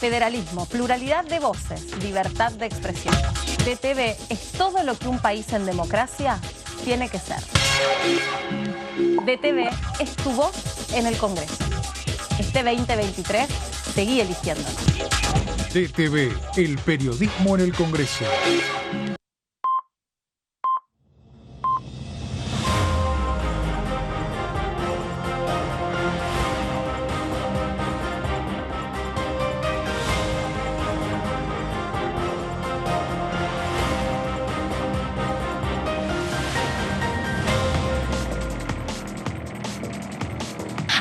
federalismo, pluralidad de voces, libertad de expresión. DTV es todo lo que un país en democracia tiene que ser. DTV es tu voz en el Congreso. Este 2023, seguí eligiéndonos. DTV, el periodismo en el Congreso.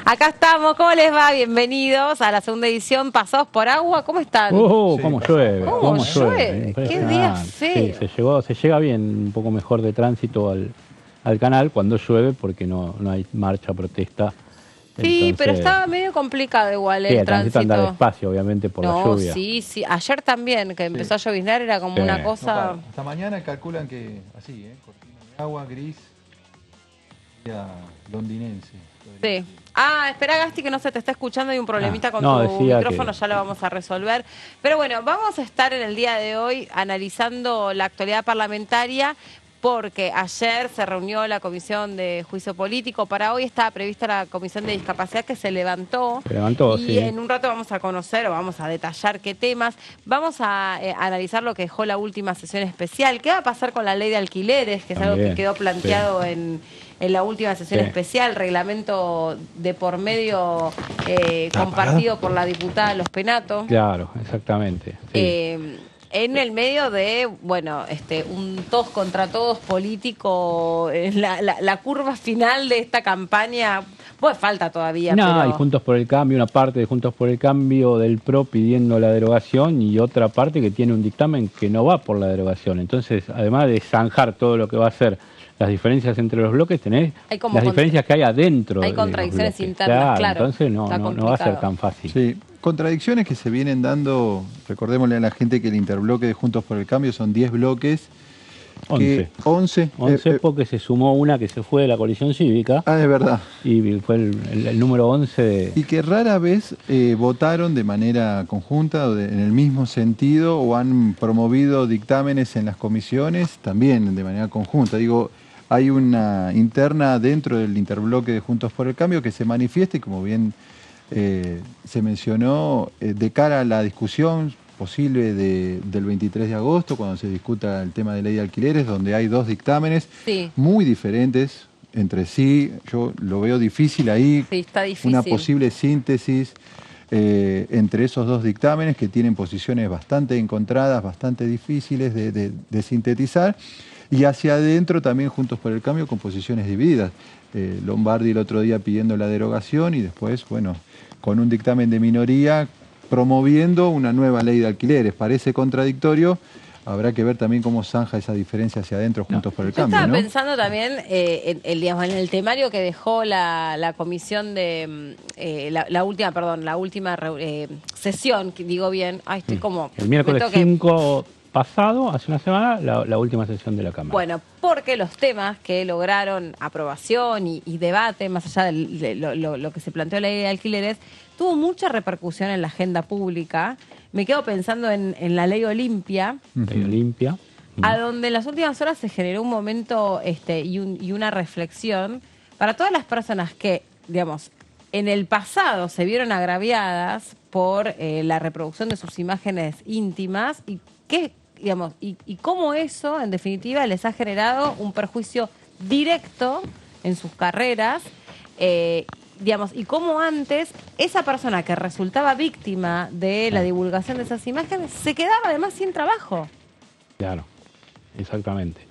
Acá estamos, ¿cómo les va? Bienvenidos a la segunda edición Pasados por Agua. ¿Cómo están? Cómo llueve. ¿Cómo llueve? Qué día feo. Sí, se llega bien, un poco mejor de tránsito al canal cuando llueve porque no hay marcha, protesta. Sí, Entonces, pero estaba medio complicado igual el tránsito. anda despacio, obviamente, por la lluvia. Sí. Ayer también, que empezó a lloviznar, era como una cosa... No, hasta mañana calculan que así, cortina de agua, gris, día londinense. Sí. Espera, Gasti, que no se te está escuchando, hay un problemita con tu micrófono, ya lo vamos a resolver. Pero bueno, vamos a estar en el día de hoy analizando la actualidad parlamentaria, porque ayer se reunió la Comisión de Juicio Político. Para hoy estaba prevista la Comisión de Discapacidad, que se levantó. Y en un rato vamos a conocer o vamos a detallar qué temas. Vamos a analizar lo que dejó la última sesión especial. ¿Qué va a pasar con la ley de alquileres? Que es algo que quedó planteado en la última sesión especial, reglamento de por medio compartido por la diputada Los Penato. Claro, exactamente. Sí. En el medio de, un todos contra todos político, la curva final de esta campaña, pues falta todavía. Y Juntos por el Cambio, una parte de Juntos por el Cambio del PRO pidiendo la derogación y otra parte que tiene un dictamen que no va por la derogación. Entonces, además de zanjar todo lo que va a ser las diferencias entre los bloques, tenés las diferencias que hay adentro. Hay contradicciones internas, claro. Entonces no va a ser tan fácil. Sí, contradicciones que se vienen dando, recordémosle a la gente que el interbloque de Juntos por el Cambio son 10 bloques. 11 porque se sumó una que se fue de la coalición cívica. Es verdad. Y fue el número 11 Y que rara vez votaron de manera conjunta o en el mismo sentido o han promovido dictámenes en las comisiones también de manera conjunta. Digo, hay una interna dentro del interbloque de Juntos por el Cambio que se manifiesta y como bien se mencionó, de cara a la discusión posible del 23 de agosto, cuando se discuta el tema de ley de alquileres, donde hay dos dictámenes muy diferentes entre sí. Yo lo veo difícil ahí, está difícil. Una posible síntesis entre esos dos dictámenes que tienen posiciones bastante encontradas, bastante difíciles de sintetizar, y hacia adentro también Juntos por el Cambio con posiciones divididas. Lombardi el otro día pidiendo la derogación y después, con un dictamen de minoría promoviendo una nueva ley de alquileres. Parece contradictorio, habrá que ver también cómo zanja esa diferencia hacia adentro Juntos por el Cambio. Yo estaba pensando también en el temario que dejó la comisión de la última sesión, que digo bien, estoy como... El miércoles 5 pasado, hace una semana, la última sesión de la Cámara. Bueno, porque los temas que lograron aprobación y debate, más allá de lo que se planteó en la ley de alquileres, tuvo mucha repercusión en la agenda pública. Me quedo pensando en la ley Olimpia. Ley Olimpia. A donde en las últimas horas se generó un momento y una reflexión para todas las personas que, digamos, en el pasado se vieron agraviadas por la reproducción de sus imágenes íntimas y cómo eso, en definitiva, les ha generado un perjuicio directo en sus carreras, y cómo antes esa persona que resultaba víctima de la divulgación de esas imágenes se quedaba además sin trabajo. Claro, exactamente.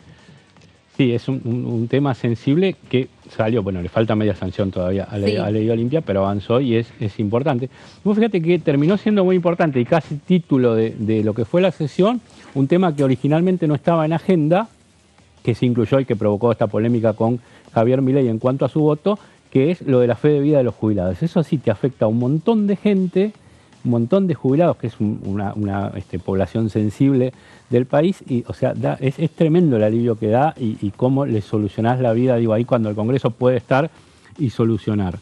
Sí, es un tema sensible que salió, le falta media sanción todavía a la ley Olimpia, pero avanzó y es importante. Vos fíjate que terminó siendo muy importante y casi título de lo que fue la sesión, un tema que originalmente no estaba en agenda, que se incluyó y que provocó esta polémica con Javier Milei en cuanto a su voto, que es lo de la fe de vida de los jubilados. Eso sí te afecta a un montón de gente, un montón de jubilados, que es una población sensible del país, y es tremendo el alivio que da y cómo le solucionás la vida, ahí cuando el Congreso puede estar y solucionar.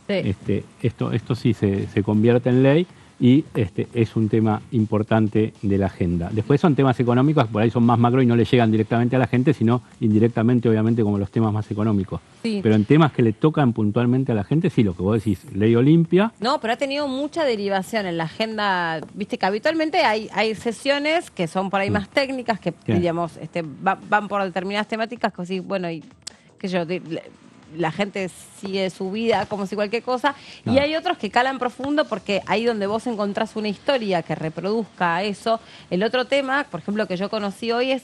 Sí. Esto sí se convierte en ley y es un tema importante de la agenda. Después son temas económicos, por ahí son más macro y no le llegan directamente a la gente, sino indirectamente, obviamente, como los temas más económicos. Sí. Pero en temas que le tocan puntualmente a la gente, sí, lo que vos decís, ley Olimpia. No, pero ha tenido mucha derivación en la agenda. Viste que habitualmente hay sesiones que son por ahí más técnicas, que digamos van por determinadas temáticas, así, bueno, y que yo... la gente sigue su vida como si cualquier cosa, y hay otros que calan profundo porque ahí donde vos encontrás una historia que reproduzca eso. El otro tema, por ejemplo, que yo conocí hoy es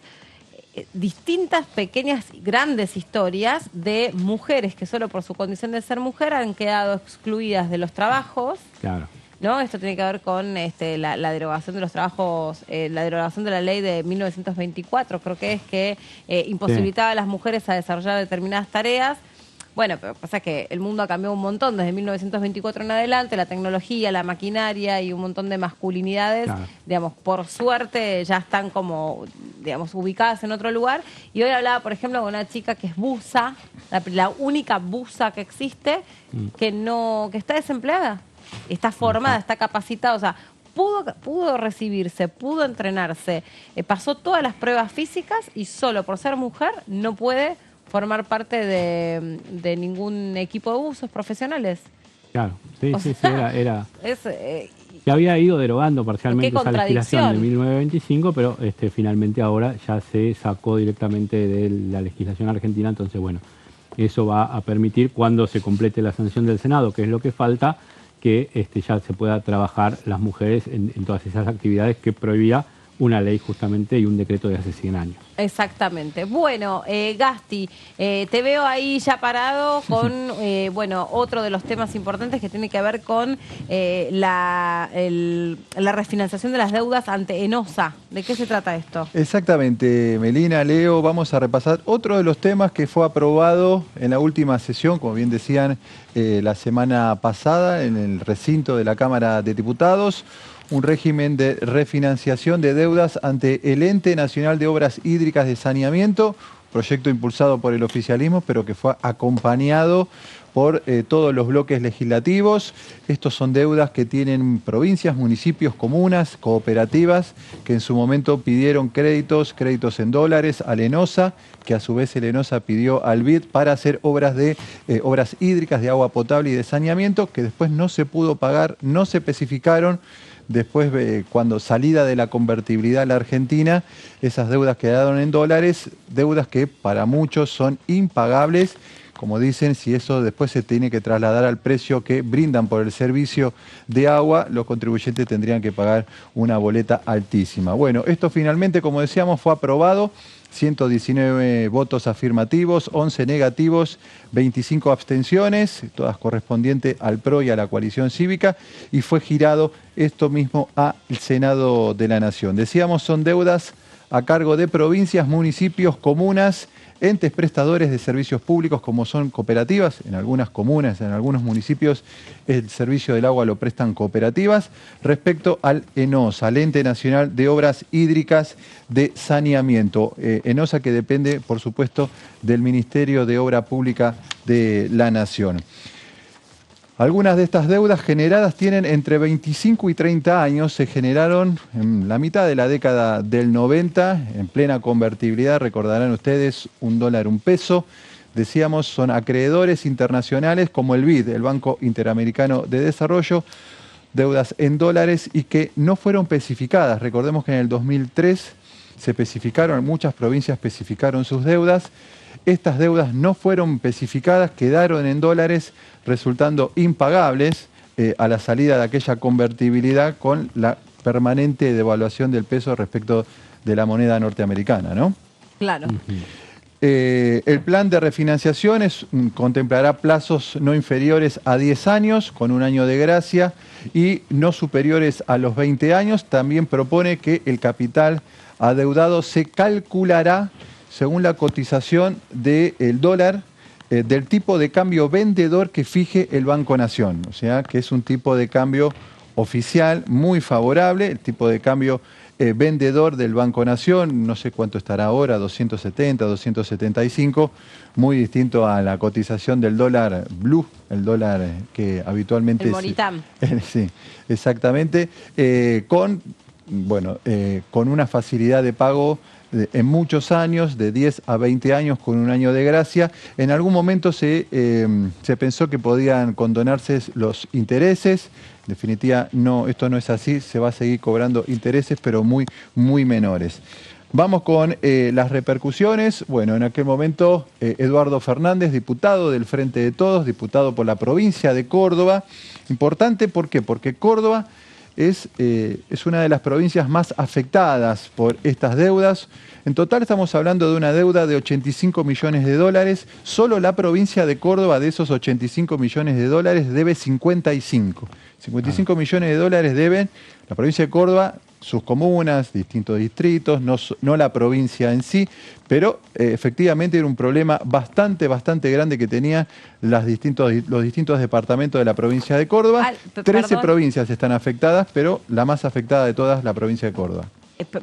distintas pequeñas y grandes historias de mujeres que solo por su condición de ser mujer han quedado excluidas de los trabajos. Claro. ¿No? Esto tiene que ver con la derogación de los trabajos, la derogación de la ley de 1924, creo que es que imposibilitaba a las mujeres a desarrollar determinadas tareas. Bueno, pero pasa que el mundo ha cambiado un montón desde 1924 en adelante, la tecnología, la maquinaria y un montón de masculinidades, digamos, por suerte ya están como, digamos, ubicadas en otro lugar. Y hoy hablaba, por ejemplo, con una chica que es buza, la única buza que existe, que está desempleada, está formada, está capacitada, o sea, pudo recibirse, pudo entrenarse, pasó todas las pruebas físicas y solo por ser mujer no puede formar parte de ningún equipo de buzos profesionales. Claro, sí, era se había ido derogando parcialmente esa legislación de 1925, pero finalmente ahora ya se sacó directamente de la legislación argentina, entonces bueno, eso va a permitir cuando se complete la sanción del Senado, que es lo que falta, que ya se pueda trabajar las mujeres en todas esas actividades que prohibía una ley justamente y un decreto de hace 100 años. Exactamente. Bueno, Gasti, te veo ahí ya parado con otro de los temas importantes que tiene que ver con la refinanciación de las deudas ante ENOSA. ¿De qué se trata esto? Exactamente, Melina, Leo, vamos a repasar otro de los temas que fue aprobado en la última sesión, como bien decían, la semana pasada en el recinto de la Cámara de Diputados. Un régimen de refinanciación de deudas ante el Ente Nacional de Obras Hídricas de Saneamiento, proyecto impulsado por el oficialismo, pero que fue acompañado por todos los bloques legislativos. Estos son deudas que tienen provincias, municipios, comunas, cooperativas, que en su momento pidieron créditos en dólares a ENOSA, que a su vez el ENOSA pidió al BID para hacer obras hídricas de agua potable y de saneamiento, que después no se pudo pagar, no se especificaron. Después, cuando salida de la convertibilidad a la Argentina, esas deudas quedaron en dólares, deudas que para muchos son impagables. Como dicen, si eso después se tiene que trasladar al precio que brindan por el servicio de agua, los contribuyentes tendrían que pagar una boleta altísima. Bueno, esto finalmente, como decíamos, fue aprobado. 119 votos afirmativos, 11 negativos, 25 abstenciones, todas correspondientes al PRO y a la coalición cívica, y fue girado esto mismo al Senado de la Nación. Decíamos, son deudas a cargo de provincias, municipios, comunas, entes prestadores de servicios públicos como son cooperativas. En algunas comunas, en algunos municipios, el servicio del agua lo prestan cooperativas. Respecto al ENOSA, al Ente Nacional de Obras Hídricas de Saneamiento. ENOSA, que depende, por supuesto, del Ministerio de Obra Pública de la Nación. Algunas de estas deudas generadas tienen entre 25 y 30 años, se generaron en la mitad de la década del 90, en plena convertibilidad, recordarán ustedes, $1, $1. Decíamos, son acreedores internacionales como el BID, el Banco Interamericano de Desarrollo, deudas en dólares y que no fueron especificadas. Recordemos que en el 2003 se especificaron, muchas provincias especificaron sus deudas. Estas deudas no fueron especificadas, quedaron en dólares, resultando impagables a la salida de aquella convertibilidad con la permanente devaluación del peso respecto de la moneda norteamericana, ¿no? Claro. El plan de refinanciación contemplará plazos no inferiores a 10 años, con un año de gracia, y no superiores a los 20 años. También propone que el capital adeudado se calculará según la cotización del dólar, del tipo de cambio vendedor que fije el Banco Nación. O sea, que es un tipo de cambio oficial muy favorable. El tipo de cambio vendedor del Banco Nación, no sé cuánto estará ahora, 270, 275, muy distinto a la cotización del dólar blue, el dólar que habitualmente... El Moritán. Sí, exactamente, con una facilidad de pago en muchos años, de 10 a 20 años, con un año de gracia. En algún momento se pensó que podían condonarse los intereses. En definitiva, no, esto no es así, se va a seguir cobrando intereses, pero muy, muy menores. Vamos con las repercusiones. Bueno, en aquel momento Eduardo Fernández, diputado del Frente de Todos, diputado por la provincia de Córdoba. Importante, ¿por qué? Porque Córdoba es una de las provincias más afectadas por estas deudas. En total estamos hablando de una deuda de 85 millones de dólares. Solo la provincia de Córdoba, de esos 85 millones de dólares, debe 55. 55 millones de dólares deben la provincia de Córdoba, sus comunas, distintos distritos, no la provincia en sí, pero efectivamente era un problema bastante grande que tenían los distintos departamentos de la provincia de Córdoba. 13 provincias están afectadas, pero la más afectada de todas, la provincia de Córdoba.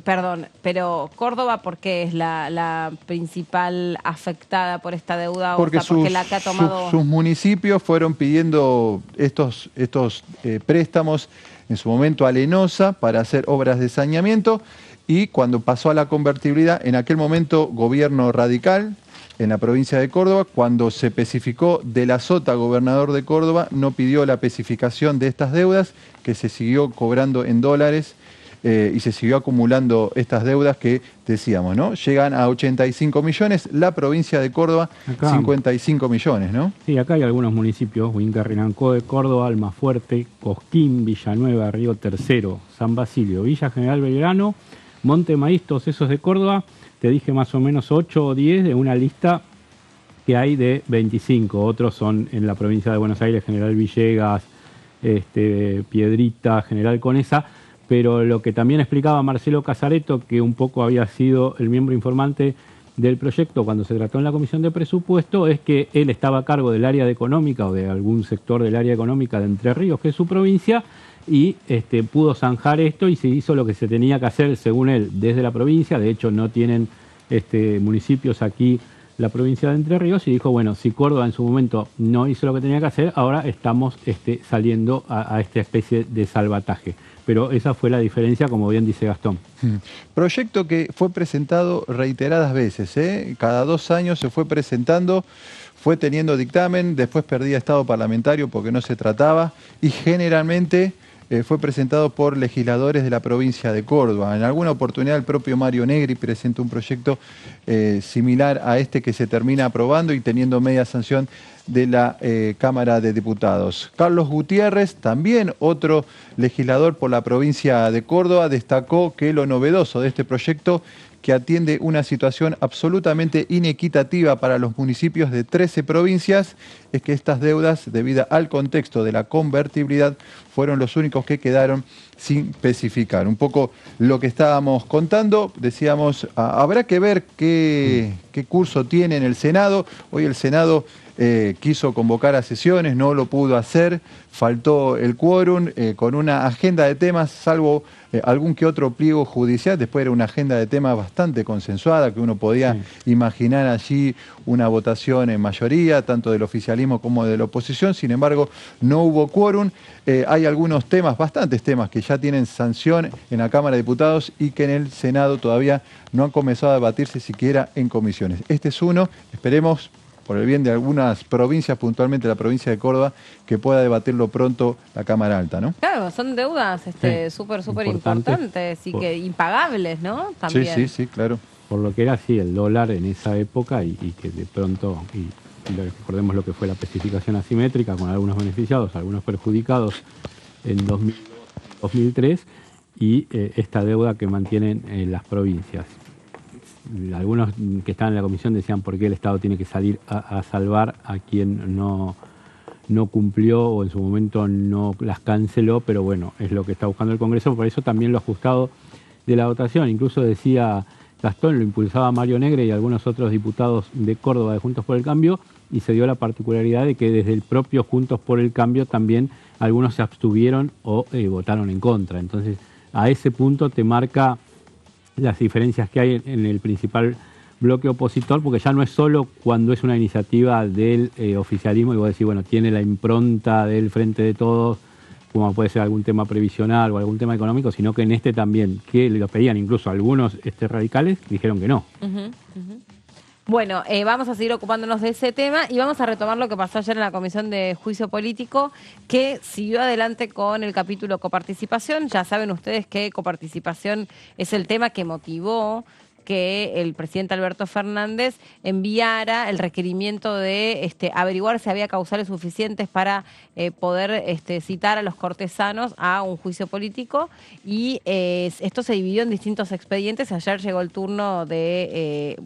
Perdón, pero Córdoba, ¿por qué es la principal afectada por esta deuda? Porque, porque la que ha tomado... sus municipios fueron pidiendo estos préstamos en su momento a Lenosa para hacer obras de saneamiento, y cuando pasó a la convertibilidad, en aquel momento gobierno radical en la provincia de Córdoba, cuando se especificó de la Sota, gobernador de Córdoba, no pidió la especificación de estas deudas, que se siguió cobrando en dólares y se siguió acumulando estas deudas que decíamos, ¿no? Llegan a 85 millones, la provincia de Córdoba acá, 55 millones, ¿no? Sí, acá hay algunos municipios: Huinca-Rinanco de Córdoba, Almafuerte, Cosquín, Villanueva, Río Tercero, San Basilio, Villa General Belgrano, Monte Maíz, todos esos de Córdoba. Te dije más o menos 8 o 10 de una lista que hay de 25. Otros son en la provincia de Buenos Aires, General Villegas, Piedrita, General Conesa. Pero lo que también explicaba Marcelo Casareto, que un poco había sido el miembro informante del proyecto cuando se trató en la Comisión de Presupuesto, es que él estaba a cargo del área económica o de algún sector del área económica de Entre Ríos, que es su provincia, y pudo zanjar esto y se hizo lo que se tenía que hacer, según él, desde la provincia. De hecho, no tienen municipios aquí la provincia de Entre Ríos, y dijo, bueno, si Córdoba en su momento no hizo lo que tenía que hacer, ahora estamos saliendo a esta especie de salvataje. Pero esa fue la diferencia, como bien dice Gastón. Proyecto que fue presentado reiteradas veces, ¿eh? Cada 2 años se fue presentando, fue teniendo dictamen, después perdía estado parlamentario porque no se trataba, y generalmente fue presentado por legisladores de la provincia de Córdoba. En alguna oportunidad el propio Mario Negri presentó un proyecto similar a este que se termina aprobando y teniendo media sanción de la Cámara de Diputados. Carlos Gutiérrez, también otro legislador por la provincia de Córdoba, destacó que lo novedoso de este proyecto, que atiende una situación absolutamente inequitativa para los municipios de 13 provincias, es que estas deudas, debido al contexto de la convertibilidad, fueron los únicos que quedaron sin especificar. Un poco lo que estábamos contando, decíamos, habrá que ver qué curso tiene en el Senado. Hoy el Senado quiso convocar a sesiones, no lo pudo hacer, faltó el quórum, con una agenda de temas, salvo algún que otro pliego judicial. Después era una agenda de temas bastante consensuada, que uno podía imaginar allí una votación en mayoría, tanto del oficialismo como de la oposición. Sin embargo, no hubo quórum. Hay algunos temas, bastantes temas, que ya tienen sanción en la Cámara de Diputados y que en el Senado todavía no han comenzado a debatirse siquiera en comisiones. Este es uno, esperemos, por el bien de algunas provincias, puntualmente la provincia de Córdoba, que pueda debatirlo pronto la Cámara Alta, ¿no? Claro, son deudas súper importantes y que impagables, ¿no? También. Sí, claro. Por lo que era así el dólar en esa época y que de pronto, y recordemos lo que fue la especificación asimétrica, con algunos beneficiados, algunos perjudicados en 2003, y esta deuda que mantienen las provincias. Algunos que estaban en la comisión decían por qué el Estado tiene que salir a salvar a quien no cumplió o en su momento no las canceló, pero bueno, es lo que está buscando el Congreso, por eso también lo ajustado de la votación. Incluso decía Gastón, lo impulsaba Mario Negri y algunos otros diputados de Córdoba de Juntos por el Cambio, y se dio la particularidad de que desde el propio Juntos por el Cambio también algunos se abstuvieron o votaron en contra. Entonces, a ese punto te marca las diferencias que hay en el principal bloque opositor, porque ya no es solo cuando es una iniciativa del oficialismo y vos decís, bueno, tiene la impronta del Frente de Todos, como puede ser algún tema previsional o algún tema económico, sino que en este también, que lo pedían incluso algunos radicales, dijeron que no. Bueno, vamos a seguir ocupándonos de ese tema y vamos a retomar lo que pasó ayer en la Comisión de Juicio Político, que siguió adelante con el capítulo coparticipación. Ya saben ustedes que coparticipación es el tema que motivó que el presidente Alberto Fernández enviara el requerimiento de averiguar si había causales suficientes para poder citar a los cortesanos a un juicio político, y esto se dividió en distintos expedientes. Ayer llegó el turno de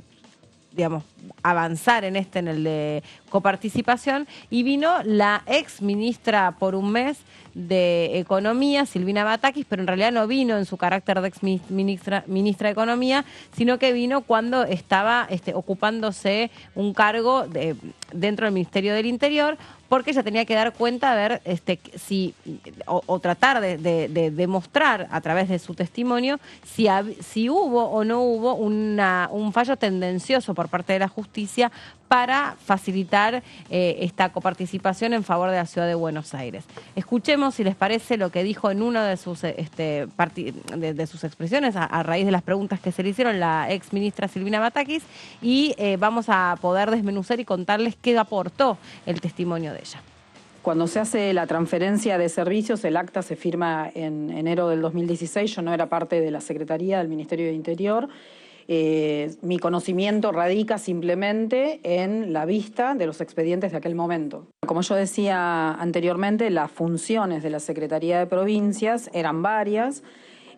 avanzar en el de coparticipación, y vino la ex ministra por un mes de Economía, Silvina Batakis, pero en realidad no vino en su carácter de ex ministra de Economía, sino que vino cuando estaba ocupándose un cargo dentro del Ministerio del Interior, porque ella tenía que dar cuenta, a ver si o tratar de demostrar a través de su testimonio si hubo o no hubo un fallo tendencioso por parte de la justicia para facilitar esta coparticipación en favor de la ciudad de Buenos Aires. Escuchemos, si les parece, lo que dijo en una de sus de sus expresiones a raíz de las preguntas que se le hicieron la ex ministra Silvina Batakis, y vamos a poder desmenuzar y contarles qué aportó el testimonio de ella. Cuando se hace la transferencia de servicios, el acta se firma en enero del 2016. Yo no era parte de la Secretaría del Ministerio de Interior. Mi conocimiento radica simplemente en la vista de los expedientes de aquel momento. Como yo decía anteriormente, las funciones de la Secretaría de Provincias eran varias.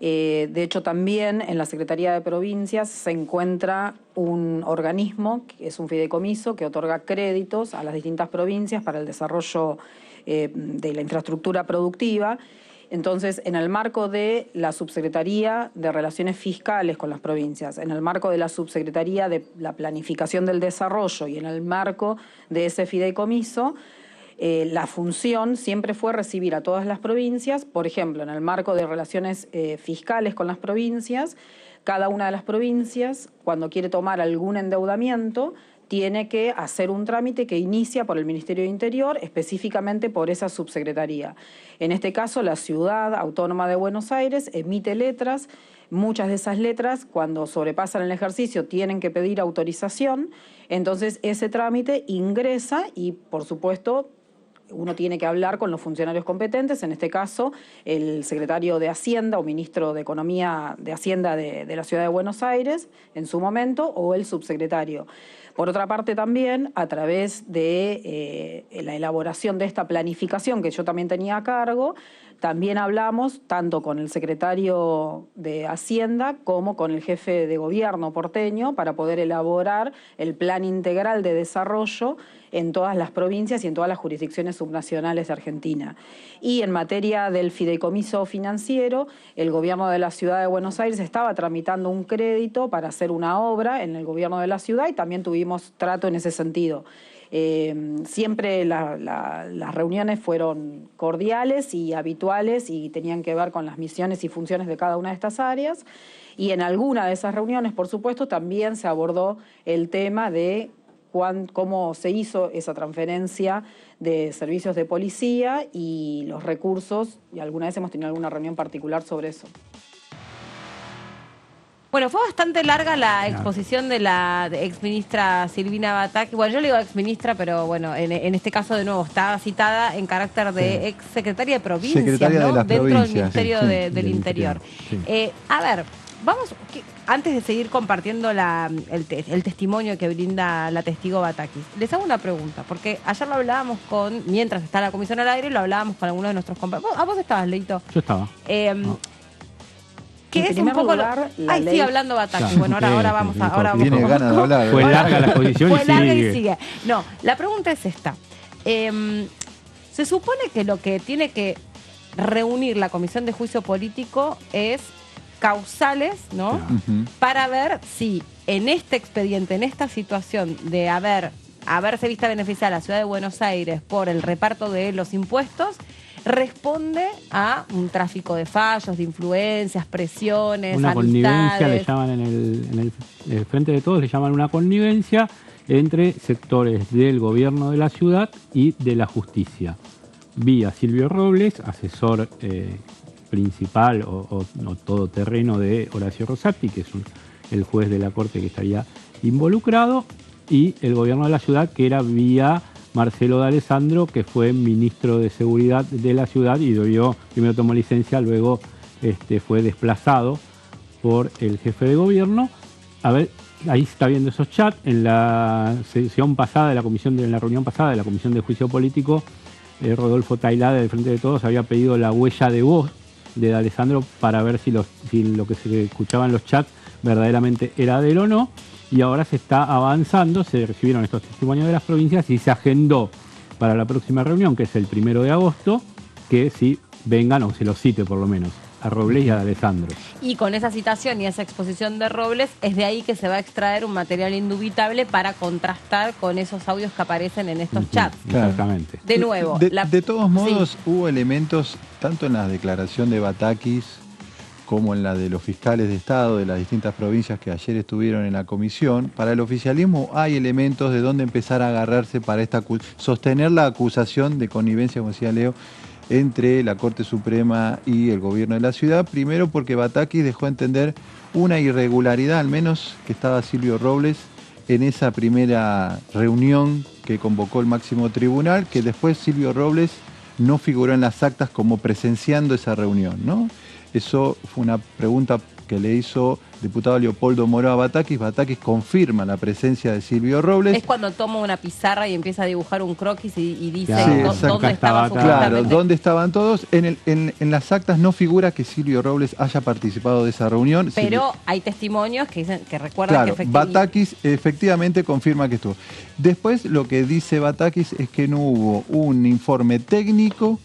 De hecho, también en la Secretaría de Provincias se encuentra un organismo, que es un fideicomiso, que otorga créditos a las distintas provincias para el desarrollo de la infraestructura productiva. Entonces, en el marco de la Subsecretaría de Relaciones Fiscales con las provincias, en el marco de la Subsecretaría de la Planificación del Desarrollo y en el marco de ese fideicomiso, la función siempre fue recibir a todas las provincias. Por ejemplo, en el marco de relaciones fiscales con las provincias, cada una de las provincias, cuando quiere tomar algún endeudamiento, tiene que hacer un trámite que inicia por el Ministerio de Interior, específicamente por esa subsecretaría. En este caso, la Ciudad Autónoma de Buenos Aires emite letras. Muchas de esas letras, cuando sobrepasan el ejercicio, tienen que pedir autorización. Entonces, ese trámite ingresa y, por supuesto, uno tiene que hablar con los funcionarios competentes, en este caso el secretario de Hacienda o ministro de Economía de Hacienda de la Ciudad de Buenos Aires en su momento, o el subsecretario. Por otra parte también, a través de la elaboración de esta planificación que yo también tenía a cargo, también hablamos tanto con el secretario de Hacienda como con el jefe de gobierno porteño para poder elaborar el plan integral de desarrollo en todas las provincias y en todas las jurisdicciones subnacionales de Argentina. Y en materia del fideicomiso financiero, el gobierno de la Ciudad de Buenos Aires estaba tramitando un crédito para hacer una obra en el gobierno de la ciudad y también tuvimos trato en ese sentido. Siempre las reuniones fueron cordiales y habituales y tenían que ver con las misiones y funciones de cada una de estas áreas. Y en alguna de esas reuniones, por supuesto, también se abordó el tema de cómo se hizo esa transferencia de servicios de policía y los recursos, y alguna vez hemos tenido alguna reunión particular sobre eso. Bueno, fue bastante larga la exposición de la exministra Silvina Batakis. Bueno, yo le digo exministra, pero bueno, en este caso de nuevo estaba citada en carácter de exsecretaria de provincias, secretaria ¿no? de las Dentro provincias, del Ministerio del Interior. Sí. A ver, vamos, antes de seguir compartiendo el testimonio que brinda la testigo Batakis, les hago una pregunta, porque ayer lo hablábamos mientras está la comisión al aire, lo hablábamos con algunos de nuestros compañeros. ¿Vos estabas, Leito? Yo estaba. Que es un poco sigue hablando Batakis. Bueno, ahora vamos a... Tiene ganas de hablar. Fue larga la exposición Fue larga y sigue. No, la pregunta es esta. Se supone que lo que tiene que reunir la Comisión de Juicio Político es causales, ¿no? Para ver si en este expediente, en esta situación de haberse visto beneficiada la Ciudad de Buenos Aires por el reparto de los impuestos, responde a un tráfico de fallos, de influencias, presiones, una amistades. Connivencia, le llaman en el Frente de Todos, le llaman una connivencia entre sectores del gobierno de la ciudad y de la justicia. Vía Silvio Robles, asesor principal o todoterreno de Horacio Rosati, que es el juez de la Corte que estaría involucrado, y el gobierno de la ciudad, que era vía Marcelo D'Alessandro, que fue ministro de Seguridad de la ciudad y primero tomó licencia, luego fue desplazado por el jefe de gobierno. A ver, ahí se está viendo esos chats. En la sesión pasada en la reunión pasada de la Comisión de Juicio Político, Rodolfo Tailade del Frente de Todos había pedido la huella de voz de D'Alessandro para ver si lo que se escuchaba en los chats verdaderamente era de él o no. Y ahora se está avanzando, se recibieron estos testimonios de las provincias y se agendó para la próxima reunión, que es el 1 de agosto, que sí vengan, o se los cite por lo menos, a Robles y a D'Alessandro. Y con esa citación y esa exposición de Robles, es de ahí que se va a extraer un material indubitable para contrastar con esos audios que aparecen en estos chats. Claro. Exactamente. De nuevo. De todos modos, hubo elementos, tanto en la declaración de Batakis como en la de los fiscales de Estado de las distintas provincias que ayer estuvieron en la comisión. Para el oficialismo hay elementos de dónde empezar a agarrarse para sostener la acusación de connivencia, como decía Leo, entre la Corte Suprema y el gobierno de la ciudad. Primero porque Batakis dejó entender una irregularidad, al menos, que estaba Silvio Robles en esa primera reunión que convocó el máximo tribunal, que después Silvio Robles no figuró en las actas como presenciando esa reunión, ¿no? Eso fue una pregunta que le hizo el diputado Leopoldo Moro a Batakis. Batakis confirma la presencia de Silvio Robles. Es cuando toma una pizarra y empieza a dibujar un croquis y dice dónde estaban. Claro, dónde estaban todos. En las actas no figura que Silvio Robles haya participado de esa reunión. Pero hay testimonios que dicen que recuerdan que Batakis efectivamente confirma que estuvo. Después lo que dice Batakis es que no hubo un informe técnico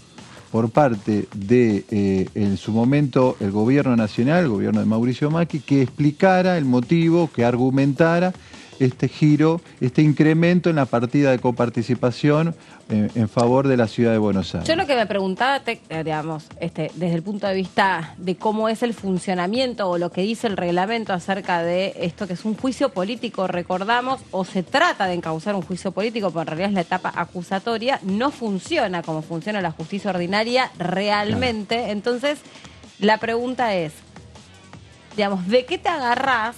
por parte de, en su momento, el gobierno nacional, el gobierno de Mauricio Macri, que explicara el motivo, que argumentara este giro, este incremento en la partida de coparticipación en favor de la ciudad de Buenos Aires. Yo lo que me preguntaba, digamos, desde el punto de vista de cómo es el funcionamiento o lo que dice el reglamento acerca de esto que es un juicio político, recordamos, o se trata de encauzar un juicio político, pero en realidad es la etapa acusatoria, no funciona como funciona la justicia ordinaria realmente. Claro. Entonces, la pregunta es, digamos, ¿de qué te agarrás,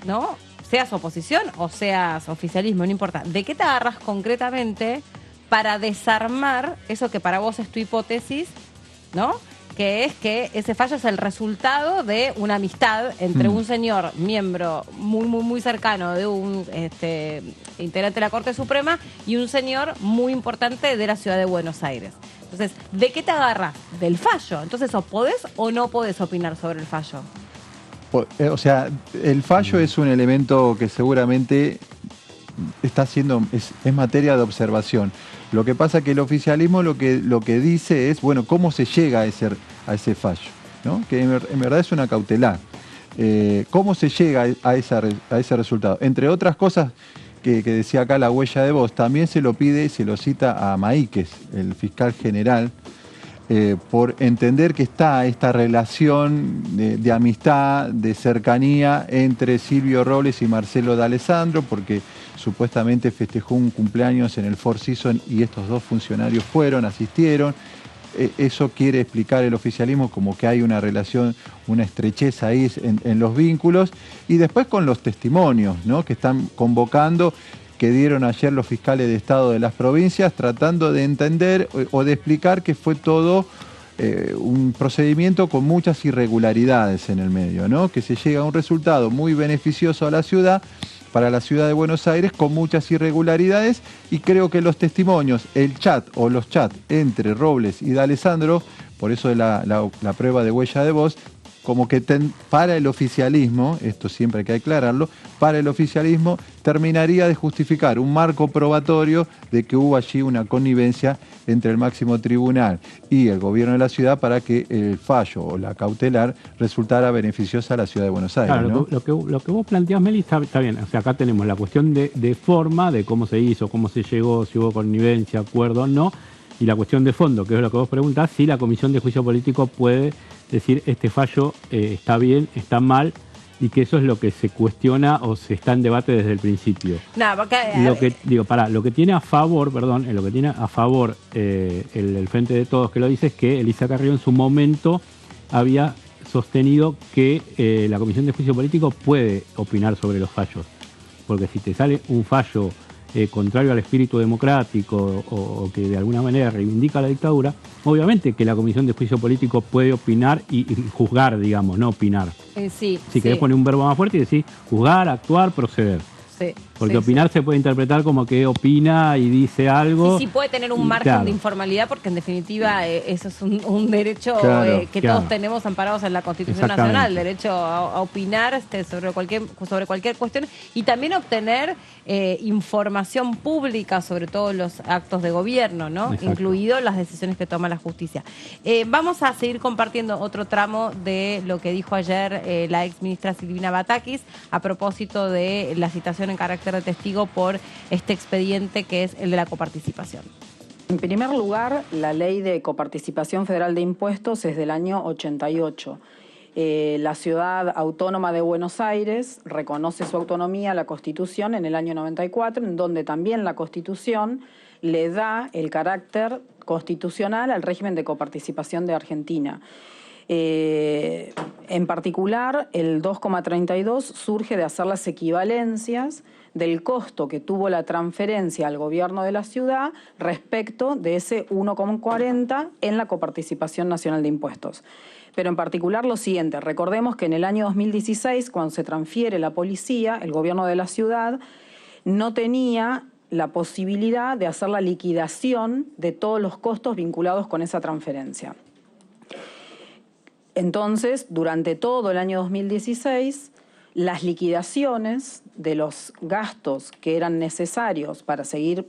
no? Seas oposición o seas oficialismo, no importa. ¿De qué te agarras concretamente para desarmar eso que para vos es tu hipótesis, ¿no? Que es que ese fallo es el resultado de una amistad entre un señor miembro muy cercano de un integrante de la Corte Suprema y un señor muy importante de la ciudad de Buenos Aires. Entonces, ¿de qué te agarras? Del fallo. Entonces, ¿o podés o no podés opinar sobre el fallo? O sea, el fallo es un elemento que seguramente está siendo, es materia de observación. Lo que pasa es que el oficialismo lo que dice es, bueno, ¿cómo se llega a ese fallo? ¿No? Que en verdad es una cautelar. ¿Cómo se llega a ese resultado? Entre otras cosas que decía acá la huella de voz, también se lo pide, se lo cita a Maíquez, el fiscal general, por entender que está esta relación de amistad, de cercanía entre Silvio Robles y Marcelo D'Alessandro, porque supuestamente festejó un cumpleaños en el Four Seasons y estos dos funcionarios asistieron. Eso quiere explicar el oficialismo como que hay una relación, una estrechez ahí en los vínculos. Y después con los testimonios, ¿no?, que están convocando, que dieron ayer los fiscales de Estado de las provincias, tratando de entender o de explicar que fue todo un procedimiento con muchas irregularidades en el medio, ¿no? Que se llega a un resultado muy beneficioso a la ciudad, para la ciudad de Buenos Aires, con muchas irregularidades, y creo que los testimonios, el chat o los chats entre Robles y D'Alessandro, por eso la prueba de huella de voz, como que para el oficialismo, esto siempre hay que aclararlo, para el oficialismo terminaría de justificar un marco probatorio de que hubo allí una connivencia entre el máximo tribunal y el gobierno de la ciudad para que el fallo o la cautelar resultara beneficiosa a la ciudad de Buenos Aires. Claro, ¿no? Lo que vos planteás, Meli, está bien. O sea, acá tenemos la cuestión de forma, de cómo se hizo, cómo se llegó, si hubo connivencia, acuerdo o no. Y la cuestión de fondo, que es lo que vos preguntás, si la Comisión de Juicio Político puede decir este fallo está bien, está mal, y que eso es lo que se cuestiona o se está en debate desde el principio. No, porque, lo que tiene a favor, el Frente de Todos que lo dice es que Elisa Carrió en su momento había sostenido que la Comisión de Juicio Político puede opinar sobre los fallos, porque si te sale un fallo contrario al espíritu democrático o que de alguna manera reivindica la dictadura, obviamente que la Comisión de Juicio Político puede opinar y juzgar, digamos, no opinar. Si querés poner un verbo más fuerte y decir juzgar, actuar, proceder. Porque opinar se puede interpretar como que opina y dice algo. Sí, puede tener un margen de informalidad, porque en definitiva eso es un derecho que todos tenemos amparados en la Constitución Nacional, el derecho a opinar sobre cualquier cuestión, y también obtener información pública sobre todos los actos de gobierno, ¿no? Incluido las decisiones que toma la justicia. Vamos a seguir compartiendo otro tramo de lo que dijo ayer la ex ministra Silvina Batakis a propósito de la citación en carácter de testigo por este expediente que es el de la coparticipación. En primer lugar, la ley de coparticipación federal de impuestos es del año 88. La ciudad autónoma de Buenos Aires reconoce su autonomía a la Constitución en el año 94, en donde también la Constitución le da el carácter constitucional al régimen de coparticipación de Argentina. En particular, el 2,32 surge de hacer las equivalencias del costo que tuvo la transferencia al gobierno de la ciudad respecto de ese 1,40 en la coparticipación nacional de impuestos. Pero en particular lo siguiente, recordemos que en el año 2016, cuando se transfiere la policía, el gobierno de la ciudad no tenía la posibilidad de hacer la liquidación de todos los costos vinculados con esa transferencia. Entonces, durante todo el año 2016, las liquidaciones de los gastos que eran necesarios para seguir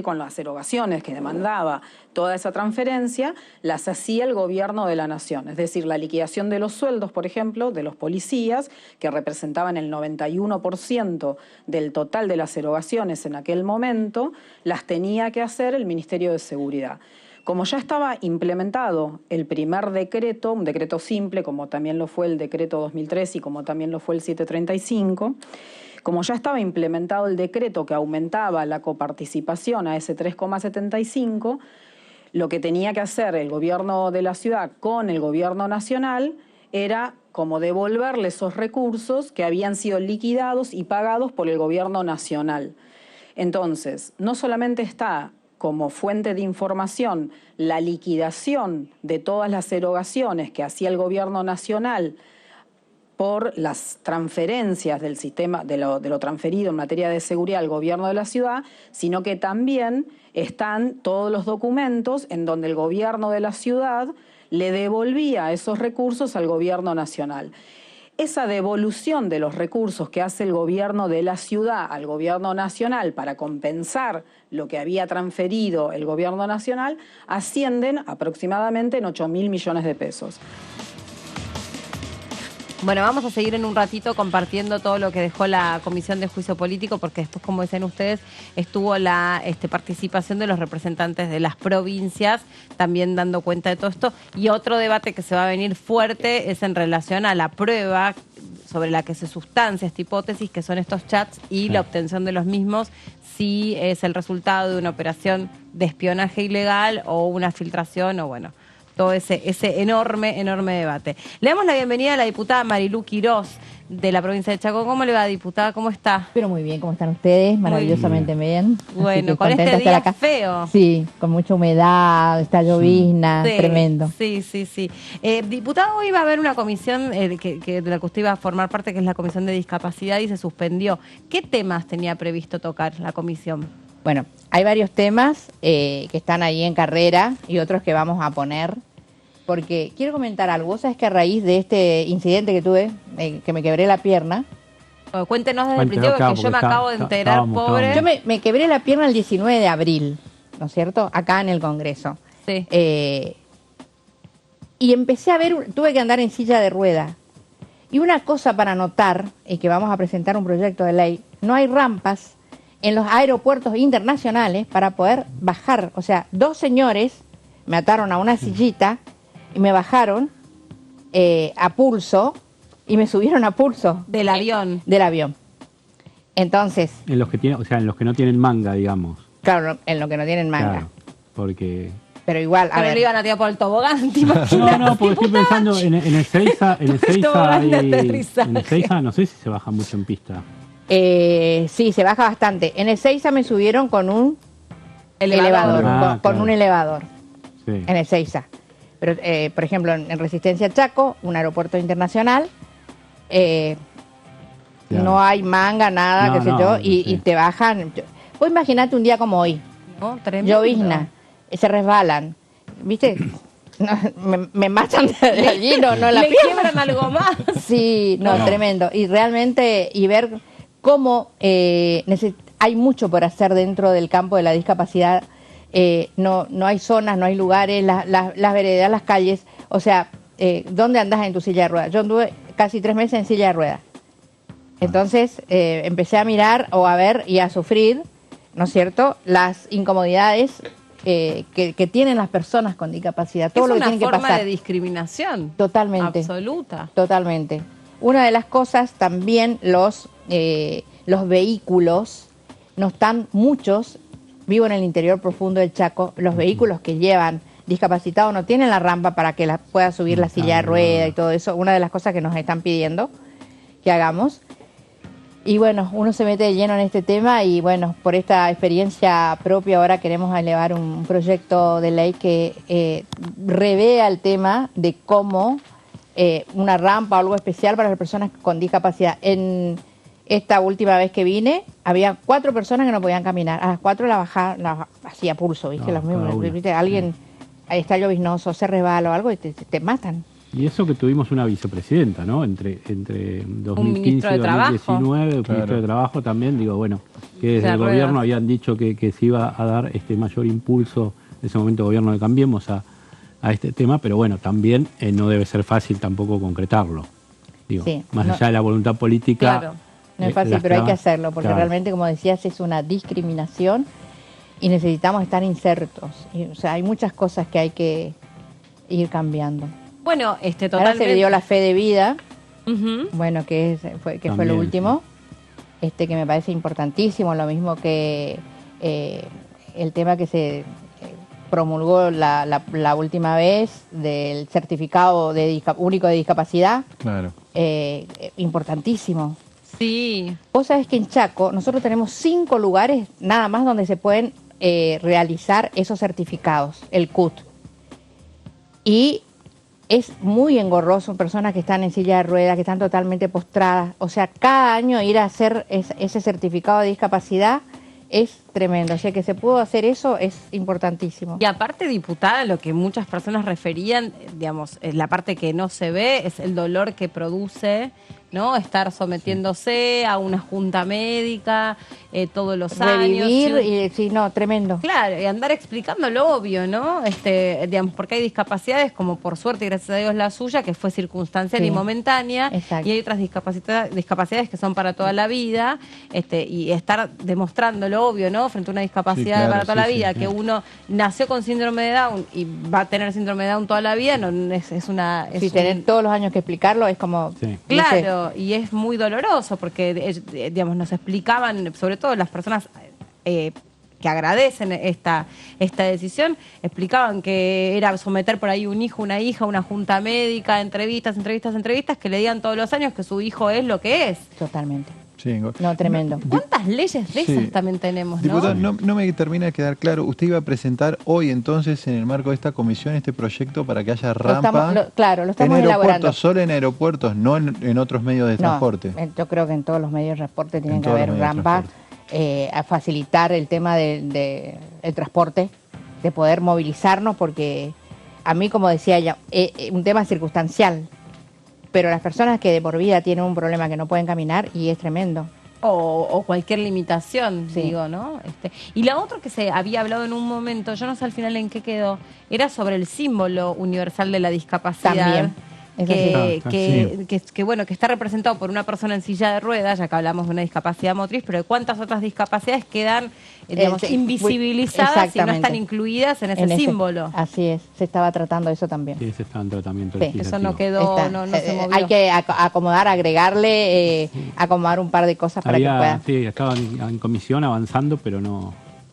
con las erogaciones que demandaba toda esa transferencia, las hacía el gobierno de la nación. Es decir, la liquidación de los sueldos, por ejemplo, de los policías, que representaban el 91% del total de las erogaciones en aquel momento, las tenía que hacer el Ministerio de Seguridad. Como ya estaba implementado el primer decreto, un decreto simple, como también lo fue el decreto 2003 y como también lo fue el 735, como ya estaba implementado el decreto que aumentaba la coparticipación a ese 3,75, lo que tenía que hacer el gobierno de la ciudad con el gobierno nacional era como devolverle esos recursos que habían sido liquidados y pagados por el gobierno nacional. Entonces, no solamente está como fuente de información la liquidación de todas las erogaciones que hacía el gobierno nacional por las transferencias del sistema de lo transferido en materia de seguridad al gobierno de la ciudad, sino que también están todos los documentos en donde el gobierno de la ciudad le devolvía esos recursos al gobierno nacional. Esa devolución de los recursos que hace el gobierno de la ciudad al gobierno nacional para compensar lo que había transferido el gobierno nacional ascienden aproximadamente en 8.000 millones de pesos. Bueno, vamos a seguir en un ratito compartiendo todo lo que dejó la Comisión de Juicio Político, porque después, como dicen ustedes, estuvo la participación de los representantes de las provincias también dando cuenta de todo esto. Y otro debate que se va a venir fuerte es en relación a la prueba sobre la que se sustancia esta hipótesis, que son estos chats y la obtención de los mismos, si es el resultado de una operación de espionaje ilegal o una filtración o bueno, todo ese enorme debate. Le damos la bienvenida a la diputada Marilú Quirós de la provincia de Chaco. ¿Cómo le va, diputada? ¿Cómo está? Pero muy bien, ¿cómo están ustedes? Maravillosamente bien. Bueno, con este día feo. Sí, con mucha humedad, está llovizna, tremendo. Sí. Diputado, hoy va a haber una comisión de la que usted iba a formar parte, que es la Comisión de Discapacidad, y se suspendió. ¿Qué temas tenía previsto tocar la comisión? Bueno, hay varios temas que están ahí en carrera y otros que vamos a poner, porque quiero comentar algo. Vos sabés que a raíz de este incidente que tuve, que me quebré la pierna. Cuéntenos desde el principio, que yo me acabo de enterar, pobre. Yo me quebré la pierna el 19 de abril, ¿no es cierto? Acá en el Congreso. Sí. Y empecé a ver, tuve que andar en silla de ruedas. Y una cosa para notar, es que vamos a presentar un proyecto de ley, no hay rampas en los aeropuertos internacionales para poder bajar. O sea, 2 señores me ataron a una sillita y me bajaron a pulso y me subieron a pulso. Del avión. Del avión. Entonces... En los que tienen, o sea, en los que no tienen manga, digamos. Claro, en los que no tienen manga. Claro, porque... Pero igual, a ver. Pero iban a tirar por el tobogán, ¿te imaginas? No, porque estoy pensando en el Seiza, en el Seiza no sé si se baja mucho en pista. Sí, se baja bastante. En el Seiza me subieron con un elevador, con un elevador. Sí. En el Seiza. Pero, por ejemplo, en Resistencia Chaco, un aeropuerto internacional, no hay manga, nada, qué sé yo, y te bajan. Vos imaginate un día como hoy. No, tremendo. Llovizna, se resbalan, ¿viste? No, me matan de allí, no la le quiebran algo más. Sí, no, tremendo. Y realmente, y ver cómo hay mucho por hacer dentro del campo de la discapacidad. No hay zonas, no hay lugares, las veredas, las calles. O sea, ¿dónde andás en tu silla de ruedas? Yo anduve casi 3 meses en silla de ruedas. Entonces empecé a mirar o a ver y a sufrir, ¿no es cierto?, las incomodidades que tienen las personas con discapacidad. Todo lo que tienen que pasar. Es una forma de discriminación. Totalmente. Absoluta. Totalmente. Una de las cosas también, los vehículos, no están muchos. Vivo en el interior profundo del Chaco, los vehículos que llevan discapacitados no tienen la rampa para que pueda subir la silla de rueda y todo eso. Una de las cosas que nos están pidiendo que hagamos. Y bueno, uno se mete de lleno en este tema y bueno, por esta experiencia propia ahora queremos elevar un proyecto de ley que revea el tema de cómo una rampa o algo especial para las personas con discapacidad. En esta última vez que vine, había 4 personas que no podían caminar. A las 4 la bajaba así a pulso, ¿viste? Los mismos, ¿viste? Alguien, ahí está lloviznoso, se resbala o algo y te matan. Y eso que tuvimos una vicepresidenta, ¿no? Entre 2015 y 2019, un ministro de Trabajo también, digo, bueno, que desde el gobierno habían dicho que se iba a dar mayor impulso, en ese momento gobierno de Cambiemos, a este tema, pero bueno, también no debe ser fácil tampoco concretarlo. Digo, más allá de la voluntad política... Claro. No es fácil, pero hay que hacerlo, porque realmente, como decías, es una discriminación y necesitamos estar insertos. O sea, hay muchas cosas que hay que ir cambiando. Bueno, totalmente. Ahora se le dio la fe de vida, bueno, que fue lo último, que me parece importantísimo, lo mismo que el tema que se promulgó la última vez del certificado único de discapacidad. Claro. Importantísimo. Sí. Vos sabés que en Chaco nosotros tenemos 5 lugares nada más donde se pueden realizar esos certificados, el CUT. Y es muy engorroso, personas que están en silla de ruedas, que están totalmente postradas. O sea, cada año ir a hacer ese certificado de discapacidad es tremendo. O sea, que se pudo hacer eso es importantísimo. Y aparte, diputada, lo que muchas personas referían, digamos, la parte que no se ve es el dolor que produce, ¿no? Estar sometiéndose a una junta médica todos los años. Revivir, sí, no, tremendo. Claro, y andar explicando lo obvio, ¿no? Digamos, porque hay discapacidades, como por suerte y gracias a Dios la suya, que fue circunstancial y momentánea, y hay otras discapacidades que son para toda la vida, y estar demostrando lo obvio, ¿no? Frente a una discapacidad para toda la vida, que uno nació con síndrome de Down y va a tener síndrome de Down toda la vida, no es una... tener todos los años que explicarlo es como... Sí. Claro, y es muy doloroso porque, digamos, nos explicaban, sobre todo las personas que agradecen esta decisión, explicaban que era someter por ahí un hijo, una hija, una junta médica, entrevistas, que le digan todos los años que su hijo es lo que es. Totalmente. Sí, no, tremendo. ¿Cuántas leyes de esas también tenemos, Diputado, no me termina de quedar claro. ¿Usted iba a presentar hoy entonces en el marco de esta comisión este proyecto para que haya rampa? Lo estamos elaborando. ¿Solo en aeropuertos, no en otros medios de transporte? Yo creo que en todos los medios de transporte tienen que haber rampa, a facilitar el tema del transporte, de poder movilizarnos, porque a mí, como decía ella, un tema circunstancial. Pero las personas que de por vida tienen un problema que no pueden caminar, y es tremendo. O cualquier limitación, digo, ¿no? Y la otra que se había hablado en un momento, yo no sé al final en qué quedó, era sobre el símbolo universal de la discapacidad. También. que bueno, que está representado por una persona en silla de ruedas, ya que hablamos de una discapacidad motriz, pero de cuántas otras discapacidades quedan, digamos, invisibilizadas y no están incluidas en ese símbolo. Así es, se estaba tratando eso también. Sí, se estaba en tratamiento. Sí, eso no quedó, no se movió. Hay que acomodar, agregarle, acomodar un par de cosas para que pueda. Sí, estaba en comisión avanzando, pero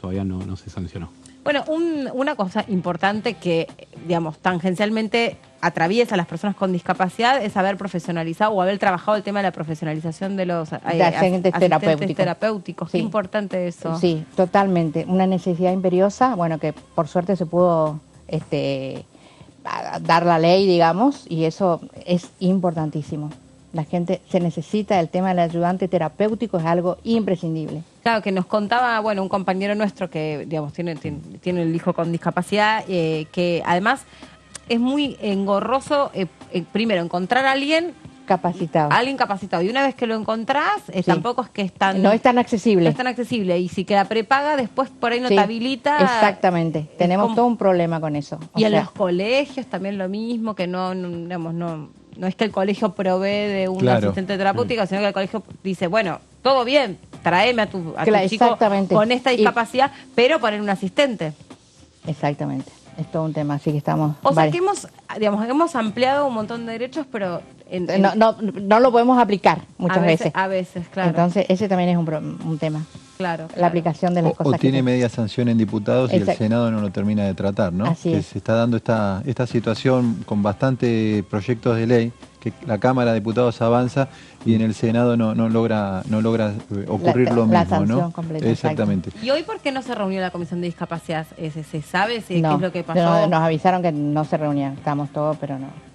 todavía no se sancionó. Bueno, una cosa importante que, digamos, tangencialmente atraviesa a las personas con discapacidad es haber profesionalizado o haber trabajado el tema de la profesionalización de los asistentes terapéuticos. Sí. Qué importante eso. Sí, totalmente. Una necesidad imperiosa, bueno, que por suerte se pudo dar la ley, digamos, y eso es importantísimo. La gente se necesita, el tema del ayudante terapéutico es algo imprescindible. Claro, que nos contaba, bueno, un compañero nuestro que, digamos, tiene el hijo con discapacidad, que además es muy engorroso, primero, encontrar a alguien capacitado. Y una vez que lo encontrás, tampoco es que es tan... No es tan accesible. No es tan accesible. Y si queda prepaga, después por ahí no te habilita. Exactamente. Tenemos todo un problema con eso. Y en los colegios también lo mismo, que no es que el colegio provee de un asistente terapéutico, sino que el colegio dice, bueno, todo bien, tráeme a tu chico con esta discapacidad, pero poner un asistente. Exactamente. Es todo un tema, así que estamos... O sea que hemos ampliado un montón de derechos, pero... No lo podemos aplicar muchas veces. A veces, claro. Entonces, ese también es un tema. Claro. La aplicación de las cosas. O tiene media sanción en diputados y el Senado no lo termina de tratar, ¿no? Así es. Se está dando esta situación con bastante proyectos de ley, que la Cámara de Diputados avanza y en el Senado no logra ocurrir lo mismo, la sanción ¿no? Completa, exactamente. ¿Y hoy por qué no se reunió la Comisión de Discapacidad? ¿Se sabe qué es lo que pasó? No, nos avisaron que no se reunían, estábamos todos, pero no.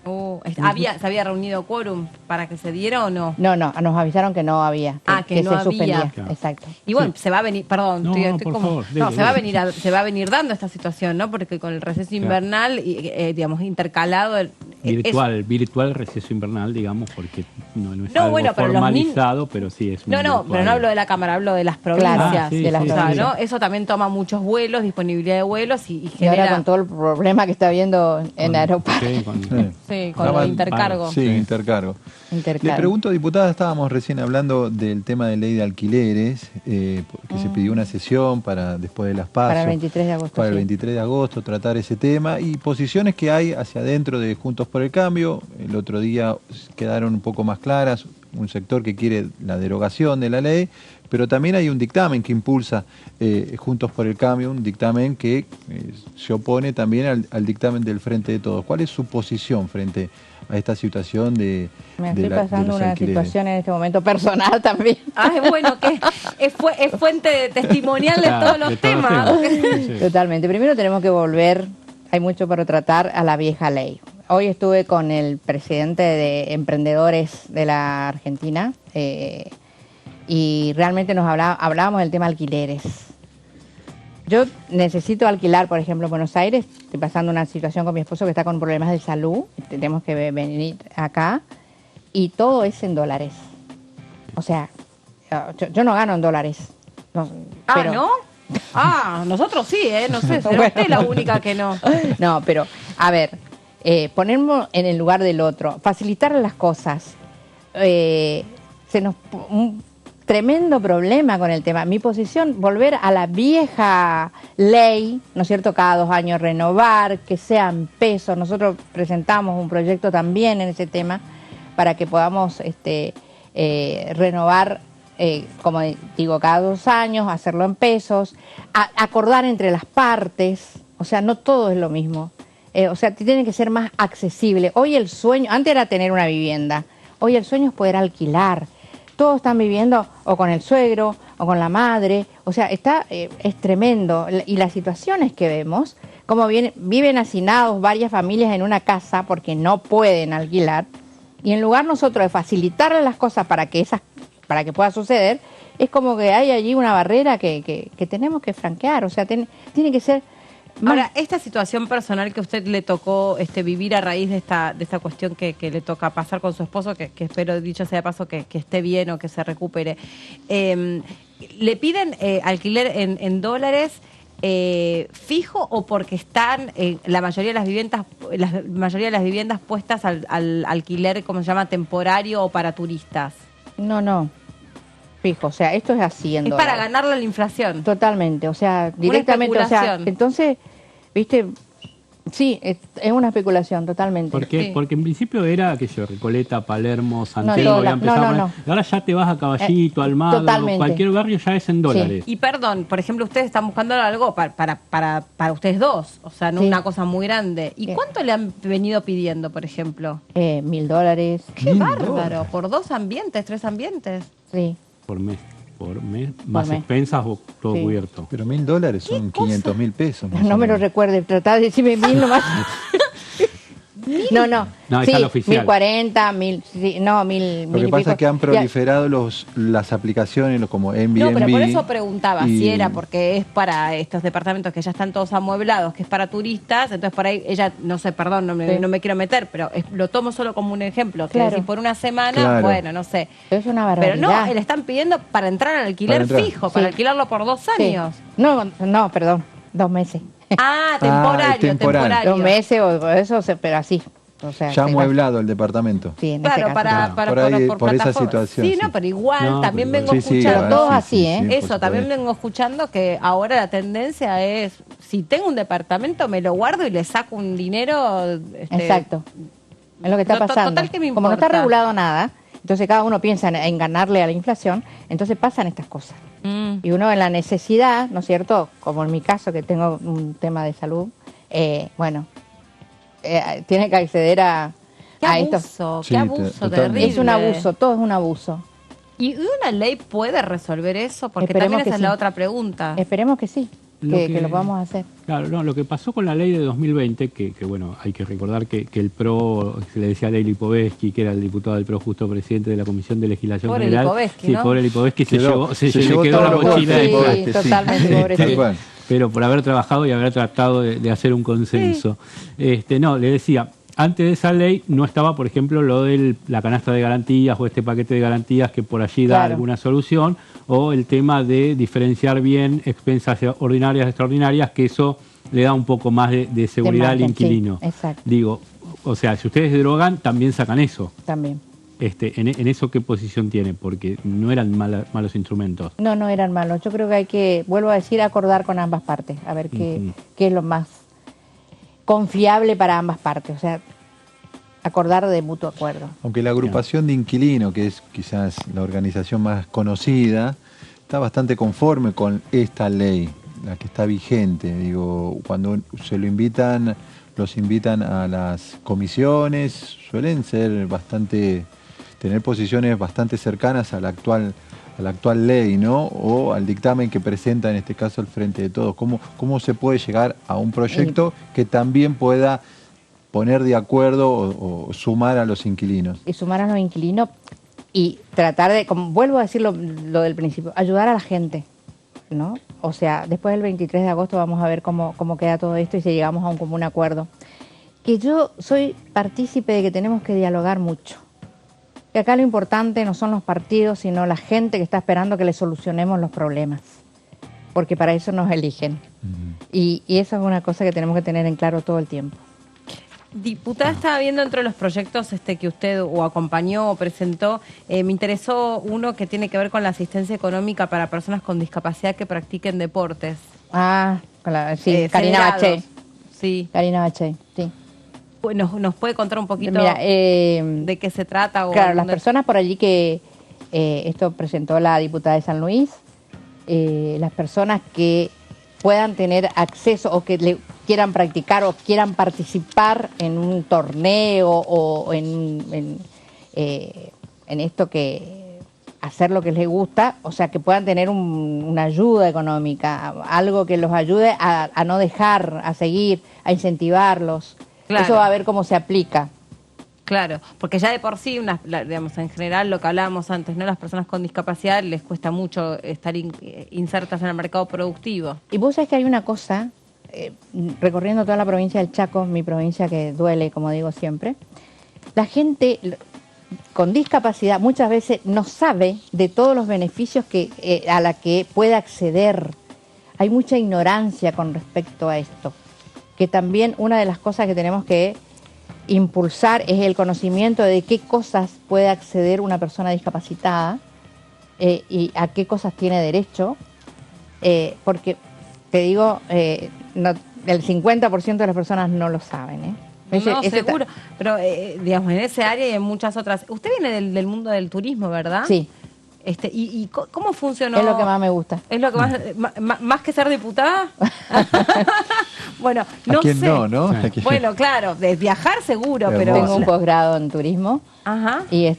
¿Se había reunido quórum para que se diera o no? No, nos avisaron que no había, que no se había. suspendía. Claro. Exacto. Y bueno, se va a venir, perdón, se va a venir dando esta situación, ¿no? Porque con el receso invernal, digamos, intercalado... Virtual receso invernal, digamos, porque no es algo formalizado, pero sí es pero no hablo de la Cámara, hablo de las provincias. ¿no? Eso también toma muchos vuelos, disponibilidad de vuelos y genera... Y ahora con todo el problema que está habiendo en Aeroparque. Con los intercargos. Sí, intercargo. Le pregunto, diputada, estábamos recién hablando del tema de ley de alquileres, que se pidió una sesión para después de las PASO. Para el 23 de agosto. Para el 23 de agosto, tratar ese tema y posiciones que hay hacia adentro de Juntos por el Cambio. El otro día quedaron un poco más claras, un sector que quiere la derogación de la ley, pero también hay un dictamen que impulsa Juntos por el Cambio, un dictamen que se opone también al dictamen del Frente de Todos. ¿Cuál es su posición frente a esta situación Me estoy pasando una situación en este momento personal también. Bueno, que es fuente testimonial de todos los temas. Totalmente. Primero tenemos que volver, hay mucho para tratar, a la vieja ley. Hoy estuve con el presidente de Emprendedores de la Argentina y realmente hablábamos del tema alquileres. Yo necesito alquilar, por ejemplo, en Buenos Aires. Estoy pasando una situación con mi esposo que está con problemas de salud. Tenemos que venir acá y todo es en dólares. O sea, yo no gano en dólares. ¿No? Nosotros sí, no sé, será usted la única que no. No, pero, a ver, ponernos en el lugar del otro, facilitar las cosas. Un tremendo problema con el tema. Mi posición, volver a la vieja ley, ¿no es cierto? Cada 2 años renovar, que sean pesos. Nosotros presentamos un proyecto también en ese tema para que podamos renovar, como digo, cada 2 años, hacerlo en pesos, acordar entre las partes. O sea, no todo es lo mismo. O sea, tiene que ser más accesible. Hoy el sueño, antes era tener una vivienda, hoy el sueño es poder alquilar. Todos están viviendo o con el suegro o con la madre, o sea, es tremendo. Y las situaciones que vemos, como viven hacinados varias familias en una casa porque no pueden alquilar, y en lugar nosotros de facilitarle las cosas para que pueda suceder, es como que hay allí una barrera que tenemos que franquear, o sea, tiene que ser... Ahora, esta situación personal que a usted le tocó vivir a raíz de esta cuestión que le toca pasar con su esposo, que espero, dicho sea de paso, que esté bien o que se recupere, le piden alquiler en dólares fijo o porque están la mayoría de las viviendas puestas al alquiler, como se llama, temporario o para turistas? No. Fijo, o sea, esto es así en dólares. Es para ganarle a la inflación. Totalmente, o sea, directamente, o sea, entonces, viste, sí, es una especulación, totalmente. Porque en principio era, Recoleta, Palermo, San Telmo, no. Ahora ya te vas a Caballito, Almagro, cualquier barrio ya es en dólares. Sí. Y perdón, por ejemplo, ustedes están buscando algo para ustedes dos, o sea, no una cosa muy grande. ¿Y cuánto le han venido pidiendo, por ejemplo? $1.000. ¡Qué bárbaro! ¿Por 2 ambientes, 3 ambientes? Sí. Por mes, más expensas o todo cubierto. Pero $1.000 son 500.000 pesos. No me lo recuerde, tratá de decirme 1.000 nomás. No, sí, está el oficial. 1.040, 1.000, sí, no, 1.000. Lo que pasa es que han proliferado las aplicaciones como Airbnb. No, pero por eso preguntaba si era porque es para estos departamentos que ya están todos amueblados, que es para turistas, entonces por ahí ella, no sé, perdón, no me quiero meter, pero lo tomo solo como un ejemplo, que si por una semana, bueno, no sé. Es una barbaridad. Pero no, le están pidiendo para entrar al alquiler fijo, para alquilarlo por 2 años. No, perdón, 2 meses. Ah, temporario. 2 meses o eso, pero así. O sea, ya amueblado el departamento. Sí, en claro, por esa situación. Sí, no, pero igual también vengo escuchando. Todos así, Eso, también vengo escuchando que ahora la tendencia es, si tengo un departamento, me lo guardo y le saco un dinero. Exacto. Es lo que está pasando. Total, que me importa. Como no está regulado nada, entonces cada uno piensa en ganarle a la inflación, entonces pasan estas cosas. Y uno en la necesidad, ¿no es cierto? Como en mi caso, que tengo un tema de salud, tiene que acceder a esto. Qué abuso terrible. Es un abuso, todo es un abuso. ¿Y una ley puede resolver eso? Porque también esa es la otra pregunta. Esperemos que sí, que lo vamos a hacer. Claro, no, lo que pasó con la ley de 2020, que bueno, hay que recordar que el PRO, se le decía a Ley Lipovetsky, que era el diputado del PRO, justo presidente de la Comisión de Legislación General. Lipovetsky, ¿no? Pobre Lipovetsky, se quedó la mochila. Sí, totalmente, pobrecito. Pero por haber trabajado y haber tratado de hacer un consenso. No, le decía, antes de esa ley no estaba, por ejemplo, lo de la canasta de garantías o este paquete de garantías que por allí da alguna solución, o el tema de diferenciar bien expensas ordinarias y extraordinarias, que eso le da un poco más de seguridad al inquilino. Sí, exacto. Digo, o sea, si ustedes drogan, también sacan eso. También. ¿En eso qué posición tiene? Porque no eran malos instrumentos. No eran malos. Yo creo que hay que, vuelvo a decir, acordar con ambas partes, a ver qué es lo más confiable para ambas partes, o sea, acordar de mutuo acuerdo. Aunque la agrupación de inquilinos, que es quizás la organización más conocida, está bastante conforme con esta ley, la que está vigente. Digo, cuando los invitan a las comisiones, suelen ser tener posiciones bastante cercanas a la actual ley, ¿no? O al dictamen que presenta en este caso el Frente de Todos. ¿Cómo se puede llegar a un proyecto que también pueda poner de acuerdo o sumar a los inquilinos? Y sumar a los inquilinos y tratar de, como vuelvo a decir lo del principio, ayudar a la gente, ¿no? O sea, después del 23 de agosto vamos a ver cómo queda todo esto y si llegamos a un común acuerdo. Que yo soy partícipe de que tenemos que dialogar mucho. Que acá lo importante no son los partidos, sino la gente que está esperando que le solucionemos los problemas. Porque para eso nos eligen. Y eso es una cosa que tenemos que tener en claro todo el tiempo. Diputada, estaba viendo entre los proyectos que usted o acompañó o presentó, me interesó uno que tiene que ver con la asistencia económica para personas con discapacidad que practiquen deportes. Sí, Karina Bache. Sí. Karina Bache, sí. ¿Nos puede contar un poquito de qué se trata? Claro, las personas por allí que esto presentó la diputada de San Luis, las personas que puedan tener acceso o que quieran practicar o quieran participar en un torneo o en esto que hacer lo que les gusta, o sea, que puedan tener una ayuda económica, algo que los ayude a no dejar, a seguir, a incentivarlos. Claro. Eso va a ver cómo se aplica. Claro, porque ya de por sí, digamos, en general lo que hablábamos antes, ¿no? Las personas con discapacidad les cuesta mucho estar insertas en el mercado productivo. Y vos sabés que hay una cosa, recorriendo toda la provincia del Chaco, mi provincia que duele, como digo siempre, la gente con discapacidad muchas veces no sabe de todos los beneficios a la que puede acceder hay mucha ignorancia con respecto a esto, que también una de las cosas que tenemos que impulsar es el conocimiento de qué cosas puede acceder una persona discapacitada y a qué cosas tiene derecho, porque te digo, el 50% de las personas no lo saben, No, seguro, pero digamos, en ese área y en muchas otras. Usted viene del mundo del turismo, ¿verdad? Sí. ¿Y cómo funcionó? Es lo que más me gusta. ¿Es lo que más que ser diputada? Bueno, no sé. ¿no? Bueno, claro, de viajar seguro, pero... Tengo un posgrado en turismo. Ajá. Y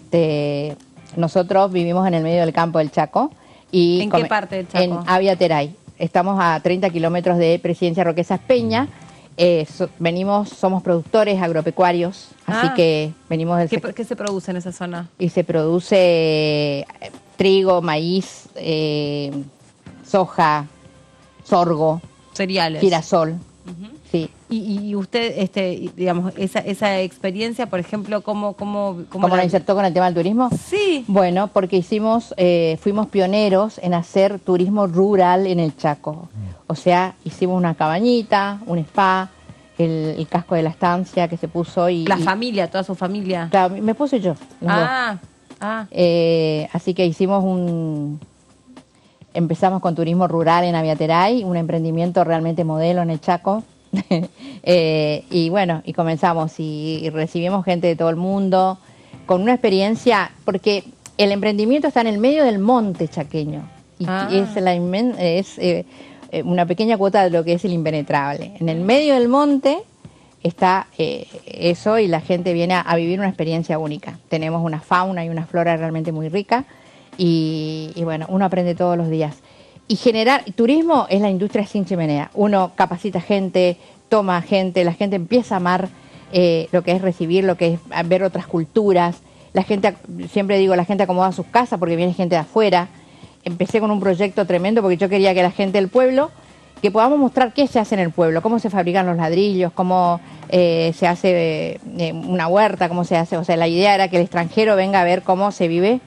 nosotros vivimos en el medio del campo del Chaco. Y ¿En qué parte del Chaco? En Aviateray. Estamos a 30 kilómetros de Presidencia Roquesas Peña. Somos productores agropecuarios, así que venimos del... ¿Qué se produce en esa zona? Y se produce trigo, maíz, soja, sorgo, cereales, girasol. Sí. Y usted, digamos, esa experiencia, por ejemplo, ¿cómo la insertó con el tema del turismo? Sí. Bueno, porque fuimos pioneros en hacer turismo rural en el Chaco. O sea, hicimos una cabañita, un spa, el casco de la estancia que se puso y... familia, toda su familia. Claro, me puse yo. Así que empezamos con turismo rural en Aviateray, un emprendimiento realmente modelo en el Chaco. Y bueno, y comenzamos y recibimos gente de todo el mundo con una experiencia, porque el emprendimiento está en el medio del monte chaqueño y es una pequeña cuota de lo que es el impenetrable. En el medio del monte está eso y la gente viene a vivir una experiencia única. Tenemos una fauna y una flora realmente muy rica y bueno, uno aprende todos los días. Y turismo es la industria sin chimenea. Uno capacita gente, toma gente, la gente empieza a amar lo que es recibir, lo que es ver otras culturas. La gente, siempre digo, la gente acomoda sus casas porque viene gente de afuera. Empecé con un proyecto tremendo porque yo quería que la gente del pueblo, que podamos mostrar qué se hace en el pueblo, cómo se fabrican los ladrillos, cómo se hace una huerta, cómo se hace. O sea, la idea era que el extranjero venga a ver cómo se vive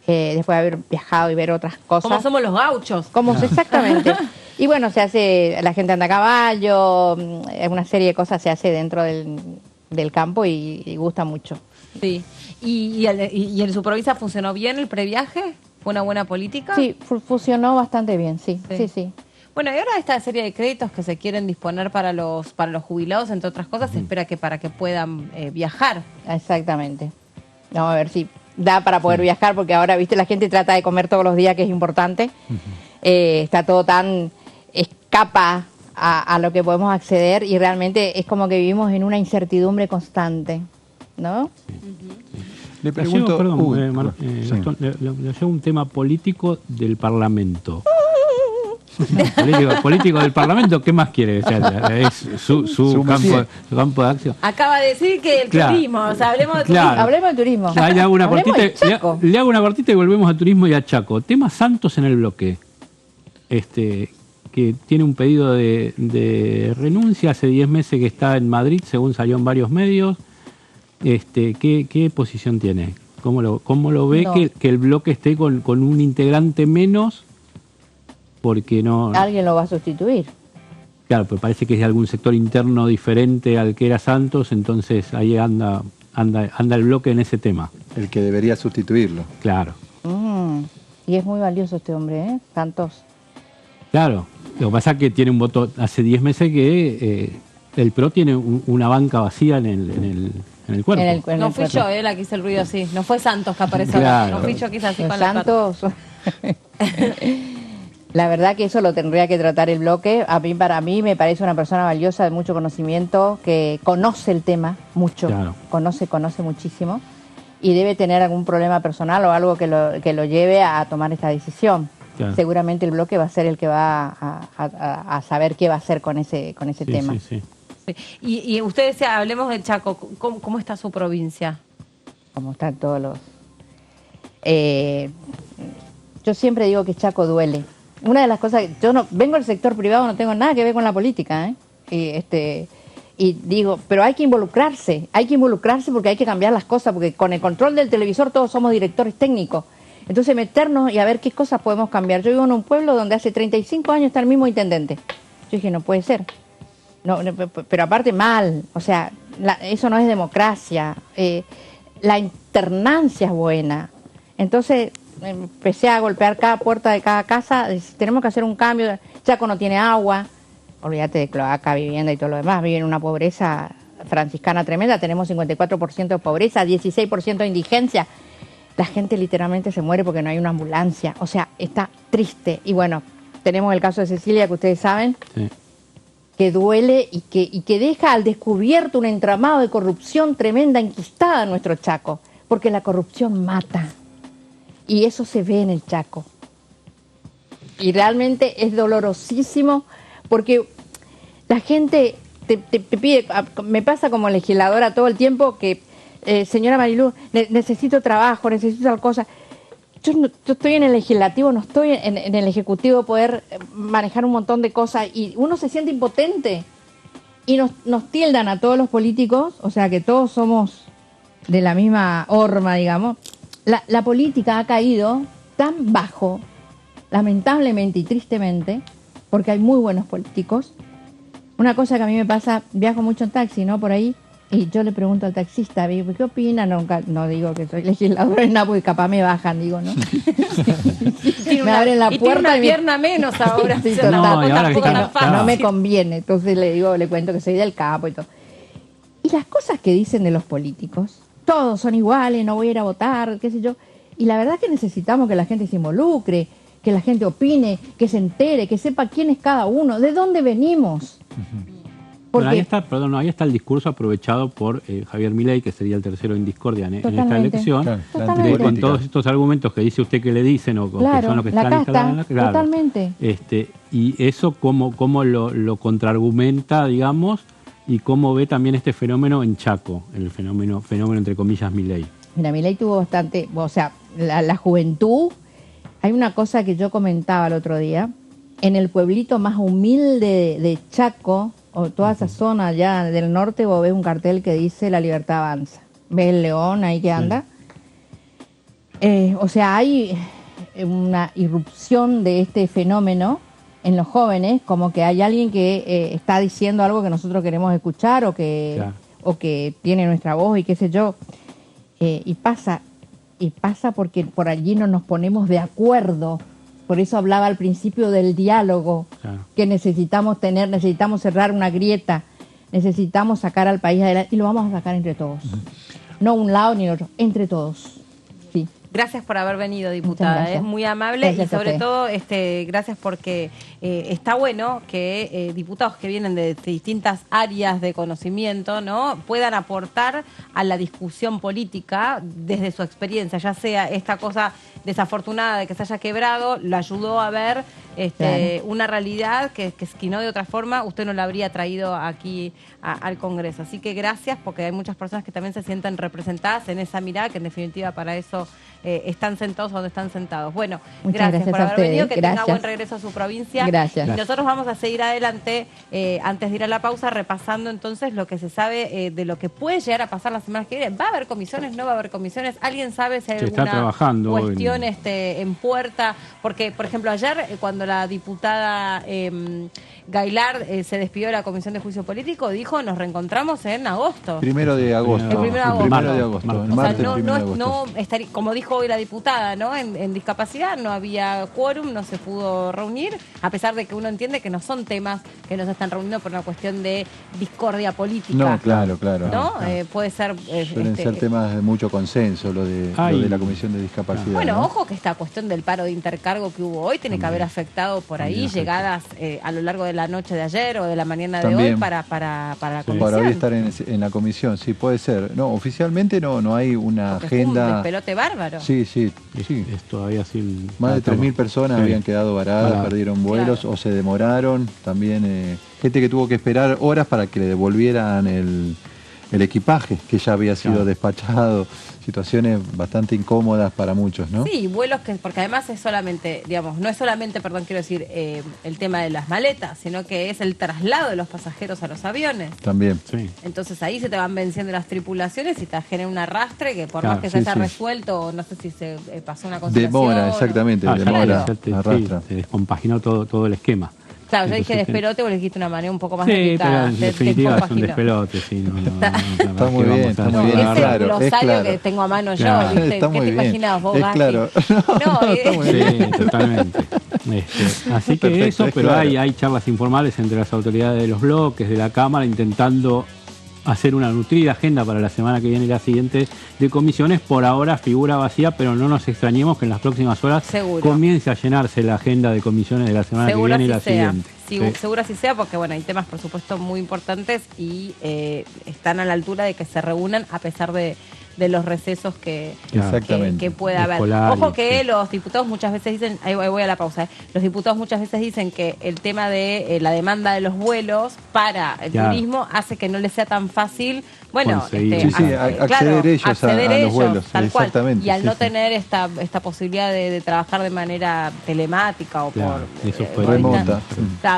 después de haber viajado y ver otras cosas. Como somos los gauchos. Exactamente. Y bueno, la gente anda a caballo, una serie de cosas se hace dentro del campo y gusta mucho. Sí. ¿Y en su provincia funcionó bien el previaje? ¿Fue una buena política? Sí, funcionó bastante bien, sí. Bueno, y ahora esta serie de créditos que se quieren disponer para los jubilados, entre otras cosas, se espera que para que puedan viajar. Exactamente. Vamos a ver si da para poder viajar, porque ahora, viste, la gente trata de comer todos los días, que es importante. Está todo tan escapa a lo que podemos acceder y realmente es como que vivimos en una incertidumbre constante, ¿no? Le pregunto, le llevo un tema político del Parlamento. Político del Parlamento, ¿qué más quiere? O sea, es su campo de acción. Acaba de decir que el turismo, o sea, hablemos de turismo. Hablemos de turismo. Le hago una cortita y volvemos a turismo y a Chaco. Tema Santos en el bloque. Que tiene un pedido de renuncia, hace 10 meses que está en Madrid, según salió en varios medios. ¿Qué posición tiene? ¿Cómo lo ve que el bloque esté con un integrante menos? Porque no... Alguien lo va a sustituir. Claro, pues parece que es de algún sector interno diferente al que era Santos, entonces ahí anda el bloque en ese tema. El que debería sustituirlo. Claro. Y es muy valioso este hombre, Santos. Claro, lo que pasa es que tiene un voto, hace 10 meses que el PRO tiene una banca vacía en el cuerpo. No fui yo la que hice el ruido así, no fue Santos que apareció, claro. No fui yo que hice así con Santos. La verdad que eso lo tendría que tratar el bloque. Para mí me parece una persona valiosa, de mucho conocimiento, que conoce el tema mucho, claro. conoce muchísimo y debe tener algún problema personal o algo que lo lleve a tomar esta decisión. Claro. Seguramente el bloque va a ser el que va a saber qué va a hacer con ese tema. Sí. Y usted decía, hablemos del Chaco, ¿cómo está su provincia? Como están todos los... yo siempre digo que Chaco duele. Una de las cosas, yo no vengo del sector privado, no tengo nada que ver con la política, y digo, pero hay que involucrarse porque hay que cambiar las cosas, porque con el control del televisor todos somos directores técnicos. Entonces meternos y a ver qué cosas podemos cambiar. Yo vivo en un pueblo donde hace 35 años está el mismo intendente. Yo dije, no puede ser. No, pero aparte mal, o sea, eso no es democracia. La alternancia es buena. Entonces empecé a golpear cada puerta de cada casa, tenemos que hacer un cambio. Chaco no tiene agua, olvídate de cloaca, vivienda y todo lo demás, vive en una pobreza franciscana tremenda, tenemos 54% de pobreza, 16% de indigencia. La gente literalmente se muere porque no hay una ambulancia, o sea, está triste. Y bueno, tenemos el caso de Cecilia, que ustedes saben, sí, que duele y que deja al descubierto un entramado de corrupción tremenda enquistada en nuestro Chaco, porque la corrupción mata, y eso se ve en el Chaco. Y realmente es dolorosísimo, porque la gente te pide, me pasa como legisladora todo el tiempo que, señora Marilú, necesito trabajo, necesito tal cosa. Yo estoy en el legislativo, no estoy en el ejecutivo, poder manejar un montón de cosas, y uno se siente impotente. Y nos tildan a todos los políticos, o sea que todos somos de la misma horma, digamos. La política ha caído tan bajo, lamentablemente y tristemente, porque hay muy buenos políticos. Una cosa que a mí me pasa, viajo mucho en taxi, ¿no? Por ahí, y yo le pregunto al taxista, ¿qué opina? No digo que soy legisladora en nada, porque capaz me bajan, digo, ¿no? Me abren la puerta. Tiene una pierna menos ahora. Sí, no me conviene. Entonces le cuento que soy del campo y todo. Y las cosas que dicen de los políticos, todos son iguales, no voy a ir a votar, qué sé yo. Y la verdad es que necesitamos que la gente se involucre, que la gente opine, que se entere, que sepa quién es cada uno, de dónde venimos. Porque... Bueno, ahí está el discurso aprovechado por Javier Milei, que sería el tercero en discordia en esta elección, con todos estos argumentos que dice usted que le dicen, o claro, que son los que están instalados en la claro. Totalmente. Y eso cómo lo contraargumenta, digamos, y cómo ve también este fenómeno en Chaco, el fenómeno entre comillas Milei. Mira, Milei tuvo bastante, o sea, la juventud. Hay una cosa que yo comentaba el otro día, en el pueblito más humilde de Chaco, o toda esa zona allá del norte, vos ves un cartel que dice La Libertad Avanza. ¿Ves el león ahí que anda? Sí. O sea, hay una irrupción de este fenómeno en los jóvenes, como que hay alguien que está diciendo algo que nosotros queremos escuchar, o que tiene nuestra voz y qué sé yo. Y pasa porque por allí no nos ponemos de acuerdo. Por eso hablaba al principio del diálogo, que necesitamos cerrar una grieta, necesitamos sacar al país adelante, y lo vamos a sacar entre todos. No un lado ni el otro, entre todos. Sí. Gracias por haber venido, diputada, es muy amable. Gracias, y sobre todo gracias porque está bueno que diputados que vienen de distintas áreas de conocimiento, ¿no?, puedan aportar a la discusión política desde su experiencia, ya sea esta cosa desafortunada de que se haya quebrado, lo ayudó a ver una realidad que si no de otra forma usted no la habría traído aquí al Congreso. Así que gracias, porque hay muchas personas que también se sienten representadas en esa mirada, que en definitiva para eso están sentados donde están sentados. Bueno, gracias por haber venido, que tenga buen regreso a su provincia. Gracias. Y nosotros vamos a seguir adelante, antes de ir a la pausa, repasando entonces lo que se sabe de lo que puede llegar a pasar la semana que viene. ¿Va a haber comisiones? ¿No va a haber comisiones? ¿Alguien sabe si hay alguna cuestión en puerta? Porque, por ejemplo, ayer cuando la diputada Gailard se despidió de la Comisión de Juicio Político, dijo: nos reencontramos en agosto. 1 de agosto. El 1 de agosto. El 1 de agosto. O sea, no estaría, como dijo hoy la diputada, ¿no?, en discapacidad, no había quórum, no se pudo reunir, a pesar de que uno entiende que no son temas que nos están reuniendo por una cuestión de discordia política. No, claro. ¿No? Puede ser... Suelen ser temas de mucho consenso, lo de la Comisión de Discapacidad. Bueno, ¿no? ojo que esta cuestión del paro de intercargo que hubo hoy tiene que haber afectado por ahí llegadas a lo largo de la noche de ayer o de la mañana de hoy para la comisión. Para hoy estar en la comisión, sí, puede ser. No, oficialmente no hay una agenda... Fue un despelote bárbaro. Sí. Es todavía sin... Más de 3.000 personas habían quedado varadas, perdieron vuelos o se demoraron. También gente que tuvo que esperar horas para que le devolvieran el el equipaje que ya había sido despachado, situaciones bastante incómodas para muchos, ¿no? Sí, vuelos que, porque además es solamente, digamos, no es solamente, perdón, quiero decir, el tema de las maletas, sino que es el traslado de los pasajeros a los aviones. También. Sí. Entonces ahí se te van venciendo las tripulaciones y te genera un arrastre que por más que se haya resuelto, no sé si se pasó una conciliación. Demora, exactamente, demora, arrastra. Se descompaginó todo el esquema. Claro, yo dije despelote porque le dijiste una manera un poco más sí, delicada. pero en definitiva es un despelote, sí. Está muy bien, está muy bien. Es el glosario que tengo a mano yo, ¿viste? Está ¿Qué te imaginabas vos, Gasti? Claro. Está muy bien. Sí, totalmente. Así que perfecto, eso, pero claro. hay charlas informales entre las autoridades de los bloques, de la Cámara, intentando hacer una nutrida agenda para la semana que viene y la siguiente de comisiones. Por ahora figura vacía, pero no nos extrañemos que en las próximas horas comience a llenarse la agenda de comisiones de la semana que viene y la siguiente. Sí, seguro así sea, porque bueno, hay temas por supuesto muy importantes y están a la altura de que se reúnan a pesar de los recesos que pueda haber. Ojo que los diputados muchas veces dicen, ahí voy a la pausa, los diputados muchas veces dicen que el tema de la demanda de los vuelos para el turismo hace que no les sea tan fácil, bueno, acceder ellos a los vuelos, tal cual. Y al no tener esta posibilidad de trabajar de manera telemática o por remota.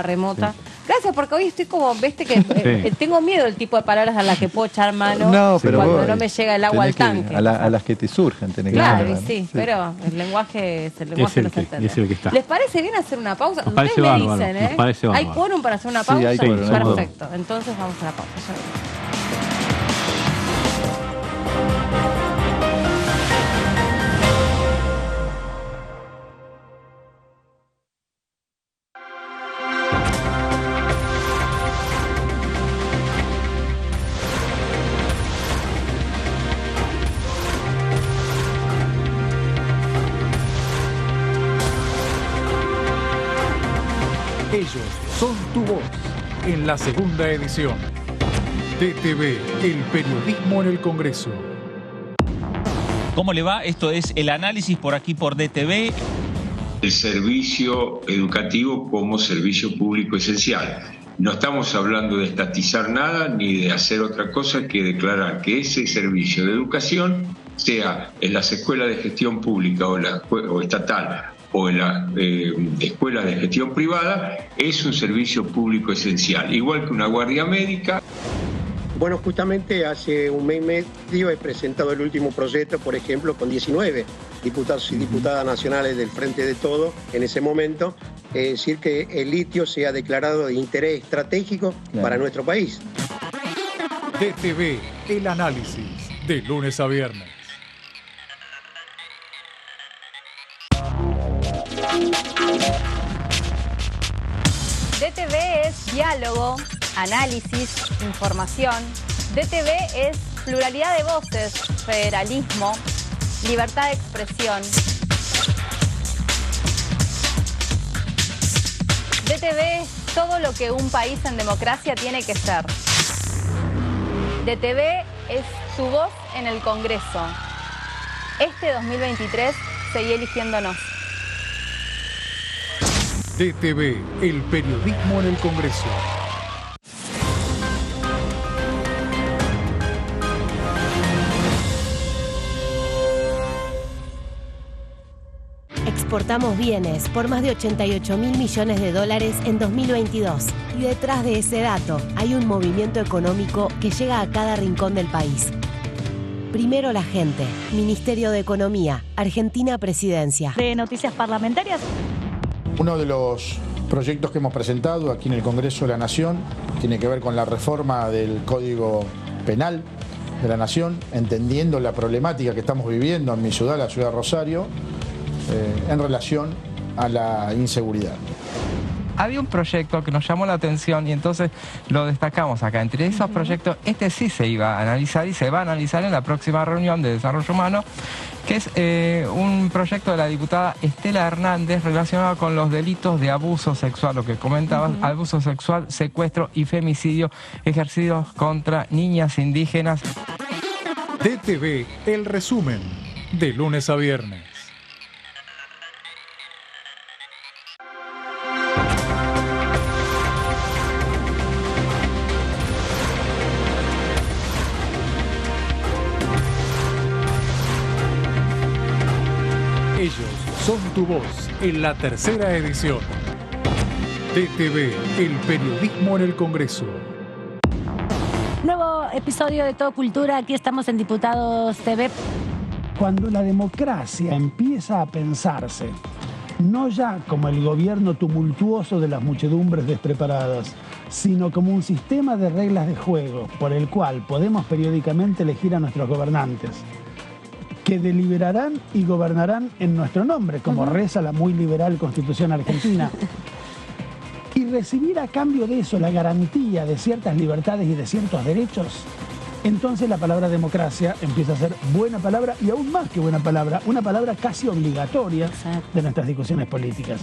Remota. Gracias, porque hoy estoy como, viste que tengo miedo del tipo de palabras a las que puedo echar mano cuando no me llega el agua al tanque. A las que te surjan, tenés que claro, sí, pero el lenguaje es el lenguaje que se entiende. Es el que está. ¿Les parece bien hacer una pausa? Ustedes me dicen, ¿eh? ¿Hay quórum para hacer una pausa? Sí, hay quórum. Perfecto, entonces vamos a la pausa. Ellos son tu voz en la segunda edición. DTV, el periodismo en el Congreso. ¿Cómo le va? Esto es el análisis por aquí por DTV. El servicio educativo como servicio público esencial. No estamos hablando de estatizar nada ni de hacer otra cosa que declarar que ese servicio de educación, sea en las escuelas de gestión pública o estatal, o en las escuelas de gestión privada, es un servicio público esencial, igual que una guardia médica. Bueno, justamente hace un mes y medio he presentado el último proyecto, por ejemplo, con 19 diputados y diputadas nacionales del Frente de Todos en ese momento, es decir, que el litio sea declarado de interés estratégico para nuestro país. DTV, el análisis, de lunes a viernes. DTV es diálogo, análisis, información. DTV es pluralidad de voces, federalismo, libertad de expresión. DTV es todo lo que un país en democracia tiene que ser. DTV es su voz en el Congreso. Este 2023 seguí eligiéndonos. DTV, el periodismo en el Congreso. Exportamos bienes por más de 88.000 millones de dólares en 2022. Y detrás de ese dato hay un movimiento económico que llega a cada rincón del país. Primero la gente. Ministerio de Economía. Argentina Presidencia. De noticias parlamentarias. Uno de los proyectos que hemos presentado aquí en el Congreso de la Nación tiene que ver con la reforma del Código Penal de la Nación, entendiendo la problemática que estamos viviendo en mi ciudad, la ciudad de Rosario, en relación a la inseguridad. Había un proyecto que nos llamó la atención y entonces lo destacamos acá. Entre esos proyectos, este sí se iba a analizar y se va a analizar en la próxima reunión de Desarrollo Humano, que es un proyecto de la diputada Estela Hernández relacionado con los delitos de abuso sexual, lo que comentabas, abuso sexual, secuestro y femicidio ejercidos contra niñas indígenas. DTV, el resumen, de lunes a viernes. Ellos son tu voz en la tercera edición. TTV, el periodismo en el Congreso. Nuevo episodio de Todo Cultura, aquí estamos en Diputados TV. Cuando la democracia empieza a pensarse, no ya como el gobierno tumultuoso de las muchedumbres despreparadas, sino como un sistema de reglas de juego por el cual podemos periódicamente elegir a nuestros gobernantes, que deliberarán y gobernarán en nuestro nombre, como reza la muy liberal Constitución argentina, y recibir a cambio de eso la garantía de ciertas libertades y de ciertos derechos, entonces la palabra democracia empieza a ser buena palabra y aún más que buena palabra, una palabra casi obligatoria de nuestras discusiones políticas.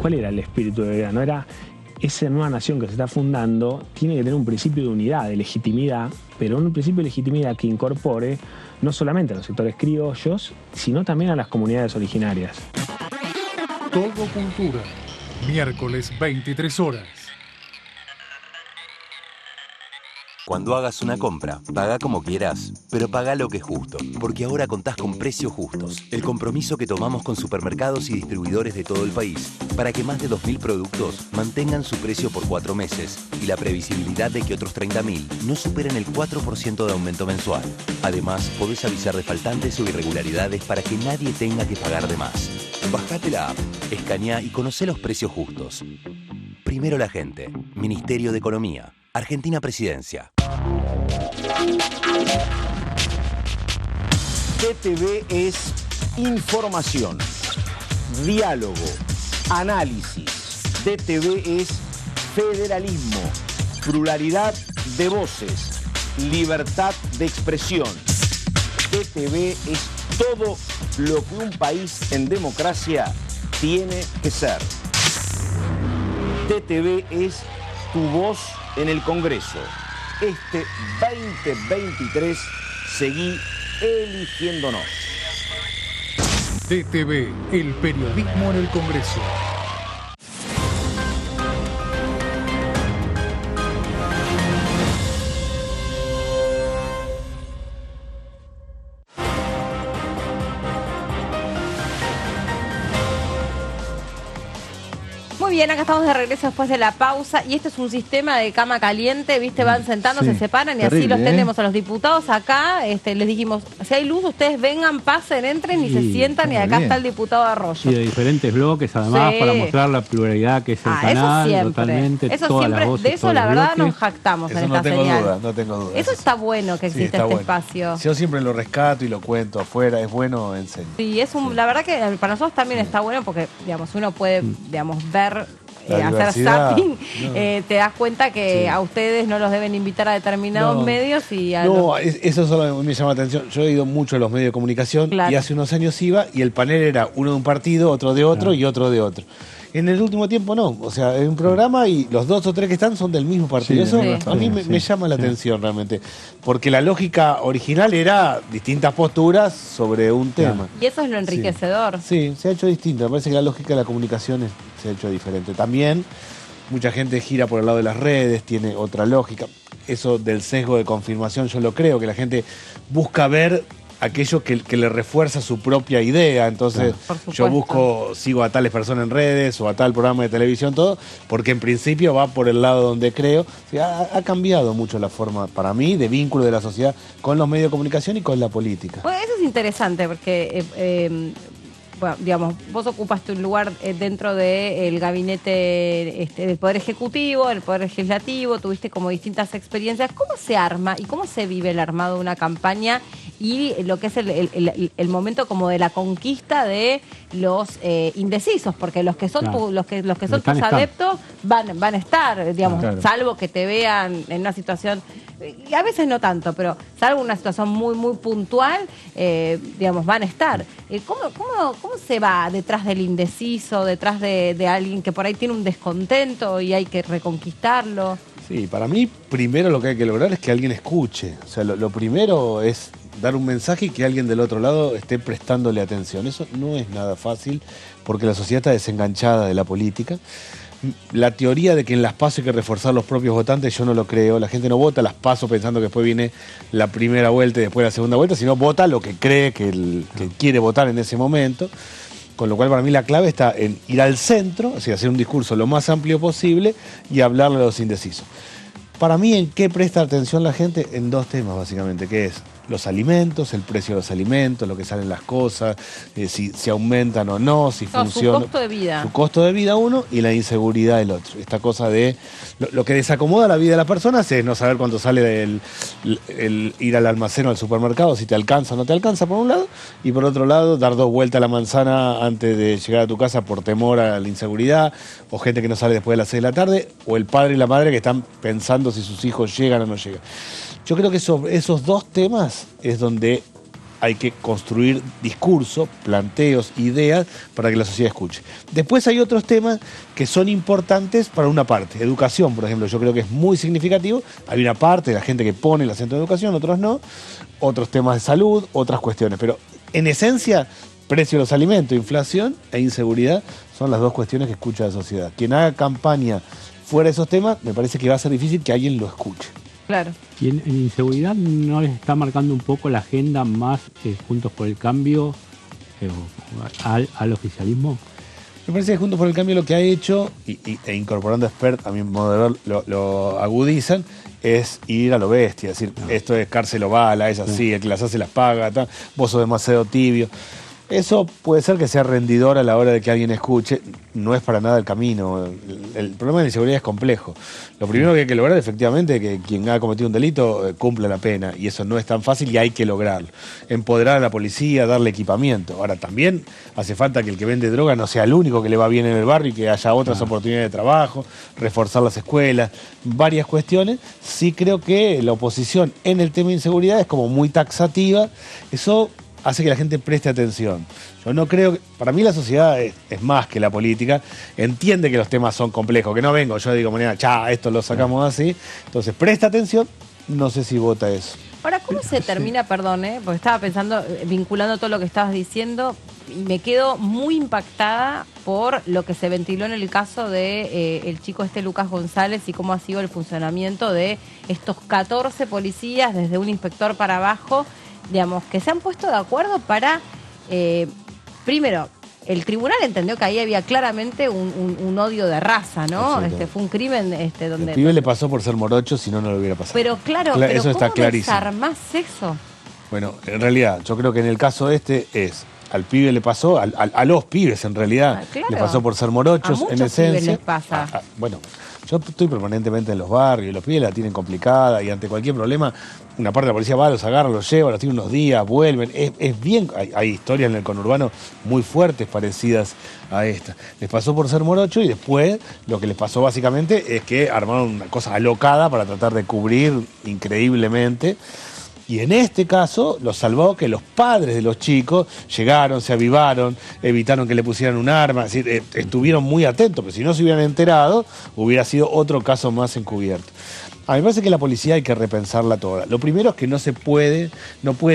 ¿Cuál era el espíritu de Belgrano? Era esa nueva nación que se está fundando, tiene que tener un principio de unidad, de legitimidad, pero un principio de legitimidad que incorpore no solamente a los sectores criollos, sino también a las comunidades originarias. Todo Cultura, miércoles 23 horas. Cuando hagas una compra, paga como quieras, pero paga lo que es justo, porque ahora contás con Precios Justos, el compromiso que tomamos con supermercados y distribuidores de todo el país, para que más de 2.000 productos mantengan su precio por 4 meses y la previsibilidad de que otros 30.000 no superen el 4% de aumento mensual. Además, podés avisar de faltantes o irregularidades para que nadie tenga que pagar de más. Bajate la app, escaneá y conocé los precios justos. Primero la gente. Ministerio de Economía. Argentina Presidencia. TTV es información, diálogo, análisis. TTV es federalismo, pluralidad de voces, libertad de expresión. TTV es todo lo que un país en democracia tiene que ser. TTV es tu voz en el Congreso. Este 2023 seguí eligiéndonos. TTV, el periodismo en el Congreso. Muy bien, acá estamos de regreso después de la pausa y este es un sistema de cama caliente, ¿viste? Van sentando, se separan y terrible, así los tenemos a los diputados acá. Les dijimos, si hay luz, ustedes vengan, pasen, entren y se sientan y acá está el diputado Arroyo. Y de diferentes bloques, además, para mostrar la pluralidad que es el canal, eso totalmente, eso todas siempre, las voces, de eso la verdad nos jactamos eso en esta señal. No tengo duda. Eso está bueno que existe este espacio. Yo siempre lo rescato y lo cuento afuera, es bueno, enseño. Sí, la verdad que para nosotros también está bueno porque, digamos, uno puede, ver... hacer zapping, te das cuenta que a ustedes no los deben invitar a determinados medios y a eso solo me llama la atención. Yo he ido mucho a los medios de comunicación y hace unos años iba y el panel era uno de un partido, otro de otro y otro de otro. En el último tiempo no, o sea, es un programa y los 2 o 3 que están son del mismo partido. Eso a mí me llama la atención realmente, porque la lógica original era distintas posturas sobre un tema. Y eso es lo enriquecedor. Sí, se ha hecho distinto, me parece que la lógica de la comunicación se ha hecho diferente. También mucha gente gira por el lado de las redes, tiene otra lógica. Eso del sesgo de confirmación yo lo creo, que la gente busca ver aquello que le refuerza su propia idea. Entonces yo sigo a tales personas en redes o a tal programa de televisión, todo, porque en principio va por el lado donde creo. O sea, ha cambiado mucho la forma, para mí, de vínculo de la sociedad con los medios de comunicación y con la política. Bueno, eso es interesante porque... bueno, digamos, vos ocupaste un lugar dentro del gabinete del Poder Ejecutivo, del Poder Legislativo, tuviste como distintas experiencias. ¿Cómo se arma y cómo se vive el armado de una campaña y lo que es el momento como de la conquista de los indecisos? Porque los que son los que son tus adeptos van a estar, digamos, salvo que te vean en una situación... Y a veces no tanto, pero salvo una situación muy, muy puntual, digamos, van a estar. ¿Cómo se va detrás del indeciso, detrás de alguien que por ahí tiene un descontento y hay que reconquistarlo? Sí, para mí, primero lo que hay que lograr es que alguien escuche. O sea, lo primero es dar un mensaje y que alguien del otro lado esté prestándole atención. Eso no es nada fácil porque la sociedad está desenganchada de la política. La teoría de que en las PASO hay que reforzar los propios votantes, yo no lo creo. La gente no vota las PASO pensando que después viene la primera vuelta y después la segunda vuelta, sino vota lo que cree que quiere votar en ese momento. Con lo cual para mí la clave está en ir al centro, o sea, hacer un discurso lo más amplio posible y hablarle a los indecisos. Para mí, ¿en qué presta atención la gente? En 2 temas básicamente, que es los alimentos, el precio de los alimentos, lo que salen las cosas, si aumentan o no, si funciona. Su costo de vida. Su costo de vida uno y la inseguridad del otro. Esta cosa de lo que desacomoda la vida de las personas es no saber cuánto sale el ir al almacén o al supermercado, si te alcanza o no te alcanza por un lado, y por otro lado dar 2 vueltas a la manzana antes de llegar a tu casa por temor a la inseguridad, o gente que no sale después de las 6 de la tarde, o el padre y la madre que están pensando si sus hijos llegan o no llegan. Yo creo que sobre esos 2 temas es donde hay que construir discurso, planteos, ideas para que la sociedad escuche. Después hay otros temas que son importantes para una parte. Educación, por ejemplo, yo creo que es muy significativo. Hay una parte de la gente que pone el acento en educación, otros no. Otros temas de salud, otras cuestiones. Pero en esencia, precio de los alimentos, inflación e inseguridad son las 2 cuestiones que escucha la sociedad. Quien haga campaña fuera de esos temas, me parece que va a ser difícil que alguien lo escuche. Claro. ¿Y en inseguridad no les está marcando un poco la agenda más Juntos por el Cambio al oficialismo? Me parece que Juntos por el Cambio lo que ha hecho, e incorporando a Expert, a mi modo de ver, lo agudizan, es ir a lo bestia. Es decir, esto es cárcel o bala, es así, el que las hace las paga, vos sos demasiado tibio. Eso puede ser que sea rendidor a la hora de que alguien escuche, no es para nada el camino. El problema de la inseguridad es complejo. Lo primero que hay que lograr efectivamente es que quien ha cometido un delito cumpla la pena, y eso no es tan fácil y hay que lograrlo. Empoderar a la policía, darle equipamiento. Ahora también hace falta que el que vende droga no sea el único que le va bien en el barrio y que haya otras oportunidades de trabajo, reforzar las escuelas, varias cuestiones. Sí creo que la oposición en el tema de inseguridad es como muy taxativa. Eso hace que la gente preste atención. Yo no creo que, para mí la sociedad es más que la política, entiende que los temas son complejos, que no vengo, yo digo mañana, esto lo sacamos así, entonces presta atención, no sé si vota eso. Ahora, ¿cómo se termina, perdón, porque estaba pensando, vinculando todo lo que estabas diciendo, y me quedo muy impactada por lo que se ventiló en el caso de el chico Lucas González y cómo ha sido el funcionamiento de estos 14 policías, desde un inspector para abajo, digamos, que se han puesto de acuerdo para, primero, el tribunal entendió que ahí había claramente un odio de raza, ¿no? Fue un crimen donde... El pibe le pasó por ser morocho, si no, no lo hubiera pasado. Pero claro, pero eso ¿cómo está clarísimo? desarmás eso? Bueno, en realidad, yo creo que en el caso al pibe le pasó, a los pibes en realidad, claro. Le pasó por ser morochos, a en esencia. Pibes les pasa. Bueno, yo estoy permanentemente en los barrios, los pibes la tienen complicada y ante cualquier problema, una parte de la policía va, los agarra, los lleva, los tiene unos días, vuelven. Es bien, hay historias en el conurbano muy fuertes parecidas a esta. Les pasó por ser morocho y después lo que les pasó básicamente es que armaron una cosa alocada para tratar de cubrir increíblemente. Y en este caso lo salvó que los padres de los chicos llegaron, se avivaron, evitaron que le pusieran un arma, es decir, estuvieron muy atentos, pero si no se hubieran enterado, hubiera sido otro caso más encubierto. A mí me parece que la policía hay que repensarla toda. Lo primero es que no puede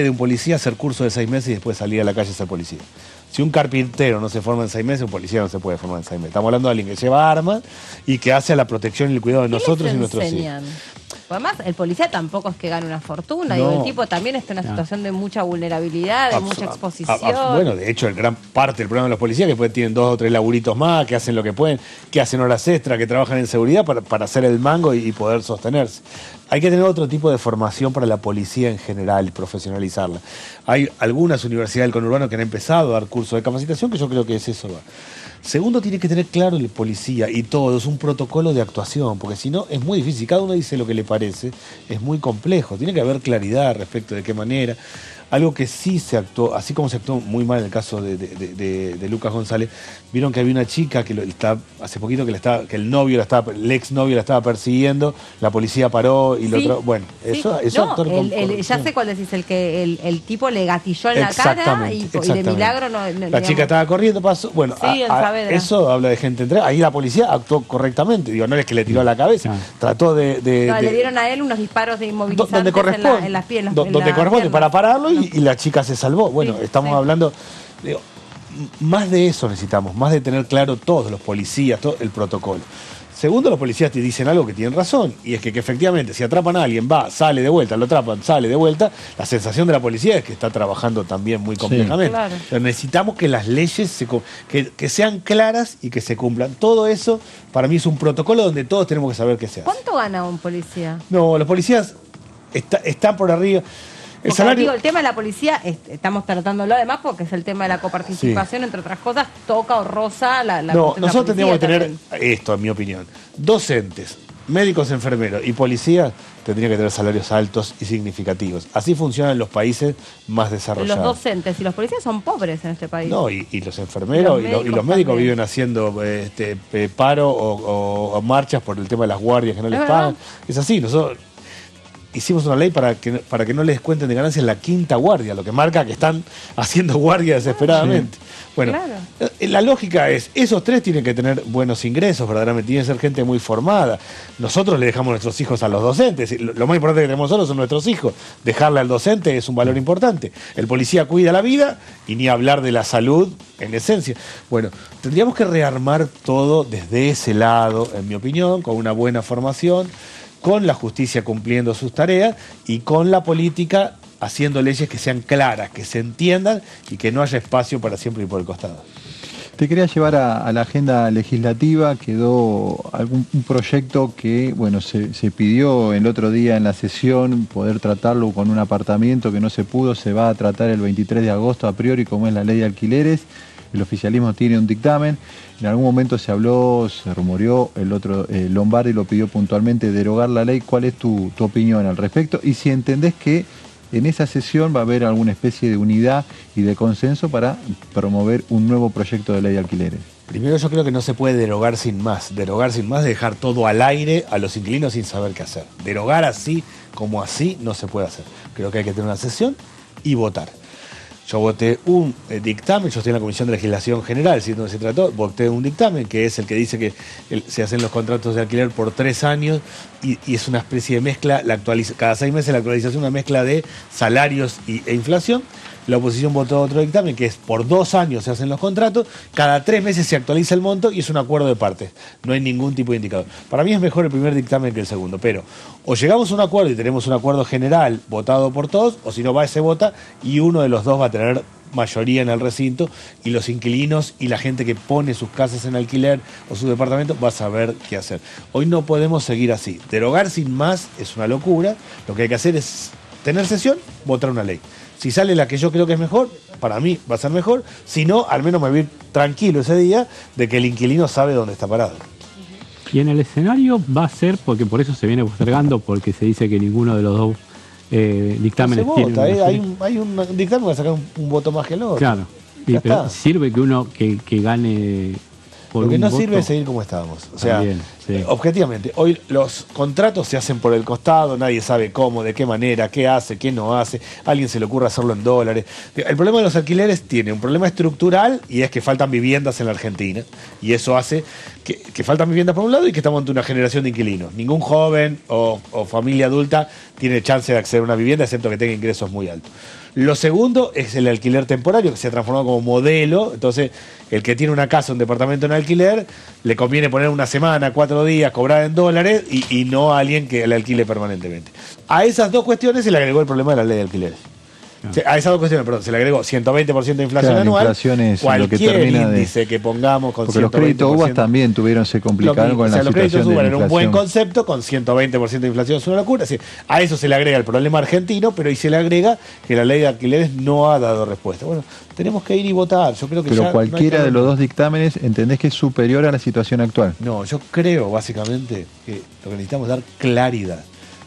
un policía hacer curso de 6 meses y después salir a la calle a ser policía. Si un carpintero no se forma en 6 meses, un policía no se puede formar en 6 meses. Estamos hablando de alguien que lleva armas y que hace la protección y el cuidado de nosotros y nuestros hijos. Además, el policía tampoco es que gane una fortuna. No. El tipo también está en una situación de mucha vulnerabilidad, de mucha exposición. Bueno, de hecho, gran parte del problema de los policías es que tienen 2 o 3 laburitos más, que hacen lo que pueden, que hacen horas extras, que trabajan en seguridad para hacer el mango y poder sostenerse. Hay que tener otro tipo de formación para la policía en general, profesionalizarla. Hay algunas universidades del conurbano que han empezado a dar cursos de capacitación, que yo creo que es eso. Segundo, tiene que tener claro el policía y todos un protocolo de actuación, porque si no es muy difícil. Si cada uno dice lo que le parece, es muy complejo. Tiene que haber claridad respecto de qué manera. Algo que sí se actuó, así como se actuó muy mal en el caso de Lucas González, vieron que había una chica que hace poquito que el exnovio la estaba persiguiendo, la policía paró y bueno, eso ya sé cuál decís, el tipo le gatilló en la cara y de milagro no. La chica estaba corriendo, pasó. Bueno, eso habla de gente entregada. Ahí la policía actuó correctamente. Digo, no es que le tiró a la cabeza, trató le dieron a él unos disparos de inmovilizantes en las piernas. Donde corresponde, para pararlo y la chica se salvó. Bueno, estamos hablando... más de eso necesitamos, más de tener claro todos los policías, todo el protocolo. Segundo, los policías te dicen algo que tienen razón, y es que efectivamente si atrapan a alguien, va, sale de vuelta, lo atrapan, sale de vuelta, la sensación de la policía es que está trabajando también muy complejamente. Sí, claro. Pero necesitamos que las leyes que sean claras y que se cumplan. Todo eso para mí es un protocolo donde todos tenemos que saber qué se hace. ¿Cuánto gana un policía? No, los policías están por arriba. El salario... el tema de la policía, estamos tratándolo además porque es el tema de la coparticipación, entre otras cosas, toca o roza la No, nosotros tendríamos que tener esto, en mi opinión. Docentes, médicos, enfermeros y policías tendrían que tener salarios altos y significativos. Así funcionan los países más desarrollados. Los docentes y los policías son pobres en este país. No, y los enfermeros y los médicos viven haciendo paro o marchas por el tema de las guardias que no les pagan. Es así, nosotros... Hicimos una ley para que no les descuenten de ganancias la quinta guardia, lo que marca que están haciendo guardia desesperadamente. Sí. Bueno, claro. La lógica es, esos tres tienen que tener buenos ingresos, verdaderamente, tienen que ser gente muy formada. Nosotros le dejamos nuestros hijos a los docentes, lo más importante que tenemos nosotros son nuestros hijos. Dejarle al docente es un valor importante. El policía cuida la vida y ni hablar de la salud en esencia. Bueno, tendríamos que rearmar todo desde ese lado, en mi opinión, con una buena formación, con la justicia cumpliendo sus tareas y con la política haciendo leyes que sean claras, que se entiendan y que no haya espacio para siempre ir por el costado. Te quería llevar a la agenda legislativa. Quedó un proyecto que, bueno, se pidió el otro día en la sesión poder tratarlo con un apartamiento que no se pudo. Se va a tratar el 23 de agosto a priori, como es la ley de alquileres. El oficialismo tiene un dictamen. En algún momento se habló, se rumoreó, Lombardi lo pidió puntualmente, derogar la ley. ¿Cuál es tu opinión al respecto? Y si entendés que en esa sesión va a haber alguna especie de unidad y de consenso para promover un nuevo proyecto de ley de alquileres. Primero, yo creo que no se puede derogar sin más. Derogar sin más, dejar todo al aire a los inquilinos sin saber qué hacer. Derogar así como así no se puede hacer. Creo que hay que tener una sesión y votar. Yo voté un dictamen, yo estoy en la Comisión de Legislación General, si no se trató, voté un dictamen que es el que dice que se hacen los contratos de alquiler por 3 años y es una especie de mezcla, cada 6 meses la actualización, una mezcla de salarios e inflación. La oposición votó otro dictamen que es por 2 años se hacen los contratos, cada 3 meses se actualiza el monto y es un acuerdo de partes. No hay ningún tipo de indicador. Para mí es mejor el primer dictamen que el segundo, pero o llegamos a un acuerdo y tenemos un acuerdo general votado por todos, o si no va, se vota y uno de los dos va a tener mayoría en el recinto y los inquilinos y la gente que pone sus casas en alquiler o sus departamentos va a saber qué hacer. Hoy no podemos seguir así. Derogar sin más es una locura. Lo que hay que hacer es tener sesión, votar una ley. Si sale la que yo creo que es mejor, para mí va a ser mejor. Si no, al menos me voy a ir tranquilo ese día de que el inquilino sabe dónde está parado. Y en el escenario va a ser, porque por eso se viene postergando, porque se dice que ninguno de los dos dictámenes no se vota, hay un dictamen que va a sacar un voto más que el otro. Claro, pero sirve que uno que gane... Lo que no sirve es seguir como estábamos. O sea, también, sí. Objetivamente, hoy los contratos se hacen por el costado, nadie sabe cómo, de qué manera, qué hace, qué no hace, a alguien se le ocurre hacerlo en dólares. El problema de los alquileres tiene un problema estructural y es que faltan viviendas en la Argentina y eso hace que faltan viviendas por un lado y que estamos ante una generación de inquilinos. Ningún joven o familia adulta tiene chance de acceder a una vivienda excepto que tenga ingresos muy altos. Lo segundo es el alquiler temporario, que se ha transformado como modelo. Entonces, el que tiene una casa, un departamento en alquiler, le conviene poner una semana, 4 días, cobrar en dólares y no a alguien que le alquile permanentemente. A esas dos cuestiones se le agregó el problema de la ley de alquileres. A esas dos cuestiones, perdón, se le agregó 120% de inflación anual. Inflación es cualquier lo que termina índice que pongamos con 120%. Porque los créditos UBA también se complicaron con la situación de inflación. Los créditos UBA eran un buen concepto, con 120% de inflación es una locura. Así, a eso se le agrega el problema argentino, pero ahí se le agrega que la ley de alquileres no ha dado respuesta. Bueno, tenemos que ir y votar. Yo creo que pero cualquiera de los dos dictámenes, ¿entendés que es superior a la situación actual? No, yo creo básicamente que lo que necesitamos es dar claridad.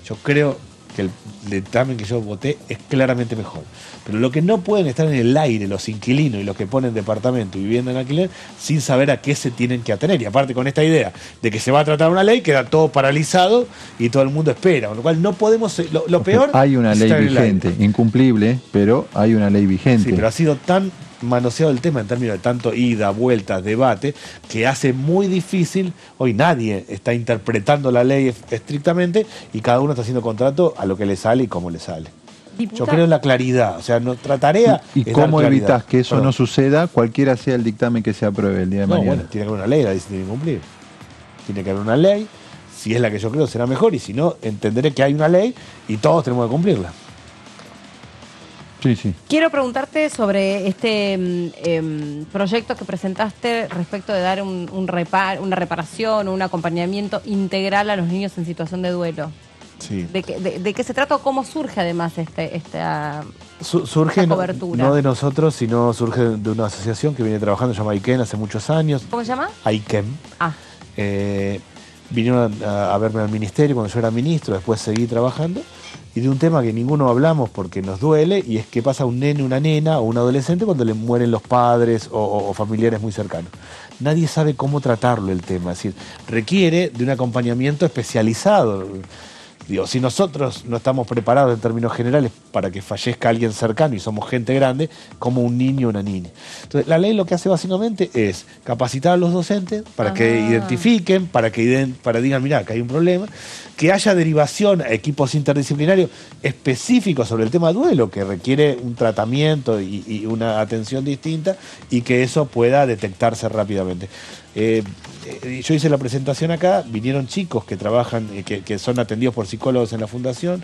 Yo creo que el dictamen que yo voté es claramente mejor. Pero lo que no pueden estar en el aire los inquilinos y los que ponen departamento y vivienda en alquiler sin saber a qué se tienen que atener. Y aparte con esta idea de que se va a tratar una ley, queda todo paralizado y todo el mundo espera. Con lo cual no podemos... Lo peor... Hay una ley vigente, incumplible, pero hay una ley vigente. Sí, pero ha sido tan manoseado el tema en términos de tanto ida, vueltas, debate, que hace muy difícil, hoy nadie está interpretando la ley estrictamente y cada uno está haciendo contrato a lo que le sale y cómo le sale. Yo creo en la claridad, o sea, nuestra tarea ¿Y es cómo dar claridad. evitas que eso no suceda, cualquiera sea el dictamen que se apruebe el día de mañana? Bueno, tiene que haber una ley, la ley se tiene que cumplir. Tiene que haber una ley, si es la que yo creo será mejor, y si no, entenderé que hay una ley y todos tenemos que cumplirla. Sí, sí. Quiero preguntarte sobre este proyecto que presentaste respecto de dar una reparación, un acompañamiento integral a los niños en situación de duelo. Sí. ¿De qué se trata o cómo surge además esta Surge cobertura? No de nosotros, sino surge de una asociación que viene trabajando, se llama AIKEM, hace muchos años. ¿Cómo se llama? AIKEM. Ah. Vinieron a verme al ministerio cuando yo era ministro, después seguí trabajando, y de un tema que ninguno hablamos porque nos duele, y es qué pasa a un nene, una nena o un adolescente cuando le mueren los padres o familiares muy cercanos. Nadie sabe cómo tratarlo el tema, es decir, requiere de un acompañamiento especializado. Digo, si nosotros no estamos preparados en términos generales para que fallezca alguien cercano y somos gente grande, como un niño o una niña. Entonces, la ley lo que hace básicamente es capacitar a los docentes para que identifiquen, para digan, mirá, que hay un problema, que haya derivación a equipos interdisciplinarios específicos sobre el tema de duelo, que requiere un tratamiento y una atención distinta, y que eso pueda detectarse rápidamente. Yo hice la presentación acá, vinieron chicos que trabajan, que son atendidos por psicólogos en la fundación,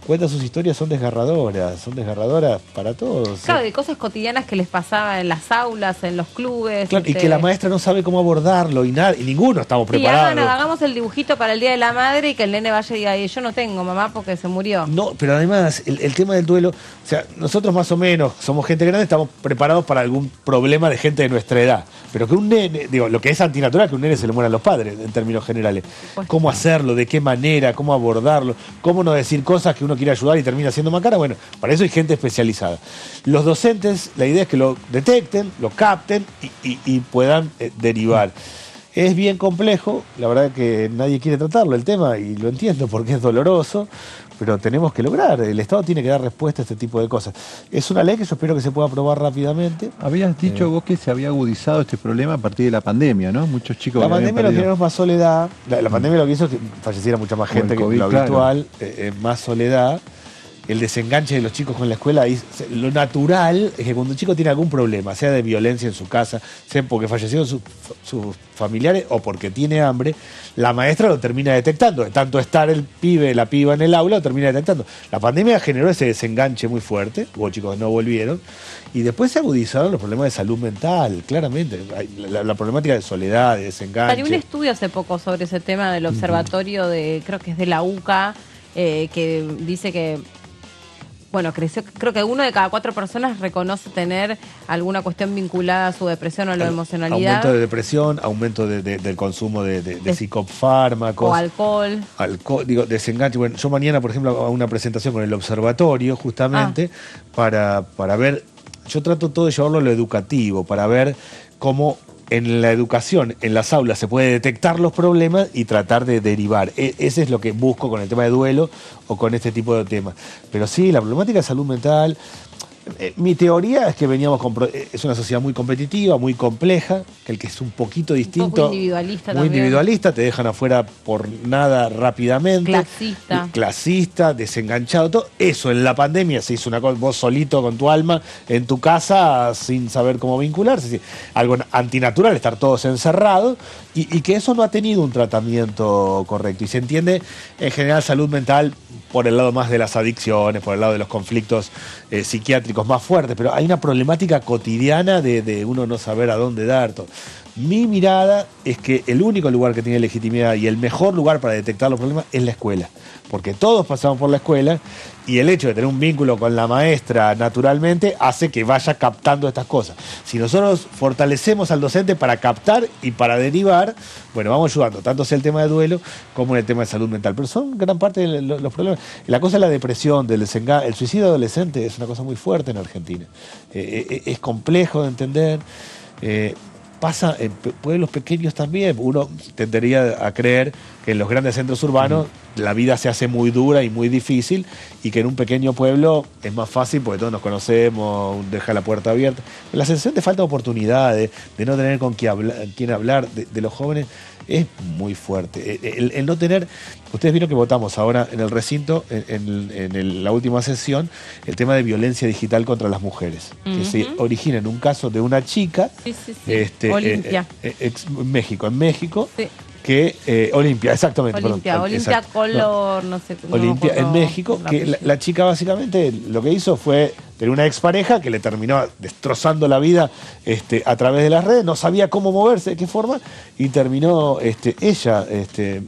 cuentan sus historias, son desgarradoras para todos. Claro, de cosas cotidianas que les pasaban en las aulas, en los clubes. Claro, y que la maestra no sabe cómo abordarlo y ninguno estamos preparados. Hagamos el dibujito para el Día de la Madre y que el nene vaya y diga, yo no tengo mamá porque se murió. No, pero además el tema del duelo, o sea, nosotros más o menos somos gente grande, estamos preparados para algún problema de gente de nuestra edad, pero que un nene, digo, lo que es antinatural, que un nene se le mueran los padres en términos generales. ¿Cómo hacerlo? ¿De qué manera? ¿Cómo abordarlo? ¿Cómo no decir cosas que uno quiere ayudar y termina siendo macana? Bueno, para eso hay gente especializada. Los docentes, la idea es que lo detecten, lo capten y puedan derivar. Es bien complejo, la verdad que nadie quiere tratarlo el tema, y lo entiendo porque es doloroso, pero tenemos que lograr. El Estado tiene que dar respuesta a este tipo de cosas. Es una ley que yo espero que se pueda aprobar rápidamente. Habías dicho vos que se había agudizado este problema a partir de la pandemia, ¿no? Muchos chicos... La pandemia lo que generó más soledad. La pandemia lo que hizo es que falleciera mucha más gente que lo habitual, más soledad. El desenganche de los chicos con la escuela, lo natural es que cuando un chico tiene algún problema, sea de violencia en su casa, sea porque fallecieron sus familiares o porque tiene hambre, la maestra lo termina detectando. De tanto estar el pibe, la piba en el aula, lo termina detectando. La pandemia generó ese desenganche muy fuerte, hubo chicos que no volvieron, y después se agudizaron los problemas de salud mental, claramente. La problemática de soledad, de desenganche. Salió un estudio hace poco sobre ese tema del observatorio creo que es de la UCA, que dice que creo que 1 de cada 4 personas reconoce tener alguna cuestión vinculada a su depresión o la emocionalidad. Aumento de depresión, aumento del consumo de psicofármacos. O alcohol. Desenganche. Bueno, yo mañana, por ejemplo, hago una presentación con el observatorio, justamente, para ver. Yo trato todo de llevarlo a lo educativo, para ver cómo en la educación, en las aulas, se puede detectar los problemas y tratar de derivar. Ese es lo que busco con el tema de duelo o con este tipo de temas. Pero sí, la problemática de salud mental... Mi teoría es que es una sociedad muy competitiva, muy compleja, que el que es un poquito distinto, muy individualista, te dejan afuera por nada rápidamente, clasista, desenganchado, todo eso en la pandemia se hizo una cosa, vos solito con tu alma en tu casa sin saber cómo vincularse, algo antinatural, estar todos encerrados, y que eso no ha tenido un tratamiento correcto, y se entiende en general salud mental por el lado más de las adicciones, por el lado de los conflictos psiquiátricos más fuertes, pero hay una problemática cotidiana de uno no saber a dónde dar. Todo. Mi mirada es que el único lugar que tiene legitimidad y el mejor lugar para detectar los problemas es la escuela, porque todos pasamos por la escuela y el hecho de tener un vínculo con la maestra naturalmente hace que vaya captando estas cosas. Si nosotros fortalecemos al docente para captar y para derivar, bueno, vamos ayudando, tanto sea el tema de duelo como en el tema de salud mental, pero son gran parte de los problemas. La cosa es la depresión, del desengaño, el suicidio adolescente es una cosa muy fuerte en Argentina. Es complejo de entender. Pasa en pueblos pequeños también. Uno tendería a creer que en los grandes centros urbanos la vida se hace muy dura y muy difícil, y que en un pequeño pueblo es más fácil porque todos nos conocemos, deja la puerta abierta. La sensación de falta de oportunidades, de no tener con quién hablar de los jóvenes, es muy fuerte. El no tener... Ustedes vieron que votamos ahora en el recinto, en la última sesión, el tema de violencia digital contra las mujeres, que se origina en un caso de una chica, Olimpia. En México, sí. Que Olimpia, exactamente. Olimpia Color, no sé. Olimpia en México, que la chica básicamente lo que hizo fue tener una expareja que le terminó destrozando la vida a través de las redes, no sabía cómo moverse, de qué forma, y terminó ella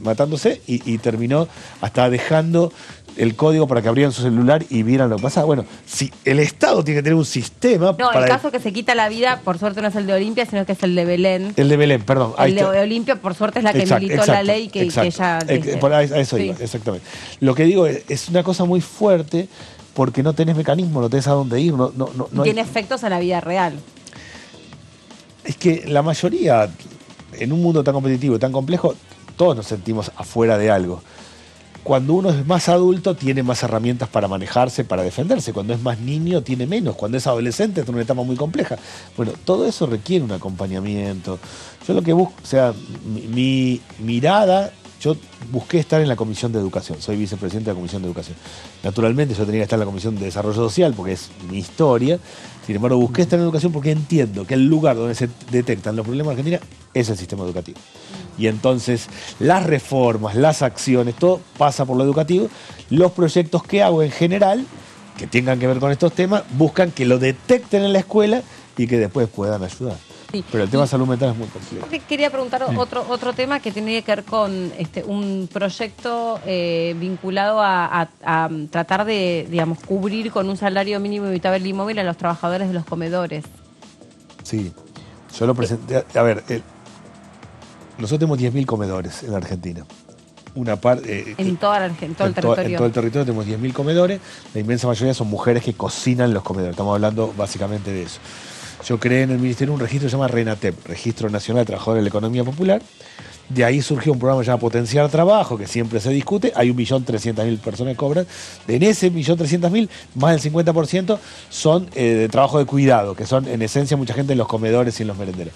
matándose y terminó hasta dejando el código para que abrieran su celular y vieran lo que pasaba. Bueno, si el Estado tiene que tener un sistema... No, el caso que se quita la vida, por suerte no es el de Olimpia, sino que es el de Belén. El de Belén, perdón. El de Olimpia, por suerte, es la que militó la ley que ella... A eso iba, exactamente. Lo que digo es una cosa muy fuerte porque no tenés mecanismo, no tenés a dónde ir. No tiene efectos en la vida real. Es que la mayoría, en un mundo tan competitivo y tan complejo, todos nos sentimos afuera de algo. Cuando uno es más adulto, tiene más herramientas para manejarse, para defenderse. Cuando es más niño, tiene menos. Cuando es adolescente, es una etapa muy compleja. Bueno, todo eso requiere un acompañamiento. Yo lo que busco, o sea, mi mirada, yo busqué estar en la Comisión de Educación. Soy vicepresidente de la Comisión de Educación. Naturalmente, yo tenía que estar en la Comisión de Desarrollo Social, porque es mi historia. Sin embargo, busqué estar en educación porque entiendo que el lugar donde se detectan los problemas de Argentina es el sistema educativo. Y entonces las reformas, las acciones, todo pasa por lo educativo. Los proyectos que hago en general, que tengan que ver con estos temas, buscan que lo detecten en la escuela y que después puedan ayudar. Sí. Pero el tema de salud mental es muy complejo. Quería preguntar otro tema que tiene que ver con un proyecto vinculado a tratar de, digamos, cubrir con un salario mínimo vital y móvil a los trabajadores de los comedores. Sí, yo lo presenté. A ver, nosotros tenemos 10.000 comedores en la Argentina. Una parte en todo el territorio. En todo el territorio tenemos 10.000 comedores. La inmensa mayoría son mujeres que cocinan los comedores. Estamos hablando básicamente de eso. Yo creé en el Ministerio un registro que se llama RENATEP, Registro Nacional de Trabajadores de la Economía Popular. De ahí surgió un programa llamado Potenciar Trabajo, que siempre se discute. Hay 1.300.000 personas que cobran. En ese 1.300.000, más del 50% son de trabajo de cuidado, que son en esencia mucha gente en los comedores y en los merenderos.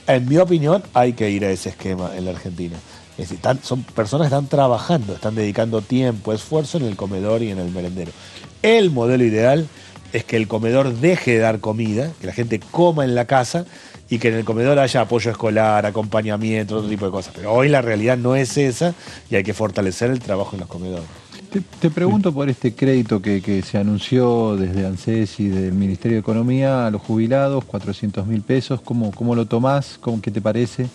En mi opinión, hay que ir a ese esquema en la Argentina. Es decir, son personas que están trabajando, están dedicando tiempo, esfuerzo en el comedor y en el merendero. El modelo ideal es que el comedor deje de dar comida, que la gente coma en la casa y que en el comedor haya apoyo escolar, acompañamiento, otro tipo de cosas. Pero hoy la realidad no es esa y hay que fortalecer el trabajo en los comedores. Te pregunto por este crédito que se anunció desde ANSES y del Ministerio de Economía a los jubilados, 400.000 pesos. ¿Cómo lo tomás? ¿Qué te parece?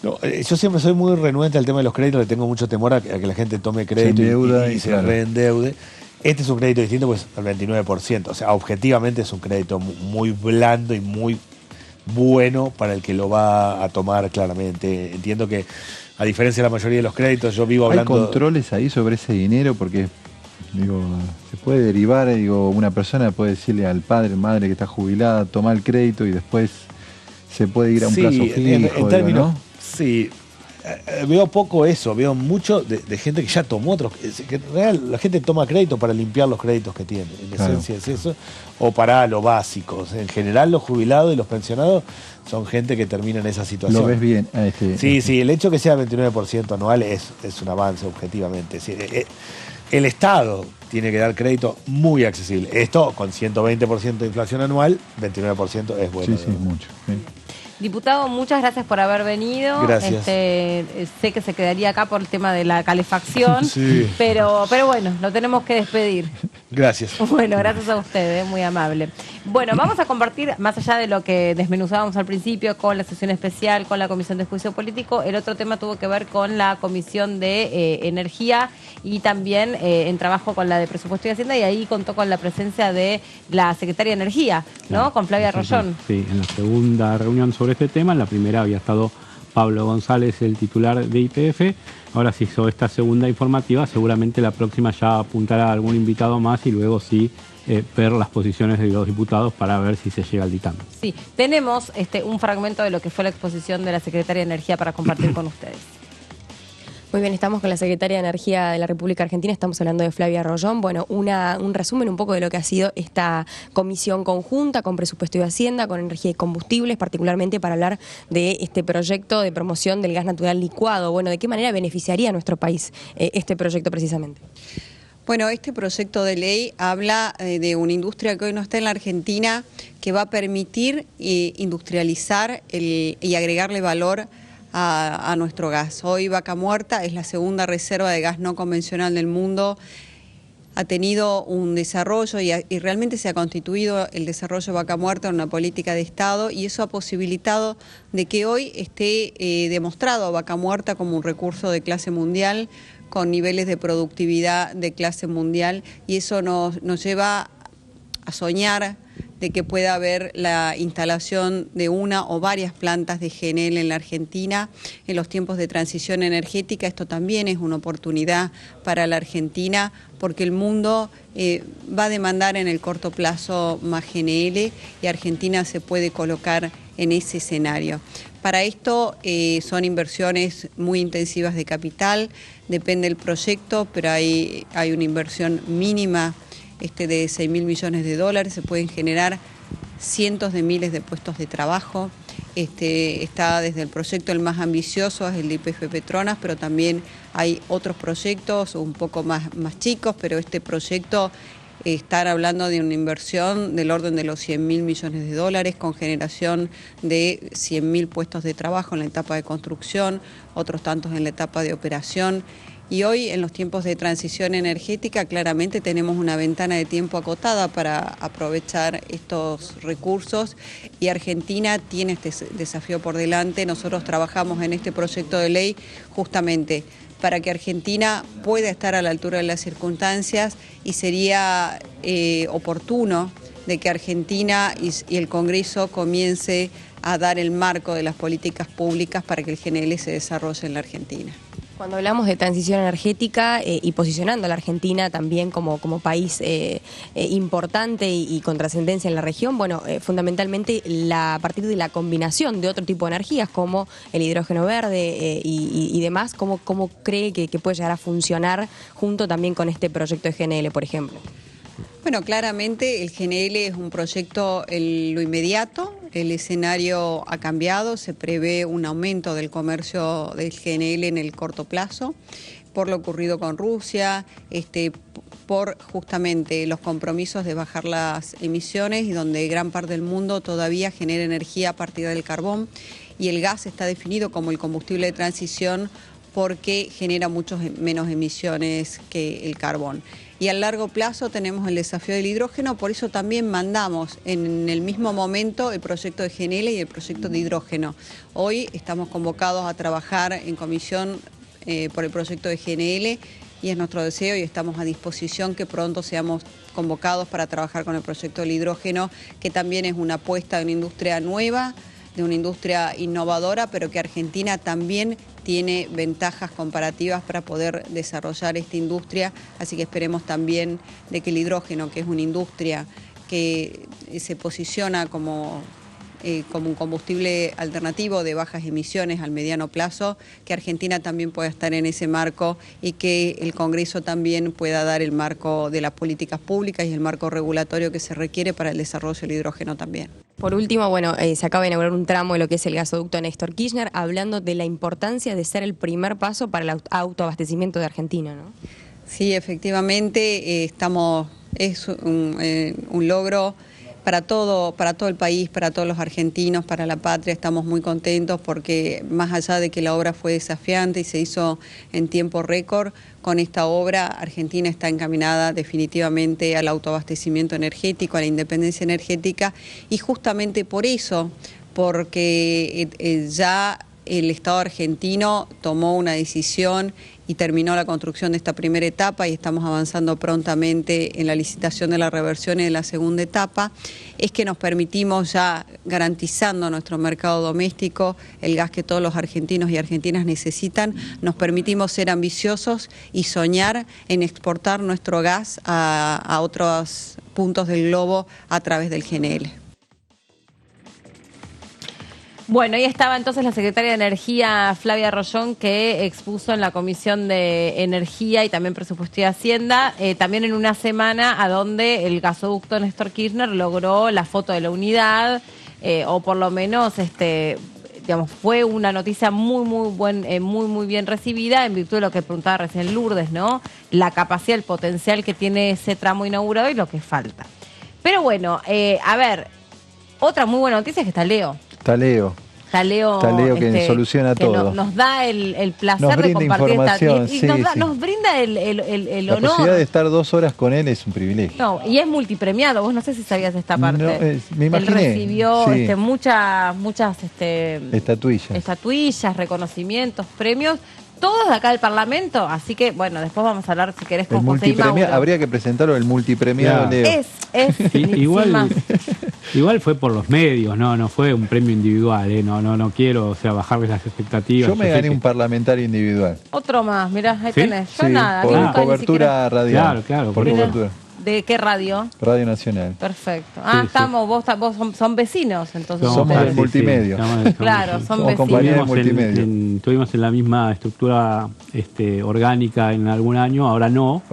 No, yo siempre soy muy renuente al tema de los créditos, le tengo mucho temor a que la gente tome crédito y se reendeude. Este es un crédito distinto, pues al 29%. O sea, objetivamente es un crédito muy blando y muy bueno para el que lo va a tomar claramente. Entiendo que, a diferencia de la mayoría de los créditos, yo vivo hablando... ¿Hay controles ahí sobre ese dinero? Porque, se puede derivar, una persona puede decirle al padre, madre que está jubilada, toma el crédito y después se puede ir a un plazo fijo. En términos, ¿no? Sí. Veo poco eso, veo mucho de gente que ya tomó otros, que en realidad la gente toma crédito para limpiar los créditos que tiene, en esencia es eso, o para lo básico. En general los jubilados y los pensionados son gente que termina en esa situación. ¿Lo ves bien? Sí, el hecho que sea 29% anual es un avance objetivamente. El Estado tiene que dar crédito muy accesible. Esto, con 120% de inflación anual, 29% es bueno. Sí, mucho. Sí. Diputado, muchas gracias por haber venido. Gracias. Sé que se quedaría acá por el tema de la calefacción, sí. pero bueno, lo tenemos que despedir. Gracias. Bueno, gracias a ustedes, muy amable. Bueno, vamos a compartir, más allá de lo que desmenuzábamos al principio con la sesión especial, con la Comisión de Juicio Político, el otro tema tuvo que ver con la Comisión de Energía y también en trabajo con la de Presupuesto y Hacienda, y ahí contó con la presencia de la Secretaria de Energía, ¿no? Claro, con Flavia Rollón. Sí, en la segunda reunión sobre este tema, en la primera había estado Pablo González, el titular de YPF. Ahora se hizo esta segunda informativa, seguramente la próxima ya apuntará a algún invitado más y luego sí ver las posiciones de los diputados para ver si se llega al dictamen. Sí, tenemos un fragmento de lo que fue la exposición de la Secretaria de Energía para compartir con ustedes. Muy bien, estamos con la Secretaria de Energía de la República Argentina, estamos hablando de Flavia Rollón. Bueno, un resumen un poco de lo que ha sido esta comisión conjunta con Presupuesto y Hacienda, con Energía y Combustibles, particularmente para hablar de este proyecto de promoción del gas natural licuado. Bueno, ¿de qué manera beneficiaría a nuestro país este proyecto precisamente? Bueno, este proyecto de ley habla de una industria que hoy no está en la Argentina, que va a permitir industrializar y agregarle valor a nuestro gas. Hoy Vaca Muerta es la segunda reserva de gas no convencional del mundo, ha tenido un desarrollo y realmente se ha constituido el desarrollo de Vaca Muerta en una política de Estado, y eso ha posibilitado de que hoy esté demostrado Vaca Muerta como un recurso de clase mundial, con niveles de productividad de clase mundial, y eso nos lleva a soñar de que pueda haber la instalación de una o varias plantas de GNL en la Argentina. En los tiempos de transición energética esto también es una oportunidad para la Argentina, porque el mundo va a demandar en el corto plazo más GNL y Argentina se puede colocar en ese escenario. Para esto son inversiones muy intensivas de capital, depende del proyecto, pero hay una inversión mínima de 6.000 millones de dólares, se pueden generar cientos de miles de puestos de trabajo. Está desde el proyecto el más ambicioso, es el de YPF Petronas, pero también hay otros proyectos un poco más chicos, pero este proyecto estar hablando de una inversión del orden de los 100.000 millones de dólares, con generación de 100.000 puestos de trabajo en la etapa de construcción, otros tantos en la etapa de operación. Y hoy, en los tiempos de transición energética, claramente tenemos una ventana de tiempo acotada para aprovechar estos recursos, y Argentina tiene este desafío por delante. Nosotros trabajamos en este proyecto de ley justamente para que Argentina pueda estar a la altura de las circunstancias, y sería oportuno de que Argentina y el Congreso comience a dar el marco de las políticas públicas para que el GNL se desarrolle en la Argentina. Cuando hablamos de transición energética y posicionando a la Argentina también como país importante y con trascendencia en la región, bueno, fundamentalmente a partir de la combinación de otro tipo de energías como el hidrógeno verde y demás, ¿cómo cree que puede llegar a funcionar junto también con este proyecto de GNL, por ejemplo? Bueno, claramente el GNL es un proyecto en lo inmediato, el escenario ha cambiado, se prevé un aumento del comercio del GNL en el corto plazo, por lo ocurrido con Rusia, por justamente los compromisos de bajar las emisiones, y donde gran parte del mundo todavía genera energía a partir del carbón, y el gas está definido como el combustible de transición porque genera muchos menos emisiones que el carbón. Y a largo plazo tenemos el desafío del hidrógeno, por eso también mandamos en el mismo momento el proyecto de GNL y el proyecto de hidrógeno. Hoy estamos convocados a trabajar en comisión por el proyecto de GNL, y es nuestro deseo y estamos a disposición que pronto seamos convocados para trabajar con el proyecto del hidrógeno, que también es una apuesta de una industria nueva, de una industria innovadora, pero que Argentina también tiene ventajas comparativas para poder desarrollar esta industria, así que esperemos también de que el hidrógeno, que es una industria que se posiciona como un combustible alternativo de bajas emisiones al mediano plazo, que Argentina también pueda estar en ese marco, y que el Congreso también pueda dar el marco de las políticas públicas y el marco regulatorio que se requiere para el desarrollo del hidrógeno también. Por último, bueno, se acaba de inaugurar un tramo de lo que es el gasoducto Néstor Kirchner, hablando de la importancia de ser el primer paso para el autoabastecimiento de Argentina, ¿no? Sí, efectivamente, es un logro para todo el país, para todos los argentinos, para la patria. Estamos muy contentos porque, más allá de que la obra fue desafiante y se hizo en tiempo récord, con esta obra Argentina está encaminada definitivamente al autoabastecimiento energético, a la independencia energética, y justamente por eso, porque ya el Estado argentino tomó una decisión y terminó la construcción de esta primera etapa, y estamos avanzando prontamente en la licitación de la reversión y de la segunda etapa, es que nos permitimos, ya garantizando nuestro mercado doméstico, el gas que todos los argentinos y argentinas necesitan, nos permitimos ser ambiciosos y soñar en exportar nuestro gas a otros puntos del globo a través del GNL. Bueno, ahí estaba entonces la secretaria de Energía, Flavia Rollón, que expuso en la Comisión de Energía y también Presupuesto y Hacienda, también en una semana a donde el gasoducto Néstor Kirchner logró la foto de la unidad, o por lo menos digamos, fue una noticia muy bien recibida en virtud de lo que preguntaba recién Lourdes, ¿no? La capacidad, el potencial que tiene ese tramo inaugurado y lo que falta. Pero bueno, a ver, otra muy buena noticia es que está Leo. Está Leo que soluciona que todo. Nos da el placer de compartir nos brinda el la honor. La posibilidad de estar 2 horas con él es un privilegio. No, y es multipremiado. Vos no sé si sabías esta parte. No, me imaginé. Él recibió muchas estatuillas, reconocimientos, premios. Todos de acá del Parlamento, así que bueno, después vamos a hablar si querés con José y Mauro. Habría que presentarlo, el multipremiado Leo. Igual fue por los medios, no fue un premio individual, no quiero bajarles las expectativas. Yo me gané un parlamentario individual. Otro más, mirá, ahí tenés. Yo nada. Por cobertura radial. Claro, por cobertura. ¿De qué radio? Radio Nacional. Perfecto. Vos son vecinos, entonces. Somos del multimedio. Claro, son vecinos. Compañeros de multimedio. Estuvimos en la misma estructura orgánica en algún año, ahora no.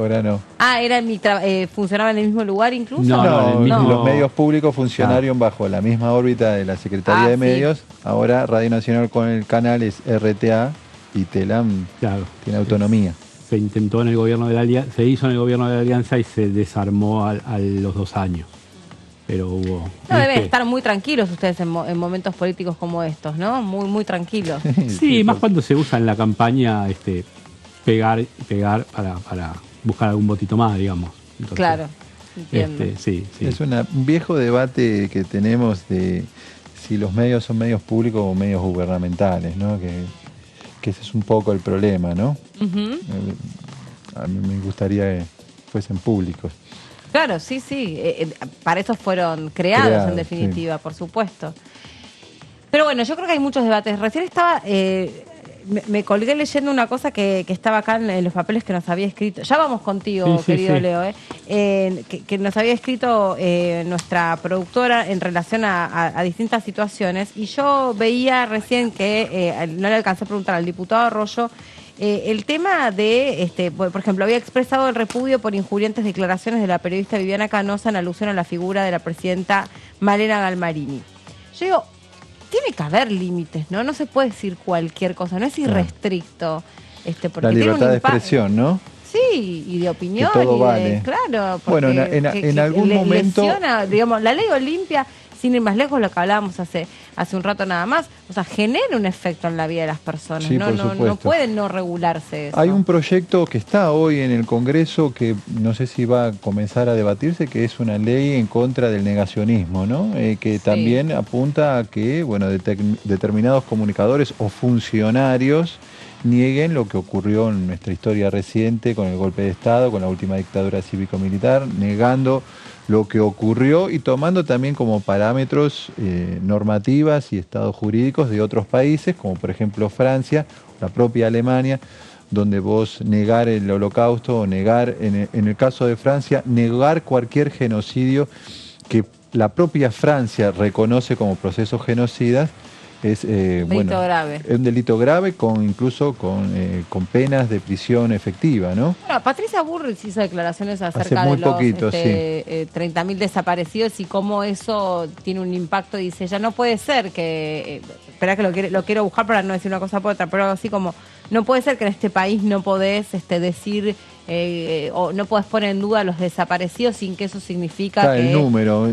¿Funcionaba en el mismo lugar incluso? No, los medios públicos funcionaron bajo la misma órbita de la Secretaría de Medios. Ahora Radio Nacional con el canal es RTA y TELAM tiene autonomía. Se intentó en el gobierno de la Alianza, se hizo en el gobierno de la Alianza y se desarmó a los 2 años. Pero hubo... deben estar muy tranquilos ustedes en momentos políticos como estos, ¿no? Muy tranquilos. Sí, más cuando se usa en la campaña pegar para buscar algún votito más, digamos. Entonces, claro, entiendo. Sí. Es un viejo debate que tenemos de si los medios son medios públicos o medios gubernamentales, ¿no? Que ese es un poco el problema, ¿no? A mí me gustaría que fuesen públicos. Claro, sí. Para eso fueron creados en definitiva, por supuesto. Pero bueno, yo creo que hay muchos debates. Recién estaba... me colgué leyendo una cosa que estaba acá en los papeles que nos había escrito. Ya vamos contigo, querido Leo. Que nos había escrito nuestra productora en relación a distintas situaciones. Y yo veía recién que, no le alcancé a preguntar al diputado Arroyo, el tema de, por ejemplo, había expresado el repudio por injuriantes declaraciones de la periodista Viviana Canosa en alusión a la figura de la presidenta Malena Galmarini. Yo digo... Tiene que haber límites, ¿no? No se puede decir cualquier cosa, no es irrestricto. Porque la libertad de expresión, ¿no? Sí, y de opinión. Que todo vale. Claro. Bueno, en algún momento... Lesiona, digamos, la ley Olimpia, sin ir más lejos, lo que hablábamos hace un rato nada más, genera un efecto en la vida de las personas. Sí, no puede no regularse eso. Hay un proyecto que está hoy en el Congreso que no sé si va a comenzar a debatirse, que es una ley en contra del negacionismo, ¿no? Que también apunta a que, determinados comunicadores o funcionarios nieguen lo que ocurrió en nuestra historia reciente con el golpe de Estado, con la última dictadura cívico-militar, negando lo que ocurrió y tomando también como parámetros normativas y estados jurídicos de otros países, como por ejemplo Francia, la propia Alemania, donde vos negar el holocausto o negar, en el caso de Francia, negar cualquier genocidio que la propia Francia reconoce como procesos genocidas, es grave. Es un delito grave incluso con penas de prisión efectiva, ¿no? Bueno, Patricia Bullrich hizo declaraciones acerca de los 30.000 desaparecidos y cómo eso tiene un impacto. Dice, ya no puede ser que... espera que lo quiero buscar para no decir una cosa por otra, pero algo así como, no puede ser que en este país no podés decir... o no podés poner en duda a los desaparecidos sin que eso significa que... el número,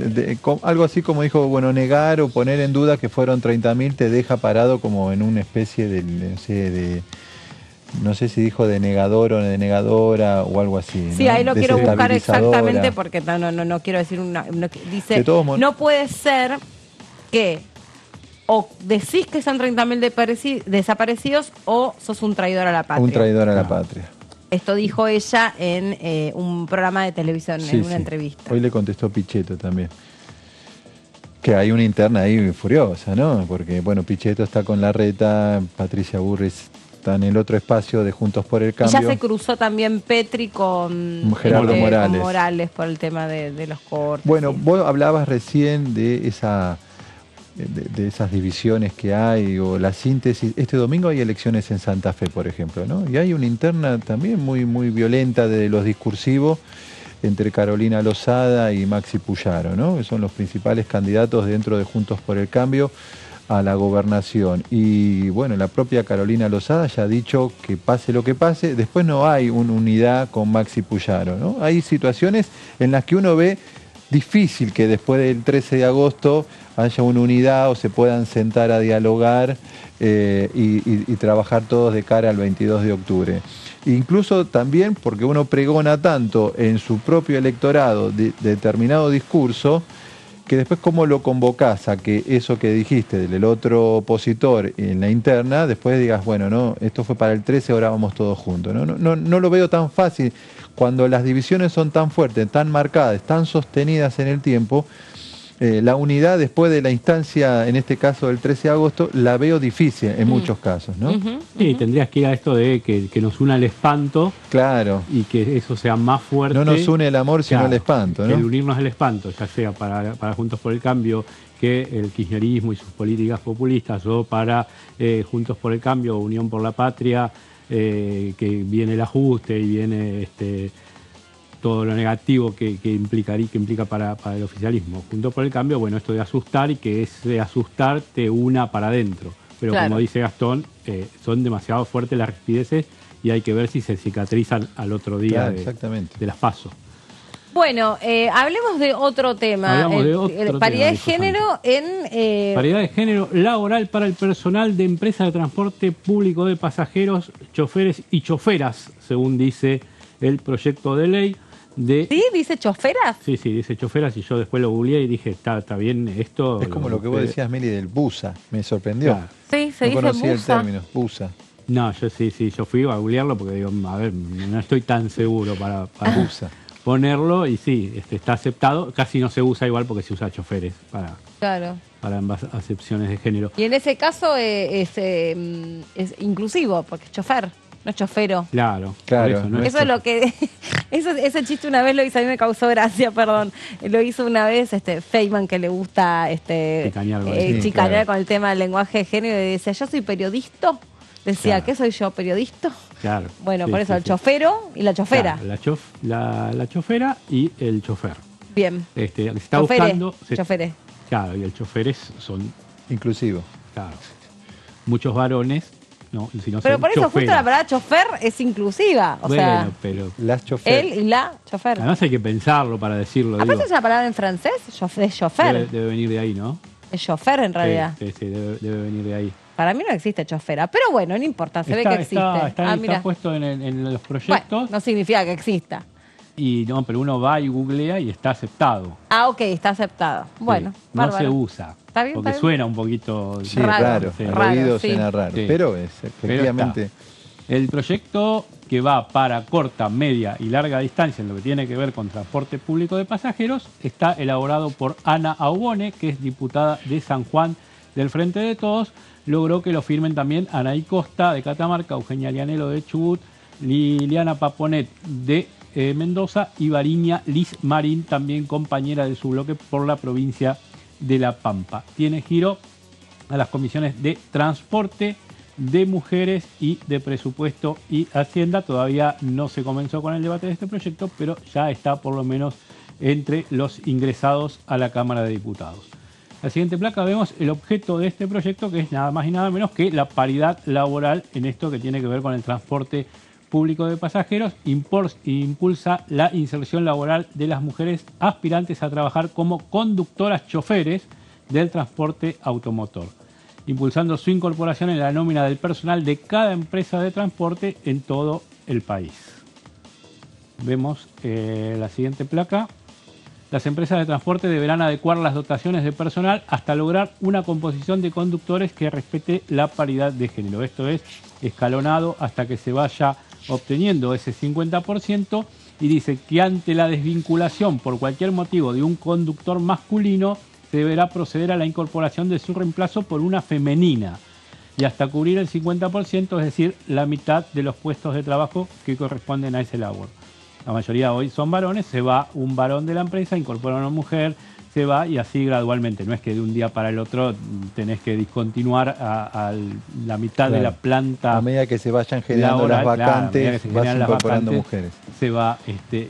algo así como dijo, negar o poner en duda que fueron 30.000 te deja parado como en una especie de no sé si dijo de negador o de negadora o algo así. Sí, ahí lo quiero buscar exactamente porque no quiero decir dice, no puede ser que o decís que son 30.000 desaparecidos o sos un traidor a la patria. Un traidor a la patria. Esto dijo ella en un programa de televisión, en una entrevista. Hoy le contestó Pichetto también. Que hay una interna ahí furiosa, ¿no? Porque, Pichetto está con Larreta, Patricia Bullrich está en el otro espacio de Juntos por el Cambio. Y ya se cruzó también Petri con Gerardo Morales. Con Morales por el tema de los cortes. Bueno, vos hablabas recién de esa de esas divisiones que hay o la síntesis. Este domingo hay elecciones en Santa Fe, por ejemplo, ¿no? Y hay una interna también muy violenta de los discursivos entre Carolina Lozada y Maxi Puyaro, ¿no? Que son los principales candidatos dentro de Juntos por el Cambio a la gobernación. Y bueno, la propia Carolina Lozada ya ha dicho que pase lo que pase, después no hay una unidad con Maxi Puyaro, ¿no? Hay situaciones en las que uno ve difícil que después del 13 de agosto haya una unidad o se puedan sentar a dialogar y trabajar todos de cara al 22 de octubre. Incluso también porque uno pregona tanto en su propio electorado determinado discurso, que después cómo lo convocás a que eso que dijiste del otro opositor en la interna, después digas, bueno, no, esto fue para el 13, ahora vamos todos juntos. No lo veo tan fácil. Cuando las divisiones son tan fuertes, tan marcadas, tan sostenidas en el tiempo, la unidad después de la instancia, en este caso del 13 de agosto, la veo difícil en muchos casos, ¿no? Sí, tendrías que ir a esto de que nos una el espanto. Claro. Y que eso sea más fuerte. No nos une el amor, sino el espanto, ¿no? El unirnos al espanto, ya sea para Juntos por el Cambio, que el kirchnerismo y sus políticas populistas, o para Juntos por el Cambio, Unión por la Patria, que viene el ajuste y viene todo lo negativo que implica para el oficialismo. Juntos por el Cambio, bueno, esto de asustar y que ese asustar te una para adentro. Pero claro, como dice Gastón, son demasiado fuertes las rispideces y hay que ver si se cicatrizan al otro día, claro, de las PASO. Bueno, hablemos de otro tema. Paridad de género en... Paridad de género laboral para el personal de empresas de transporte público de pasajeros, choferes y choferas, según dice el proyecto de ley. ¿Sí? ¿Dice choferas? Sí, dice choferas, y yo después lo googleé y dije, está bien esto. Es como lo que vos decías, Meli, del busa. Me sorprendió. Claro. Sí, se dice no conocía busa. el término, busa. No, yo fui a googlearlo porque digo, a ver, no estoy tan seguro para busa ponerlo, y sí, está aceptado. Casi no se usa igual porque se usa choferes para ambas acepciones de género. Y en ese caso es inclusivo, porque es chofer. No es chofero. Claro. Eso es lo que... ese chiste una vez lo hizo, a mí me causó gracia, perdón. Lo hizo una vez Feynman, que le gusta chicanear con el tema del lenguaje de género, y decía, yo soy periodista. Decía, claro. ¿Qué soy yo, periodista? Claro. Bueno, por eso el chofero y la chofera. Claro, la chofera y el chofer. Bien. Se está buscando... Choferes. Claro, y el choferes son... inclusivos. Claro. Muchos varones... No, pero por eso choferas. Justo la palabra chofer es inclusiva. O sea, pero las chofer. Él y la chofer. Además hay que pensarlo para decirlo. Aparte es una palabra en francés, es chofer. Debe venir de ahí, ¿no? Es chofer en realidad. Sí, debe venir de ahí. Para mí no existe chofera, pero bueno, no importa, ve que existe. Está puesto en los proyectos. Bueno, no significa que exista. Y no, pero uno va y googlea y está aceptado. Ah, ok, está aceptado. Bueno, no se usa. Está bien, porque suena un poquito... Sí, raro. El oído suena raro. Sí. Pero efectivamente... El proyecto, que va para corta, media y larga distancia en lo que tiene que ver con transporte público de pasajeros, está elaborado por Ana Aubone, que es diputada de San Juan del Frente de Todos. Logró que lo firmen también Anaí Costa de Catamarca, Eugenia Lianelo de Chubut, Liliana Paponet de Mendoza y Variña Liz Marín, también compañera de su bloque por la provincia de La Pampa. Tiene giro a las comisiones de transporte, de mujeres y de presupuesto y Hacienda. Todavía no se comenzó con el debate de este proyecto, pero ya está por lo menos entre los ingresados a la Cámara de Diputados. En la siguiente placa vemos el objeto de este proyecto, que es nada más y nada menos que la paridad laboral en esto que tiene que ver con el transporte público de pasajeros. Impulsa la inserción laboral de las mujeres aspirantes a trabajar como conductoras choferes del transporte automotor, impulsando su incorporación en la nómina del personal de cada empresa de transporte en todo el país. Vemos la siguiente placa. Las empresas de transporte deberán adecuar las dotaciones de personal hasta lograr una composición de conductores que respete la paridad de género. Esto es escalonado hasta que se vaya obteniendo ese 50%, y dice que ante la desvinculación por cualquier motivo de un conductor masculino, se deberá proceder a la incorporación de su reemplazo por una femenina, y hasta cubrir el 50%, es decir, la mitad de los puestos de trabajo que corresponden a ese labor. La mayoría hoy son varones, se va un varón de la empresa, incorpora a una mujer, se va y así gradualmente. No es que de un día para el otro tenés que discontinuar a la mitad de la planta. A medida que se vayan generando las vacantes, vas incorporando mujeres. Se va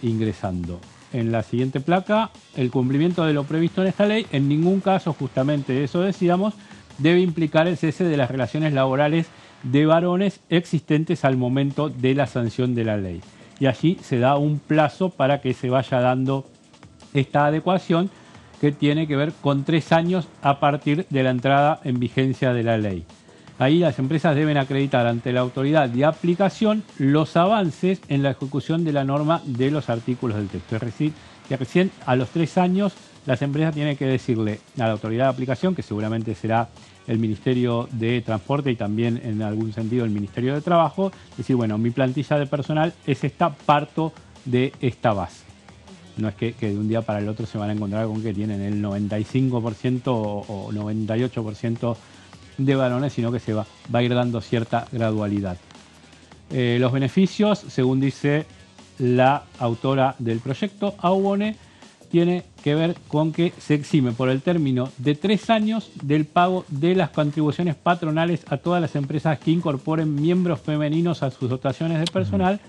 ingresando. En la siguiente placa, el cumplimiento de lo previsto en esta ley, en ningún caso, justamente eso decíamos, debe implicar el cese de las relaciones laborales de varones existentes al momento de la sanción de la ley. Y allí se da un plazo para que se vaya dando esta adecuación, que tiene que ver con 3 años a partir de la entrada en vigencia de la ley. Ahí las empresas deben acreditar ante la autoridad de aplicación los avances en la ejecución de la norma de los artículos del texto. Es decir, que recién a los 3 años las empresas tienen que decirle a la autoridad de aplicación, que seguramente será el Ministerio de Transporte y también en algún sentido el Ministerio de Trabajo, decir, bueno, mi plantilla de personal es esta, parto de esta base. No es que de un día para el otro se van a encontrar con que tienen el 95% o 98% de varones, sino que se va a ir dando cierta gradualidad. Los beneficios, según dice la autora del proyecto, Aubone, tiene que ver con que se exime por el término de 3 años del pago de las contribuciones patronales a todas las empresas que incorporen miembros femeninos a sus dotaciones de personal,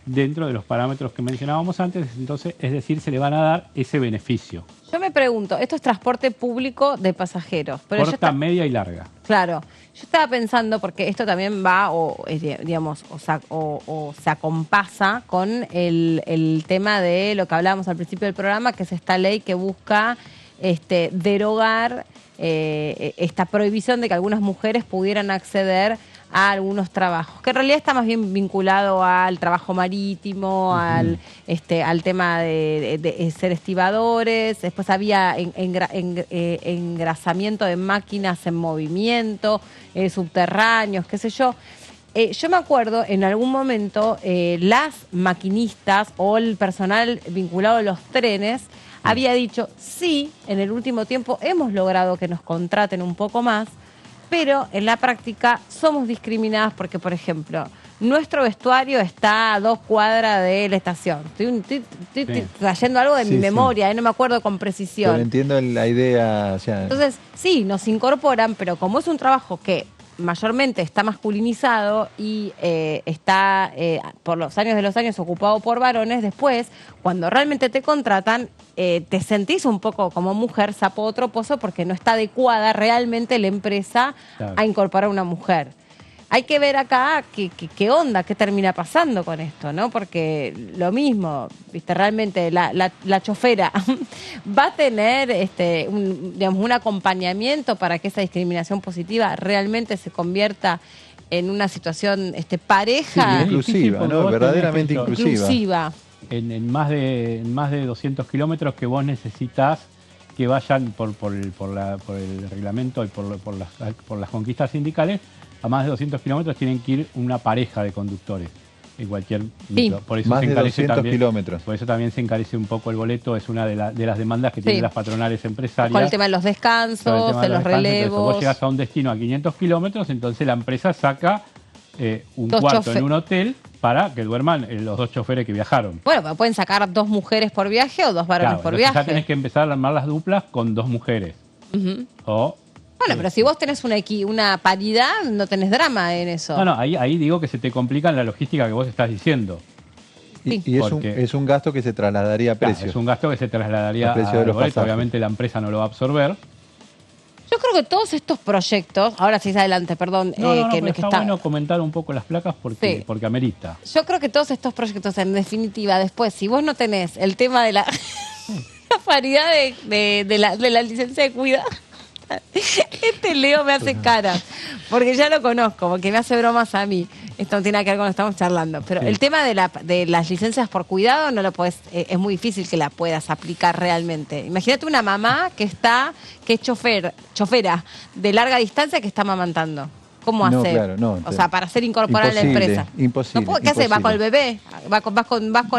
dentro de los parámetros que mencionábamos antes. Entonces, es decir, se le van a dar ese beneficio. Yo me pregunto, esto es transporte público de pasajeros. Pero corta, media y larga. Claro. Yo estaba pensando, porque esto también va, digamos, se acompasa con el tema de lo que hablábamos al principio del programa, que es esta ley que busca derogar esta prohibición de que algunas mujeres pudieran acceder a algunos trabajos, que en realidad está más bien vinculado al trabajo marítimo, al tema de ser estibadores. Después había engrasamiento de máquinas en movimiento, subterráneos, qué sé yo. Yo me acuerdo en algún momento las maquinistas o el personal vinculado a los trenes había dicho, sí, en el último tiempo hemos logrado que nos contraten un poco más, pero en la práctica somos discriminadas porque, por ejemplo, nuestro vestuario está a 2 cuadras de la estación. Estoy trayendo algo de mi memoria, no me acuerdo con precisión. Pero entiendo la idea. O sea... Entonces, sí, nos incorporan, pero como es un trabajo que mayormente está masculinizado y está por los años de los años ocupado por varones, después, cuando realmente te contratan, te sentís un poco como mujer sapo otro pozo porque no está adecuada realmente la empresa a incorporar a una mujer. Hay que ver acá qué onda, qué termina pasando con esto, ¿no? Porque lo mismo, viste, realmente la chofera va a tener un acompañamiento para que esa discriminación positiva realmente se convierta en una situación pareja. Sí, inclusiva, ¿no? Verdaderamente inclusiva. En más de 200 kilómetros que vos necesitas que vayan por el reglamento y por las conquistas sindicales, a más de 200 kilómetros tienen que ir una pareja de conductores en cualquier micro. Por eso más se de encarece 200 también, kilómetros. Por eso también se encarece un poco el boleto, es una de las demandas que tienen las patronales empresarias. Con el tema de los descansos, de los relevos. Vos llegás a un destino a 500 kilómetros, entonces la empresa saca un cuarto en un hotel para que duerman los 2 choferes que viajaron. Bueno, pero pueden sacar 2 mujeres por viaje o 2 varones por viaje. Ya tenés que empezar a armar las duplas con 2 mujeres. Bueno, pero si vos tenés una paridad, no tenés drama en eso. No, ahí digo que se te complica la logística que vos estás diciendo. Y es un gasto que se trasladaría a precios. Es un gasto que se trasladaría a precio de los boletos. Obviamente la empresa no lo va a absorber. Yo creo que todos estos proyectos, ahora sí adelante, perdón. Pero está bueno comentar un poco las placas porque amerita. Yo creo que todos estos proyectos, en definitiva, después, si vos no tenés el tema de la paridad de la licencia de cuidado, Leo me hace caras, porque ya lo conozco, porque me hace bromas a mí. Esto no tiene nada que ver con lo que estamos charlando. Pero el tema de las licencias por cuidado no lo podés, es muy difícil que la puedas aplicar realmente. Imagínate una mamá que es chofera de larga distancia que está amamantando. ¿Cómo hace? Claro, no. O sea, para ser incorporada a la empresa. Imposible. ¿Qué hace? ¿Vas con el bebé? ¿Vas con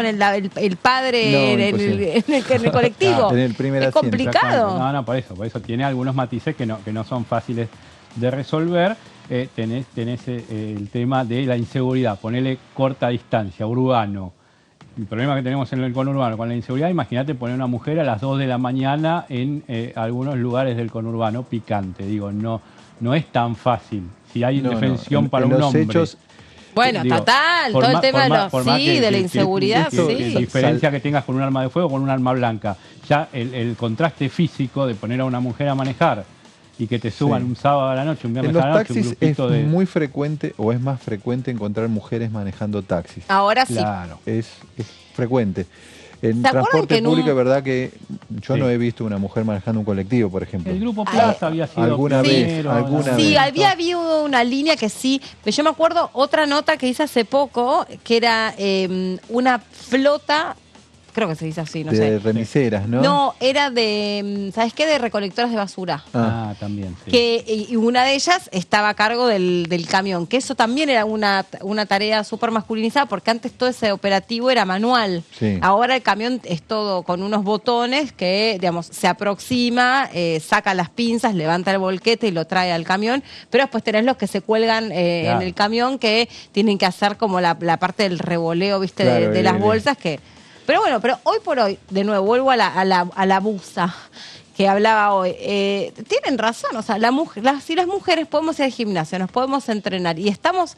el padre en el colectivo? En el primer es complicado. No, por eso tiene algunos matices que no son fáciles de resolver. Tenés el tema de la inseguridad. Ponele corta distancia, urbano. el problema que tenemos en el conurbano con la inseguridad, imagínate poner una mujer a las 2 de la mañana en algunos lugares del conurbano picante. Digo, no es tan fácil. Si hay indefensión para un hombre... Hechos, bueno, total, todo el tema de la inseguridad. Diferencia que tengas con un arma de fuego o con un arma blanca. Ya el contraste físico de poner a una mujer a manejar y que te suban un sábado a la noche, un viernes a la noche, un grupito es muy frecuente o es más frecuente encontrar mujeres manejando taxis. Ahora sí. Claro. Es frecuente. En transporte público es verdad que yo no he visto una mujer manejando un colectivo, por ejemplo. El Grupo Plaza había sido alguna vez. Sí, había habido una línea que sí. Pero yo me acuerdo otra nota que hice hace poco, que era una flota... Creo que se dice así, no sé. De remiseras, ¿no? No, era de, ¿sabes qué? De recolectoras de basura. También, sí. Y una de ellas estaba a cargo del camión, que eso también era una tarea súper masculinizada, porque antes todo ese operativo era manual. Sí. Ahora el camión es todo con unos botones que, digamos, se aproxima, saca las pinzas, levanta el volquete y lo trae al camión, pero después tenés los que se cuelgan en el camión que tienen que hacer como la parte del revoleo, ¿viste? Claro, de las bolsas que... Pero bueno, hoy por hoy, de nuevo, vuelvo a la busa que hablaba hoy. Tienen razón, o sea, si las mujeres podemos ir al gimnasio, nos podemos entrenar y estamos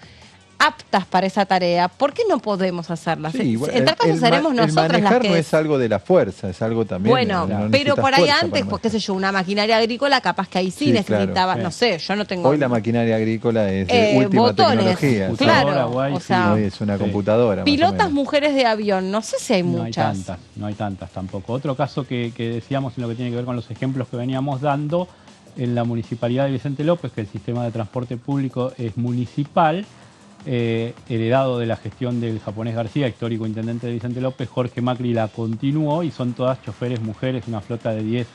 aptas para esa tarea, ¿por qué no podemos hacerla? Sí, bueno, en tal caso seremos nosotras las que... no es algo de la fuerza, es algo también... Bueno, pero por ahí antes, pues qué sé yo, una maquinaria agrícola capaz que ahí sí necesitaba, no sé, yo no tengo... Hoy la maquinaria agrícola es de última botones, tecnología. Claro, o sea, es una computadora. Pilotas mujeres de avión, no sé si hay muchas. No hay tantas tampoco. Otro caso que decíamos en lo que tiene que ver con los ejemplos que veníamos dando, en la Municipalidad de Vicente López, que el sistema de transporte público es municipal, heredado de la gestión del japonés García, histórico intendente de Vicente López. Jorge Macri la continuó y son todas choferes mujeres, una flota de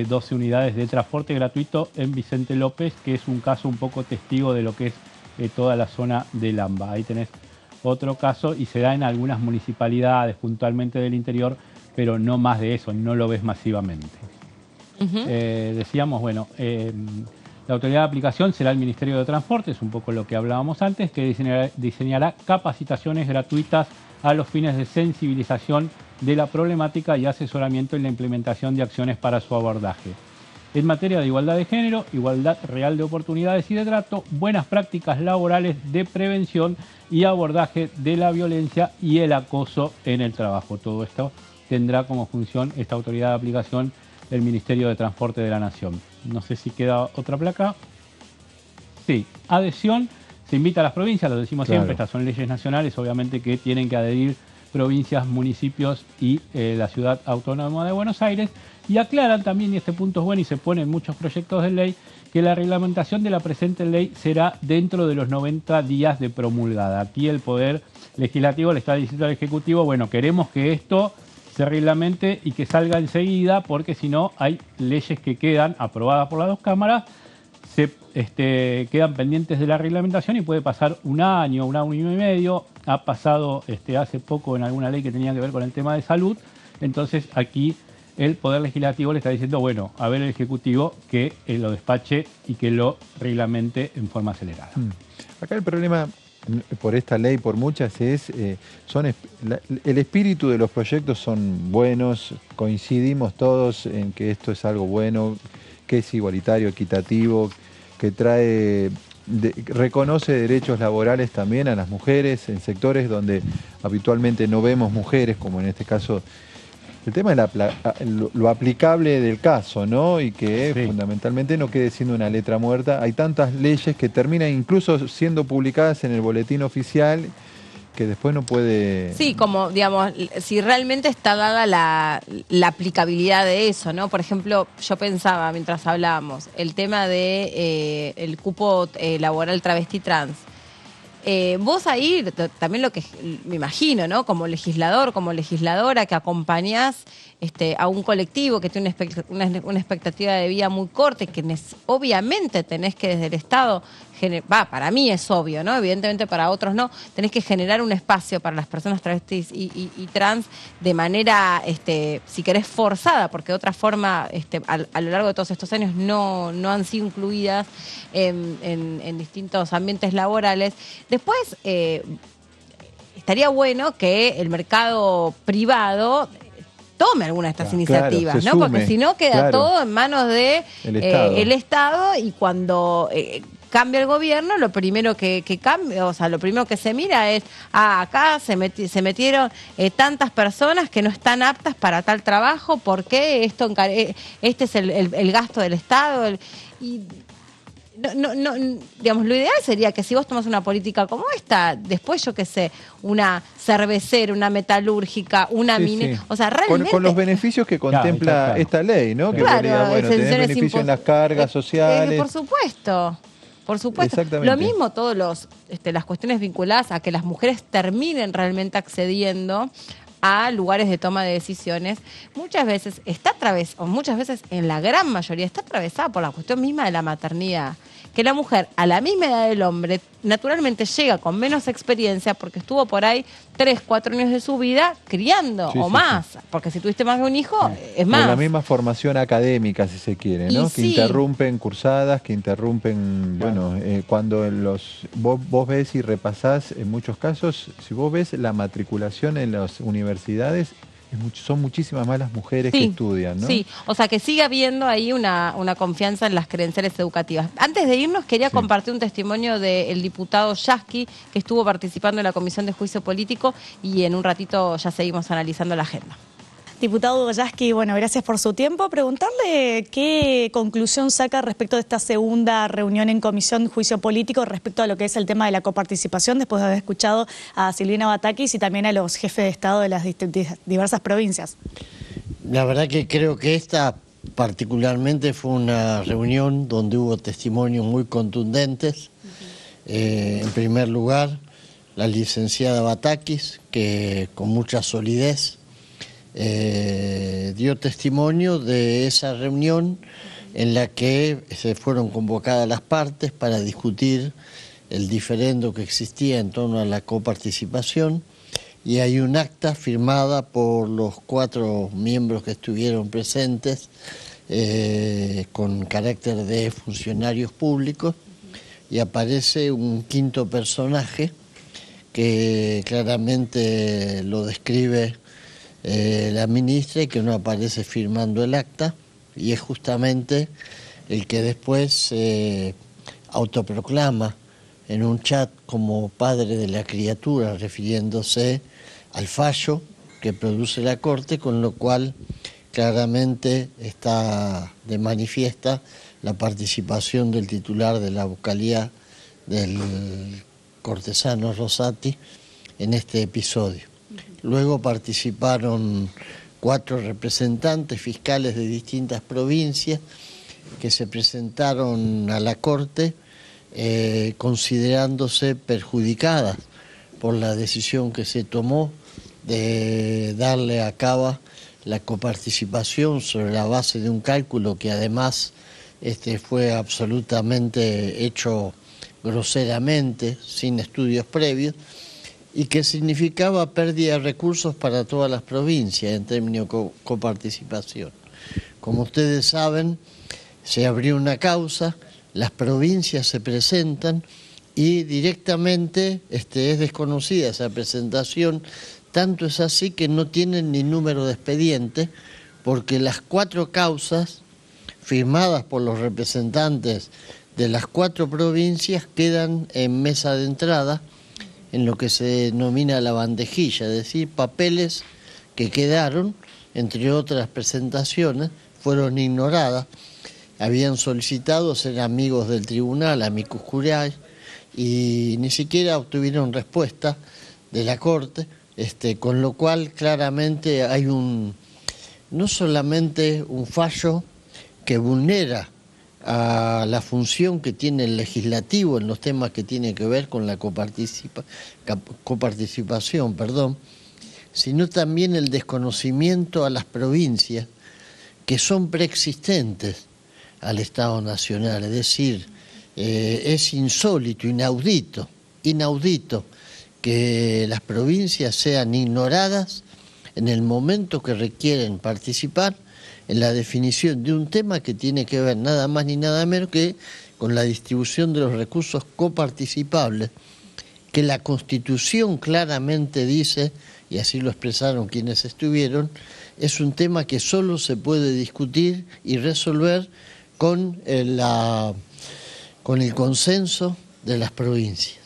12 unidades de transporte gratuito en Vicente López, que es un caso un poco testigo de lo que es toda la zona de Lamba. Ahí tenés otro caso y se da en algunas municipalidades puntualmente del interior, pero no más de eso, no lo ves masivamente. Decíamos, bueno... la autoridad de aplicación será el Ministerio de Transporte, es un poco lo que hablábamos antes, que diseñará capacitaciones gratuitas a los fines de sensibilización de la problemática y asesoramiento en la implementación de acciones para su abordaje. En materia de igualdad de género, igualdad real de oportunidades y de trato, buenas prácticas laborales de prevención y abordaje de la violencia y el acoso en el trabajo. Todo esto tendrá como función esta autoridad de aplicación del Ministerio de Transporte de la Nación. No sé si queda otra placa. Sí, adhesión. Se invita a las provincias, lo decimos siempre, estas son leyes nacionales, obviamente que tienen que adherir provincias, municipios y la Ciudad Autónoma de Buenos Aires. Y aclaran también, y este punto es bueno y se pone en muchos proyectos de ley, que la reglamentación de la presente ley será dentro de los 90 días de promulgada. Aquí el Poder Legislativo le está diciendo al Ejecutivo, bueno, queremos que esto se reglamente y que salga enseguida, porque si no hay leyes que quedan aprobadas por las dos cámaras, quedan pendientes de la reglamentación y puede pasar un año y medio. Ha pasado hace poco en alguna ley que tenía que ver con el tema de salud. Entonces aquí el Poder Legislativo le está diciendo, bueno, a ver el Ejecutivo que lo despache y que lo reglamente en forma acelerada. Acá el problema... por esta ley, por muchas, el espíritu de los proyectos son buenos, coincidimos todos en que esto es algo bueno, que es igualitario, equitativo, que reconoce derechos laborales también a las mujeres en sectores donde habitualmente no vemos mujeres, como en este caso el tema de lo aplicable del caso, ¿no? Y que fundamentalmente no quede siendo una letra muerta. Hay tantas leyes que terminan incluso siendo publicadas en el boletín oficial que después no puede... Sí, como, digamos, si realmente está dada la aplicabilidad de eso, ¿no? Por ejemplo, yo pensaba mientras hablábamos, el tema de el cupo laboral travesti trans. Vos ahí, también lo que me imagino, ¿no? Como legislador, como legisladora, que acompañás a un colectivo que tiene una expectativa de vida muy corta y que obviamente tenés que desde el Estado, para mí es obvio, ¿no? Evidentemente para otros no, tenés que generar un espacio para las personas travestis y trans de manera, si querés, forzada, porque de otra forma, a lo largo de todos estos años no han sido incluidas en distintos ambientes laborales. Después, estaría bueno que el mercado privado tome alguna de estas iniciativas, ¿no? Porque si no queda todo en manos de el Estado y cuando cambia el gobierno, lo primero que cambia, o sea, lo primero que se mira es, acá se metieron tantas personas que no están aptas para tal trabajo, ¿por qué? Este es el gasto del Estado. Digamos, lo ideal sería que si vos tomas una política como esta, después, yo qué sé, una cervecera, una metalúrgica, una minera, o sea, realmente... Con los beneficios que contempla esta ley, ¿no? Que podría, tener beneficios en las cargas sociales. Por supuesto. Lo mismo todos las cuestiones vinculadas a que las mujeres terminen realmente accediendo a lugares de toma de decisiones, muchas veces en la gran mayoría está atravesada por la cuestión misma de la maternidad. Que la mujer, a la misma edad del hombre, naturalmente llega con menos experiencia porque estuvo por ahí 3, 4 años de su vida criando más. Porque si tuviste más de un hijo, es más. Con la misma formación académica, si se quiere, ¿no? Que interrumpen cursadas, que interrumpen, cuando vos ves y repasás, en muchos casos, si vos ves la matriculación en las universidades, son muchísimas más las mujeres que estudian, ¿no? Sí, o sea que sigue habiendo ahí una confianza en las credenciales educativas. Antes de irnos, quería compartir un testimonio del diputado Yasky, que estuvo participando en la Comisión de Juicio Político, y en un ratito ya seguimos analizando la agenda. Diputado Yasky, gracias por su tiempo. Preguntarle qué conclusión saca respecto de esta segunda reunión en Comisión de Juicio Político respecto a lo que es el tema de la coparticipación, después de haber escuchado a Silvina Batakis y también a los jefes de Estado de las diversas provincias. La verdad que creo que esta particularmente fue una reunión donde hubo testimonios muy contundentes. En primer lugar, la licenciada Batakis, que con mucha solidez dio testimonio de esa reunión en la que se fueron convocadas las partes para discutir el diferendo que existía en torno a la coparticipación, y hay un acta firmada por los 4 miembros que estuvieron presentes con carácter de funcionarios públicos, y aparece un quinto personaje que claramente lo describe la ministra y que no aparece firmando el acta, y es justamente el que después autoproclama en un chat como padre de la criatura, refiriéndose al fallo que produce la Corte, con lo cual claramente está de manifiesta la participación del titular de la vocalía del cortesano Rosati en este episodio. Luego participaron 4 representantes fiscales de distintas provincias que se presentaron a la Corte considerándose perjudicadas por la decisión que se tomó de darle a cabo la coparticipación sobre la base de un cálculo que además fue absolutamente hecho groseramente, sin estudios previos, y que significaba pérdida de recursos para todas las provincias en términos de coparticipación. Como ustedes saben, se abrió una causa, las provincias se presentan y directamente es desconocida esa presentación, tanto es así que no tienen ni número de expediente, porque las 4 causas firmadas por los representantes de las 4 provincias quedan en mesa de entrada, en lo que se denomina la bandejilla, es decir, papeles que quedaron, entre otras presentaciones, fueron ignoradas. Habían solicitado ser amigos del tribunal, amicus curiae, y ni siquiera obtuvieron respuesta de la Corte, con lo cual claramente hay no solamente un fallo que vulnera a la función que tiene el legislativo en los temas que tienen que ver con la coparticipación, sino también el desconocimiento a las provincias que son preexistentes al Estado Nacional, es decir, es insólito, inaudito que las provincias sean ignoradas en el momento que requieren participar en la definición de un tema que tiene que ver nada más ni nada menos que con la distribución de los recursos coparticipables, que la Constitución claramente dice, y así lo expresaron quienes estuvieron, es un tema que solo se puede discutir y resolver con el consenso de las provincias.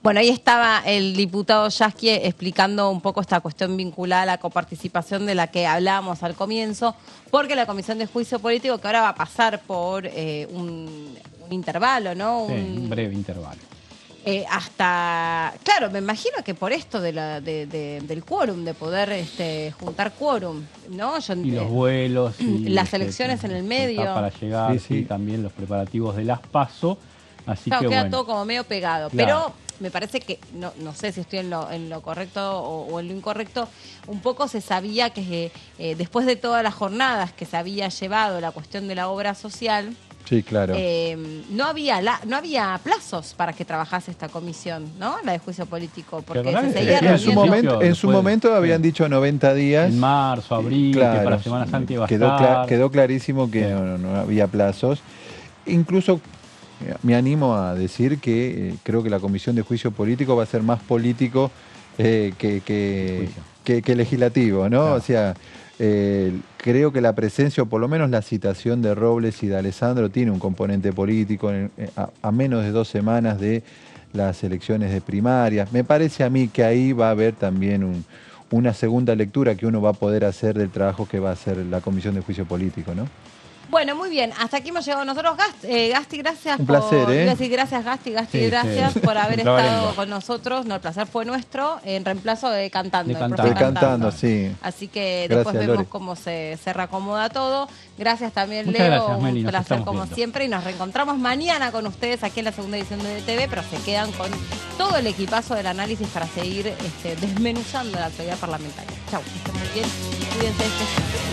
Bueno, ahí estaba el diputado Yasky explicando un poco esta cuestión vinculada a la coparticipación de la que hablábamos al comienzo, porque la Comisión de Juicio Político, que ahora va a pasar por un intervalo, ¿no? Un breve intervalo. Claro, me imagino que por esto del quórum, de poder juntar quórum, ¿no? Y los vuelos. Y las elecciones en el medio. Para llegar, sí, también los preparativos de las PASO. Así claro, que queda bueno, todo como medio pegado. Claro. Pero me parece que, no sé si estoy en lo correcto o en lo incorrecto, un poco se sabía que después de todas las jornadas que se había llevado la cuestión de la obra social, sí, claro, no había plazos para que trabajase esta comisión, ¿no? La de juicio político, porque se seguía en su momento habían dicho 90 días. En marzo, abril, claro, que para Semana Santa iba a estar. Quedó clarísimo que no había plazos. Incluso me animo a decir que creo que la Comisión de Juicio Político va a ser más político que legislativo, ¿no? Claro. O sea, creo que la presencia, o por lo menos la citación de Robles y de Alessandro, tiene un componente político a menos de 2 semanas de las elecciones de primarias. Me parece a mí que ahí va a haber también una segunda lectura que uno va a poder hacer del trabajo que va a hacer la Comisión de Juicio Político, ¿no? Bueno, muy bien. Hasta aquí hemos llegado nosotros. Gasti, gracias un placer, por... Decir gracias, Gasti, gracias por haber estado con nosotros. No, el placer fue nuestro, en reemplazo de Cantando. De Cantando, sí. Así que gracias, después vemos Lore. Cómo se reacomoda todo. Gracias también, muchas Leo. Gracias, Meli, un placer como viendo. siempre. Y nos reencontramos mañana con ustedes aquí en la segunda edición de DTV, pero se quedan con todo el equipazo del análisis para seguir desmenuzando la actualidad parlamentaria. Chau, que estén muy bien. Cuídense.